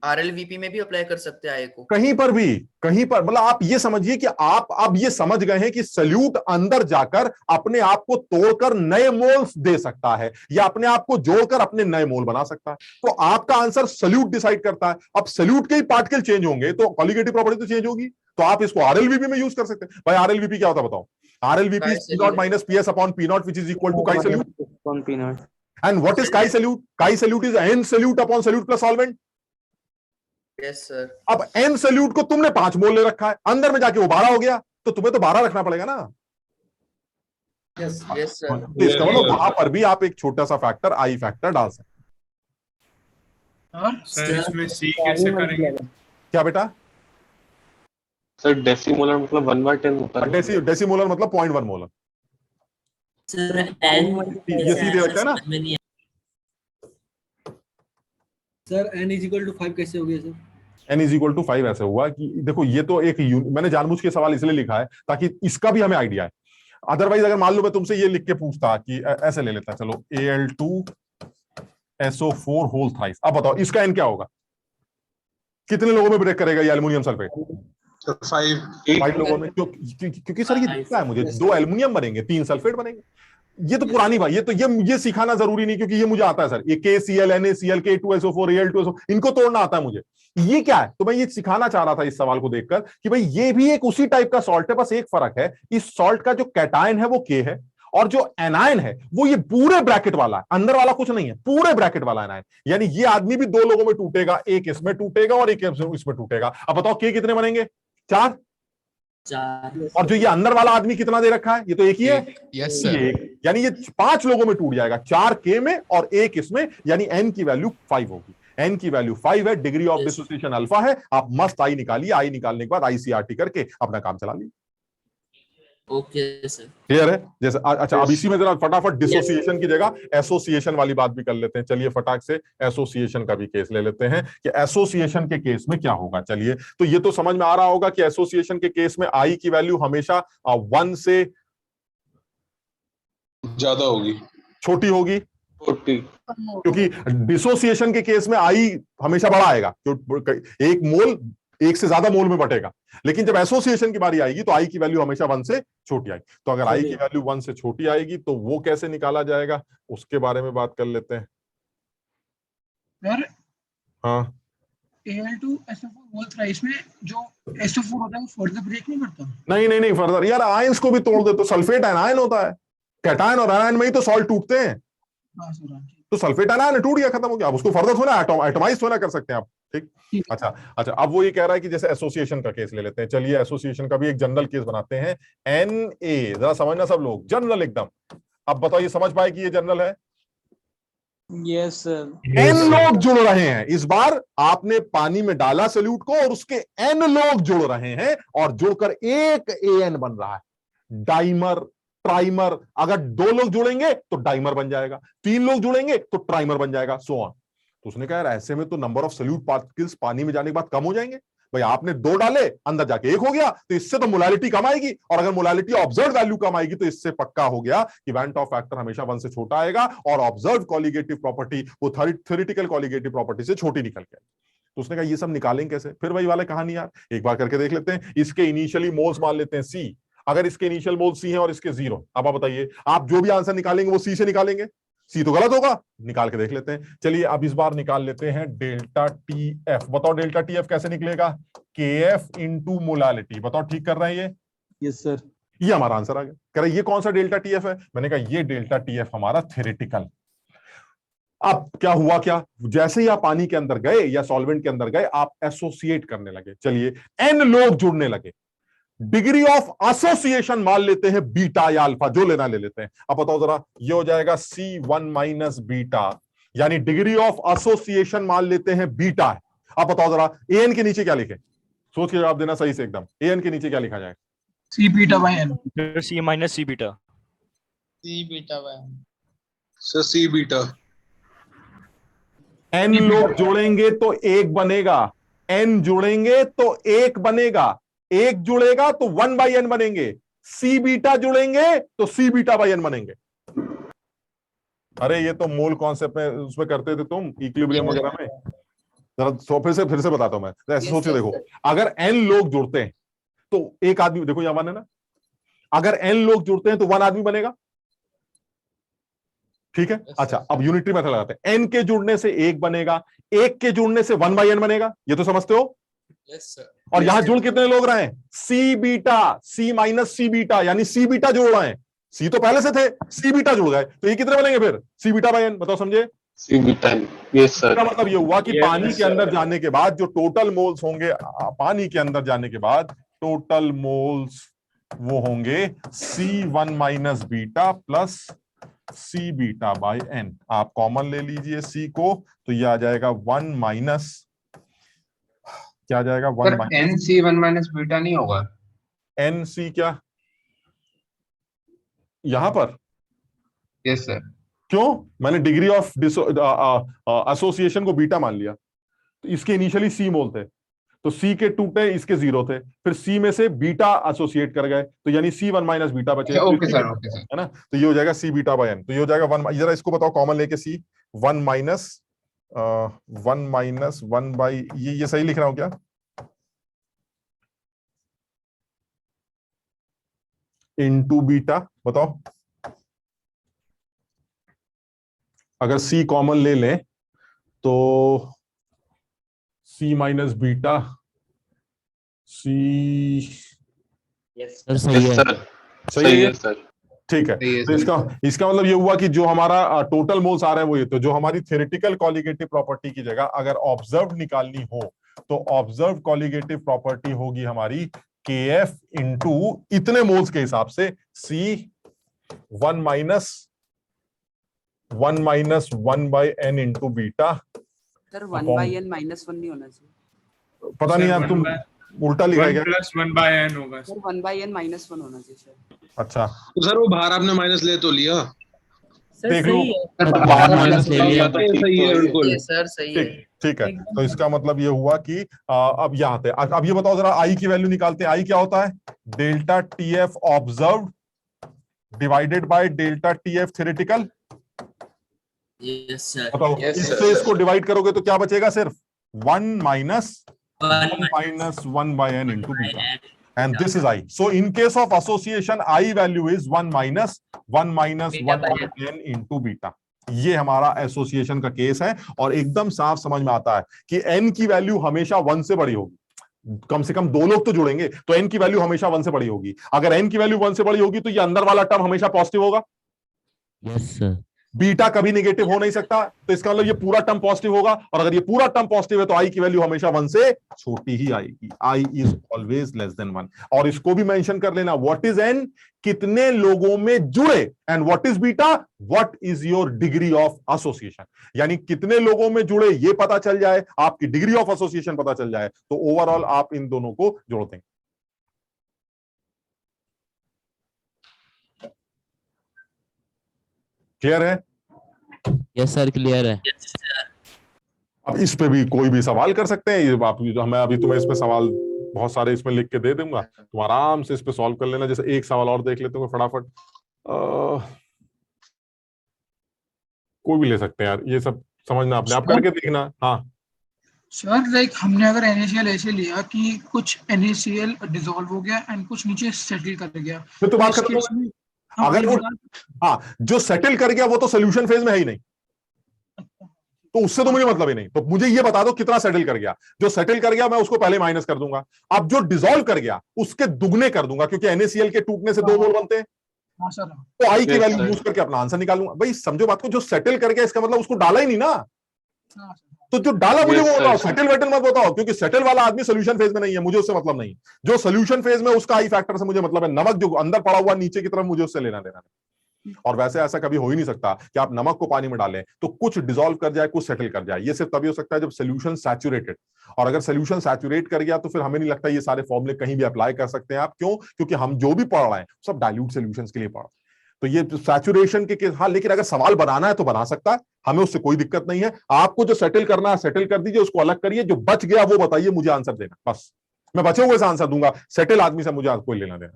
RLVP में भी अप्लाई कर सकते हैं आय को? कहीं पर भी, कहीं पर, मतलब आप ये समझिए कि आप अब ये समझ गए हैं कि सल्यूट अंदर जाकर अपने आप को तोड़कर नए मोल्स दे सकता है, या अपने आप को जोड़कर अपने नए मोल बना सकता है। तो आपका आंसर सल्यूट डिसाइड करता है। अब सल्यूट के ही पार्टिकल चेंज होंगे तो कॉलिगेटिव प्रॉपर्टी तो चेंज होगी, तो आप इसको RLVP में यूज कर सकते हैं। भाई RLVP क्या होता है बताओ? RLVP is P0 - PS upon P0 which is equal to chi solute. And what is chi solute? Chi solute is n solute upon solute plus solvent. Yes sir. अब n solute को तुमने 5 मोल ले रखा है, अंदर में जाके वो 12 हो गया, तो तुम्हें तो 12 रखना पड़ेगा ना। Yes sir. तो इसका मतलब वहां पर भी आप एक छोटा सा फैक्टर आई फैक्टर डाल सकते और सर इसमें C कैसे करेंगे? क्या बेटा? सर डेसीमोलर मतलब 1/10 होता है। डेसीमोलर मतलब 0.1 मोलर। सर ये सीधे रखा है ना? सर n = 5 कैसे हो गया सर? n = 5 ऐसे हुआ कि देखो, ये तो एक मैंने जानबूझ के सवाल इसलिए लिखा है ताकि इसका भी हमें आइडिया है। अदरवाइज अगर मान लो मैं तुमसे ये लिख के पूछता कि ऐसे ले लेता, चलो Al2SO4 होल थ्राइस, अब बताओ इसका n क्या होगा? कितने लोगों में ब्रेक करेगा ये एल्युमिनियम सल्फेट? 5 लोगों में। क्योंकि सर ये दिखता है मुझे 2 एल्युमिनियम बनेंगे, 3 सल्फेट बनेंगे। ये तो पुरानी बात, ये सिखाना जरूरी नहीं, क्योंकि ये मुझे आता है सर। ये KCl NaCl K2SO4 Al2SO, इनको तोड़ना आता है मुझे। ये क्या है? तो मैं ये सिखाना चाह रहा था इस सवाल को देखकर कि भाई ये भी एक उसी टाइप का सॉल्ट है, बस एक फर्क है, इस सॉल्ट का जो कैटायन है वो K है और जो एनायन है वो ये पूरे ब्रैकेट वाला है, अंदर वाला कुछ नहीं है, पूरे ब्रैकेट वाला एनायन। यानी ये आदमी भी 2 लोगों में टूटेगा, एक इसमें टूटेगा और एक इसमें टूटेगा। अब बताओ K कितने बनेंगे? 4। और जो ये अंदर वाला आदमी कितना दे रखा है? ये तो एक ही है। Yes sir. यानी ये 5 लोगों में टूट जाएगा, 4 K में और 1 इसमें, यानी n की वैल्यू 5 होगी। n की वैल्यू 5 है, डिग्री ऑफ डिसोसिएशन अल्फा है। आप मस्त आई निकालिए, आई निकालने के बाद ICRT करके अपना काम चला लीजिए। Okay sir. क्लियर है? जैसे अच्छा, अब इसी में जरा फटाफट डिसोसिएशन की जगह एसोसिएशन वाली बात भी कर लेते हैं। चलिए फटाक से एसोसिएशन का भी केस ले लेते हैं कि एसोसिएशन के केस में क्या होगा। चलिए, तो ये तो समझ में आ रहा होगा कि एसोसिएशन के केस में आई की वैल्यू हमेशा 1 से ज्यादा होगी, छोटी होगी, क्योंकि डिसोसिएशन के केस में आई हमेशा बड़ा आएगा, एक मोल 1 से ज्यादा मोल में बटेगा। लेकिन जब एसोसिएशन की बारी आएगी तो आई की वैल्यू हमेशा 1 से छोटी आएगी। तो अगर आई की वैल्यू 1 से छोटी आएगी तो वो कैसे निकाला जाएगा, उसके बारे में बात कर लेते हैं। हाँ, Al2SO4 होल थ्राइस में जो SO4 होता है वो फर्दर ब्रेक नहीं करता? नहीं फर्दर यार, आयंस को भी तोड़ दे तो सल्फेट एनायन होता है, कैटायन और एनायन में ही तो सॉल्ट टूटते हैं। तो सल्फेट एनायन टूट गया, खत्म हो गया। अब उसको फर्दर थोड़ा एटमाइज थोड़ा कर सकते हैं आप। ठीक, अच्छा, अब वो ये कह रहा है कि जैसे एसोसिएशन का केस ले लेते हैं। चलिए एसोसिएशन का भी एक जनरल केस बनाते हैं। Na, जरा समझना सब लोग, जनरल एकदम। अब बताओ ये समझ पाए कि ये जनरल है? Yes sir. n लोग जुड़ रहे हैं। इस बार आपने पानी में डाला सल्यूट को और उसके n लोग जुड़ रहे हैं और जुड़कर एक AN बन रहा है, डाइमर ट्राइमर, अगर 2 लोग जुड़ेंगे तो डाइमर बन जाएगा, 3 लोग जुड़ेंगे तो ट्राइमर बन जाएगा, सो ऑन। तो उसने कहा यार ऐसे में तो नंबर ऑफ सॉल्यूट पार्टिकल्स पानी में जाने के बाद कम हो जाएंगे। भाई आपने 2 डाले, अंदर जाके 1 हो गया, तो इससे तो मोलालिटी कम आएगी, और अगर मोलालिटी ऑब्जर्व वैल्यू कम आएगी तो इससे पक्का हो गया कि वैन ऑफ फैक्टर हमेशा 1 से छोटा आएगा, और ऑब्जर्व कॉलिगेटिव प्रॉपर्टी वो थ्योरेटिकल कॉलिगेटिव प्रॉपर्टी से छोटी निकल के। तो उसने कहा ये सब निकालेंगे कैसे? फिर वही वाले कहानी यार, एक बार करके देख लेते हैं। इसके इनिशियली मोल्स मान लेते हैं C, अगर इसके इनिशियल मोल C है और इसके 0, अब आप बताइए, आप जो भी आंसर निकालेंगे वो C से निकालेंगे, C तो गलत होगा, निकाल के देख लेते हैं। चलिए अब इस बार निकाल लेते हैं डेल्टा TF। बताओ डेल्टा TF कैसे निकलेगा? KF into molality. बताओ ठीक कर रहे हैं ये? Yes sir. ये हमारा आंसर आ गया। कह रहे ये कौन सा डेल्टा TF है? मैंने कहा ये डेल्टा TF हमारा थ्योरेटिकल। अब क्या हुआ, क्या जैसे ही आप पानी के अंदर गए या सॉल्वेंट के अंदर गए, आप एसोसिएट करने लगे। चलिए n लोग जुड़ने लगे, डिग्री ऑफ एसोसिएशन मान लेते हैं बीटा या अल्फा, जो लेना ले लेते हैं। अब बताओ जरा, ये हो जाएगा C1 माइनस बीटा, यानी डिग्री ऑफ एसोसिएशन मान लेते हैं बीटा है। अब बताओ जरा an के नीचे क्या लिखे, सोच के जवाब देना सही से एकदम। an के नीचे क्या लिखा जाए? C beta by n। C minus C beta. C beta by n। Sir C beta. n लोग जोड़ेंगे तो 1 बनेगा, n जुड़ेंगे तो 1 बनेगा, 1 जुड़ेगा तो 1 बाई n बनेंगे, C बीटा जुड़ेंगे तो C बीटा बाई n बनेंगे। अरे ये तो मोल कॉन्सेप्ट में उसमें करते थे तुम, इक्विलिब्रियम वगैरह में। जरा फिर से बताता हूं मैं, ऐसे सोच के देखो, अगर n लोग जुड़ते हैं तो 1 आदमी, देखो यहां 1 है ना, अगर n लोग जुड़ते हैं तो 1 आदमी बनेगा, ठीक है। अच्छा अब यूनिटरी मेथड लगाते हैं, n के जुड़ने से 1 बनेगा, 1 के जुड़ने से 1 बाई n बनेगा, ये तो समझते हो? Yes sir. और यहां जुड़ कितने लोग रहे हैं? C beta, C minus C beta, यानी C बीटा जुड़ रहे हैं, C तो पहले से थे, C बीटा जुड़ गए, तो ये कितने बनेंगे फिर? C beta by n। बताओ समझे? C beta. Yes sir. इसका मतलब ये हुआ कि पानी के अंदर जाने के बाद जो टोटल मोल्स होंगे, पानी के अंदर जाने के बाद टोटल मोल्स वो होंगे C1 minus beta plus C beta by n। आप कॉमन ले लीजिए C को, तो ये आ जाएगा 1 माइनस, क्या आ जाएगा? 1 माइनस NC1 माइनस बीटा नहीं होगा? NC क्या यहां पर? Yes sir. क्यों? मैंने डिग्री ऑफ एसोसिएशन को बीटा मान लिया, तो इसके इनिशियली C मोल थे, तो C के टूटे, इसके 0 थे, फिर C में से बीटा एसोसिएट कर गए, तो यानी C1 माइनस बीटा बचे। ओके सर, ओके सर, है ना? तो ये हो जाएगा C बीटा बाई n, तो ये हो जाएगा 1। जरा इसको बताओ कॉमन लेके C 1 माइनस 1 बाई, ये सही लिख रहा हूं क्या? Into beta. बताओ अगर C कॉमन ले लें तो C माइनस बीटा, C सही है, सही है सर, ठीक है। तो इसका मतलब ये हुआ कि जो हमारा टोटल मोल्स आ रहे हैं वो ये, तो जो हमारी थ्योरेटिकल कॉलिगेटिव प्रॉपर्टी की जगह अगर ऑब्जर्व निकालनी हो तो ऑब्जर्व कॉलिगेटिव प्रॉपर्टी होगी हमारी KF इंटू इतने मोल्स के हिसाब से C1 minus 1 by n into beta. Sir 1 by n minus 1 नहीं होना चाहिए। पता नहीं यार, तुम उल्टा लिखा है क्या? 1 बाय n होगा सर, 1 बाई n माइनस 1 होना चाहिए सर। अच्छा तो सर वो बाहर आपने माइनस ले तो लिया, देख लो, बाहर माइनस ले लिया, सही है बिल्कुल सर सही है। ठीक है। तो इसका मतलब ये हुआ कि अब यहाँ थे। अब ये बताओ जरा I की वैल्यू निकालते हैं। I क्या होता है? Delta TF observe divided by delta TF theoretical. Yes sir. बताओ इससे इसको डिवाइड करोगे तो क्या बचेगा? सिर्फ 1 minus 1 by n into beta, and this is I. So in case of association, I value is 1 minus 1 by n into beta. ये हमारा एसोसिएशन का केस है, और एकदम साफ समझ में आता है कि n की वैल्यू हमेशा 1 से बड़ी होगी। कम से कम 2 लोग तो जुड़ेंगे, तो n की वैल्यू हमेशा 1 से बड़ी होगी। अगर n की वैल्यू 1 से बड़ी होगी तो ये अंदर वाला टर्म हमेशा पॉजिटिव होगा। Yes sir. बीटा कभी नेगेटिव हो नहीं सकता, तो इसका मतलब ये पूरा टर्म पॉजिटिव होगा, और अगर ये पूरा टर्म पॉजिटिव है तो I की वैल्यू हमेशा 1 से छोटी ही आएगी। I is always less than 1। और इसको भी मेंशन कर लेना, व्हाट इज n, कितने लोगों में जुड़े, and what is beta, what is your degree of association. यानी कितने लोगों में जुड़े ये पता चल जाए, आपकी डिग्री ऑफ एसोसिएशन पता चल जाए, तो ओवरऑल आप इन दोनों को जोड़ देंगे। क्लियर है? यस सर क्लियर है। अब इस पे भी कोई भी सवाल कर सकते हैं, ये आप मैं अभी तुम्हें इस पे सवाल बहुत सारे इसमें लिख के दे दूंगा, तुम आराम से इस पे सॉल्व कर लेना। जैसे एक सवाल और देख लेते हो फटाफट, कोई भी ले सकते हैं यार, ये सब समझना अपने आप करके देखना। हाँ सर लाइक हमने अगर NaCl ऐसे लिया कि कुछ NaCl डिसॉल्व हो गया एंड कुछ नीचे सेटल कर गया, फिर तो बात खत्म हो गई। अगर वो हाँ जो सेटल कर गया वो तो सोल्यूशन फेज में है ही नहीं, तो उससे तो मुझे मतलब ही नहीं। तो मुझे ये बता दो कितना सेटल कर गया। जो सेटल कर गया मैं उसको पहले माइनस कर दूंगा, अब जो डिसॉल्व कर गया उसके दुगने कर दूंगा, क्योंकि NaCl के टूटने से 2 मोल बनते हैं। हाँ सर, तो आई की वैल्यू यूज करके अपना आंसर निकालूंगा। भाई समझो बात को, जो सेटल कर गया इसका मतलब उसको डाला ही नहीं ना। तो जो डाला मुझे वो बताओ, सेटल वेटल मत बताओ, क्योंकि सेटल वाला आदमी सोल्यूशन फेज में नहीं है, मुझे उससे मतलब नहीं। जो सोल्यूशन फेज में उसका आई फैक्टर से मुझे मतलब है, नमक जो अंदर पड़ा हुआ नीचे की तरफ मुझे उससे लेना देना नहीं। और वैसे ऐसा कभी हो ही नहीं सकता कि आप नमक को पानी में डालें तो कुछ डिसॉल्व कर जाए कुछ सेटल कर जाए। ये सिर्फ तभी हो सकता है जब सोल्यूशन सैचुरेटेड, और अगर सोल्यूशन सैचुरेट कर गया तो फिर हमें नहीं लगता ये सारे फॉर्मूले कहीं भी अप्लाई कर सकते हैं आप। क्यों? क्योंकि हम जो भी पढ़ रहे हैं सब डाइल्यूट सोल्यूशंस के लिए पढ़ रहे हैं। तो ये सैचुरेशन के हाँ, लेकिन अगर सवाल बनाना है तो बना सकता है, हमें उससे कोई दिक्कत नहीं है। आपको जो सेटल करना है सेटल कर दीजिए, उसको अलग करिए, जो बच गया वो बताइए, मुझे आंसर देना, बस मैं बचे हुए से आंसर दूंगा। सेटल आदमी से मुझे कोई लेना देना।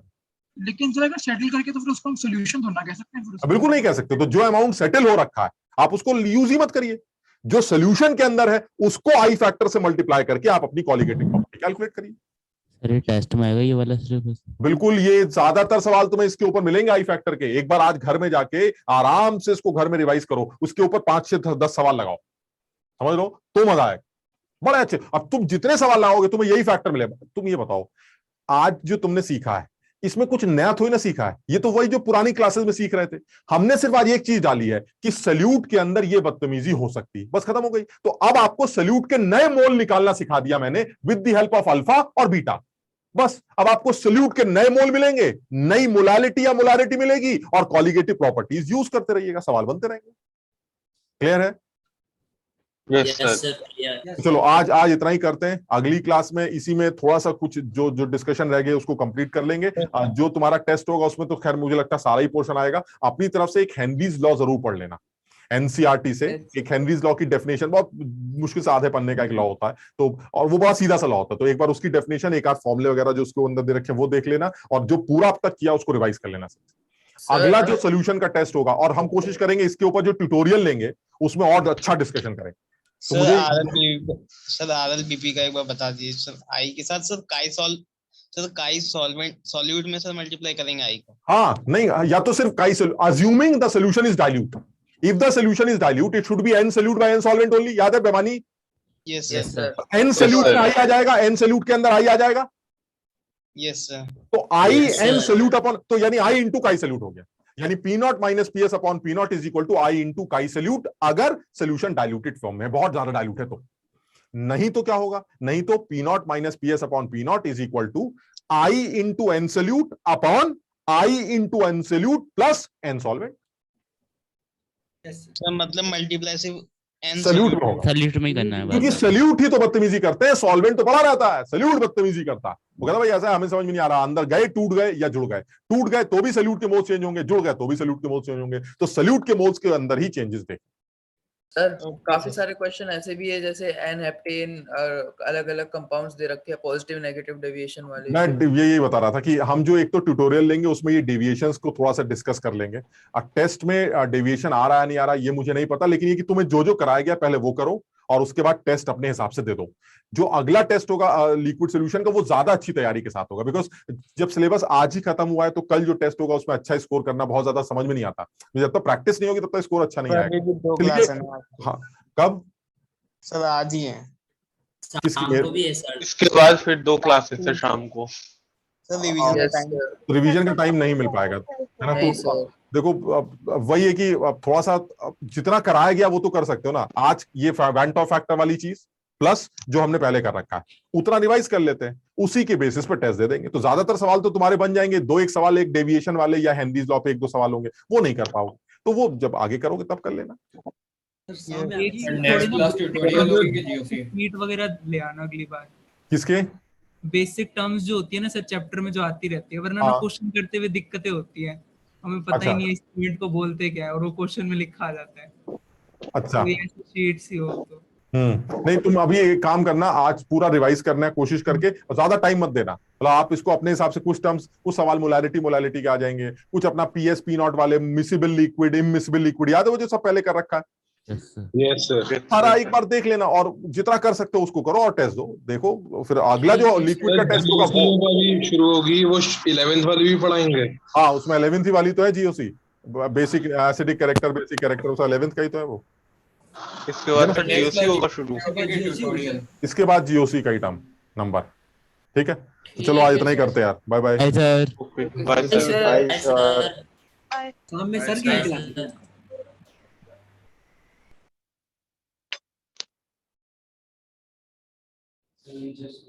लेकिन सर अगर सेटल करके तो फिर उसको हम सोल्यूशन तो ना कह सकते हैं फिर उसको? बिल्कुल नहीं कह सकते। तो जो अमाउंट सेटल हो रखा है आप उसको यूज ही मत करिए, जो सोल्यूशन के अंदर है उसको आई फैक्टर से मल्टीप्लाई करके आप अपनी कॉलिगेटिव प्रॉपर्टी कैलकुलेट करिए। सर ये टेस्ट में आएगा ये वाला सिर्फ? बिल्कुल, ये ज्यादातर सवाल तुम्हें इसके ऊपर मिलेंगे आई फैक्टर के। एक बार आज घर में जाके आराम से इसको घर में रिवाइज करो, उसके ऊपर 5 से 10 सवाल लगाओ, समझ लो तो मजा आएगा, बड़े अच्छे। अब तुम जितने सवाल लगाओगे तुम्हें यही फैक्टर मिलेगा। तुम ये बताओ आज जो तुमने सीखा है इसमें कुछ नया थोड़ी ना सीखा है, ये तो वही जो पुरानी क्लासेस में सीख रहे थे। हमने सिर्फ आज एक चीज डाली है कि सल्यूट के अंदर ये बदतमीजी हो सकती है, बस खत्म हो गई। तो अब आपको सल्यूट के नए मोल निकालना सिखा दिया मैंने with the help of alpha और बीटा। बस अब आपको सल्यूट के नए मोल मिलेंगे, नई मोलालिटी या मोलारिटी मिलेगी, और कॉलिगेटिव प्रॉपर्टीज यूज करते रहिएगा, सवाल बनते रहेंगे। क्लियर है? Yes sir. चलो आज इतना ही करते हैं। अगली क्लास में इसी में थोड़ा सा कुछ जो डिस्कशन रह गए उसको कंप्लीट कर लेंगे। जो तुम्हारा टेस्ट होगा उसमें तो खैर मुझे लगता है सारा ही पोर्शन आएगा। अपनी तरफ से एक हेनरीज लॉ जरूर पढ़ लेना, एनसीईआरटी से। एक हेनरीज लॉ की डेफिनेशन बहुत मुश्किल से आधे पन्ने का एक लॉ होता है, तो और वो बहुत सीधा सा लॉ होता है। तो एक बार उसकी डेफिनेशन, एक आध फॉर्मूले वगैरह जो उसके अंदर दे रखे वो देख लेना, और जो पूरा अब तक किया उसको रिवाइज कर लेना। अगला जो सोल्यूशन का टेस्ट होगा, और हम कोशिश करेंगे इसके ऊपर जो ट्यूटोरियल लेंगे उसमें और अच्छा डिस्कशन करेंगे। तो सर आरएलबीपी का एक बार बता दीजिए सर। आई के साथ सर काई सॉल्वेंट सॉल्यूट में सर मल्टीप्लाई करेंगे आई को? हाँ नहीं, या तो सिर्फ chi assuming the solution is dilute. If the solution is dilute it should be n solute by n solvent only. याद है बेमानी? Yes sir. एन सोल्यूट में आई आ जाएगा, एन सोल्यूट के अंदर आई आ जाएगा। Yes sir. तो आई एन सोल्यूट अपॉन, तो यानी आई इंटू काई सोल्यूट हो गया, यानी P naught minus P S upon P naught is equal to i into chi solute, अगर सोल्यूशन डाइल्यूटेड फॉर्म में, बहुत ज्यादा डाइल्यूट है तो। नहीं तो क्या होगा? नहीं तो P naught minus P S upon P naught is equal to i into n solute upon i into n solute plus n solvent. मतलब मल्टीप्लाई सिर्फ सल्यूट में होगा, सल्यूट में ही करना है, क्योंकि सल्यूट ही तो बदतमीजी करते हैं, सॉल्वेंट तो पड़ा रहता है, सल्यूट बदतमीजी करता है। वो कहता भाई ऐसा हमें समझ में नहीं आ रहा, अंदर गए टूट गए या जुड़ गए, टूट गए तो भी सल्यूट के मोल्स चेंज होंगे, जुड़ गए तो भी सल्यूट के मोल्स चेंज होंगे। तो सल्यूट के मोल्स के अंदर ही चेंजेस देखें। सर काफी सारे क्वेश्चन ऐसे भी है जैसे एन हेप्टेन और अलग अलग कंपाउंड्स दे रखे हैं पॉजिटिव नेगेटिव डेविएशन वाले। मैं यही बता रहा था कि हम जो एक तो ट्यूटोरियल लेंगे उसमें ये डेविएशंस को थोड़ा सा डिस्कस कर लेंगे। टेस्ट में डेविएशन आ रहा है नहीं आ रहा ये मुझे नहीं पता, लेकिन ये कि तुम्हें जो जो कराया गया पहले वो करो और उसके बाद टेस्ट अपने हिसाब से दे दो। जो अगला टेस्ट होगा लिक्विड सॉल्यूशन का वो ज्यादा अच्छी तैयारी के साथ होगा, बिकॉज जब सिलेबस आज ही खत्म हुआ है तो कल जो टेस्ट होगा उसमें अच्छा स्कोर करना बहुत ज्यादा समझ में नहीं आता। जब तक प्रैक्टिस नहीं होगी तब तक स्कोर अच्छा नहीं आएगा। हाँ कब सर? आज ही है। इसके बाद फिर 2 क्लासेस है शाम को। सर रिवीजन का टाइम नहीं मिल पाएगा, है ना? तो देखो वही है कि थोड़ा सा जितना कराया गया वो तो कर सकते हो ना। आज ये वैन टॉप फैक्टर वाली चीज प्लस जो हमने पहले कर रखा है उतना रिवाइज कर लेते हैं, उसी के बेसिस पर टेस्ट दे देंगे। तो ज्यादातर सवाल तो तुम्हारे बन जाएंगे, 2-1 सवाल एक डेविएशन वाले या हेनरीज लॉ पे 1-2 सवाल होंगे, वो नहीं कर पाओगे। तो वो जब आगे करोगे तब कर लेना। शीट वगैरह ले आना अगली बार। किसके? बेसिक टर्म्स जो होती है ना सर चैप्टर में जो आती रहती है, वरना ना क्वेश्चन करते हुए दिक्कतें होती है। हमें पता अच्छा। ही नहीं है इंस्ट्रूमेंट को बोलते क्या है और वो क्वेश्चन में लिखा आ जाता है। अच्छा। कोई ऐसी शीट्स ही हो तो। नहीं, तुम अभी एक काम करना, आज पूरा रिवाइज करना है कोशिश करके, और ज्यादा टाइम मत देना। मतलब आप इसको अपने हिसाब से कुछ टर्म्स, कुछ सवाल मोलालिटी के आ जाएंगे, कुछ अपना पीएस पी नॉट वाले, मिसिबल लिक्विड, इमिसिबल लिक्विड, याद है वो जो सब पहले कर रखा है। Yes sir. सारा एक बार देख लेना और जितना कर सकते हो उसको करो और टेस्ट दो। देखो फिर अगला जो लिक्विड का टेस्ट होगा वो अभी शुरू होगी, वो 11th वाली भी पढ़ाएंगे। हाँ, उसमें 11वीं वाली तो है GOC, basic acidic character, basic character, उसका 11th का ही तो है वो। इसके बाद फिर जीओसी होगा शुरू। इसके बाद जीओसी का ही टर्म नंबर। ठीक है, तो चलो आज इतना ही करते हैं यार। Bye bye sir. Bye sir. शाम में सर की क्लास So you just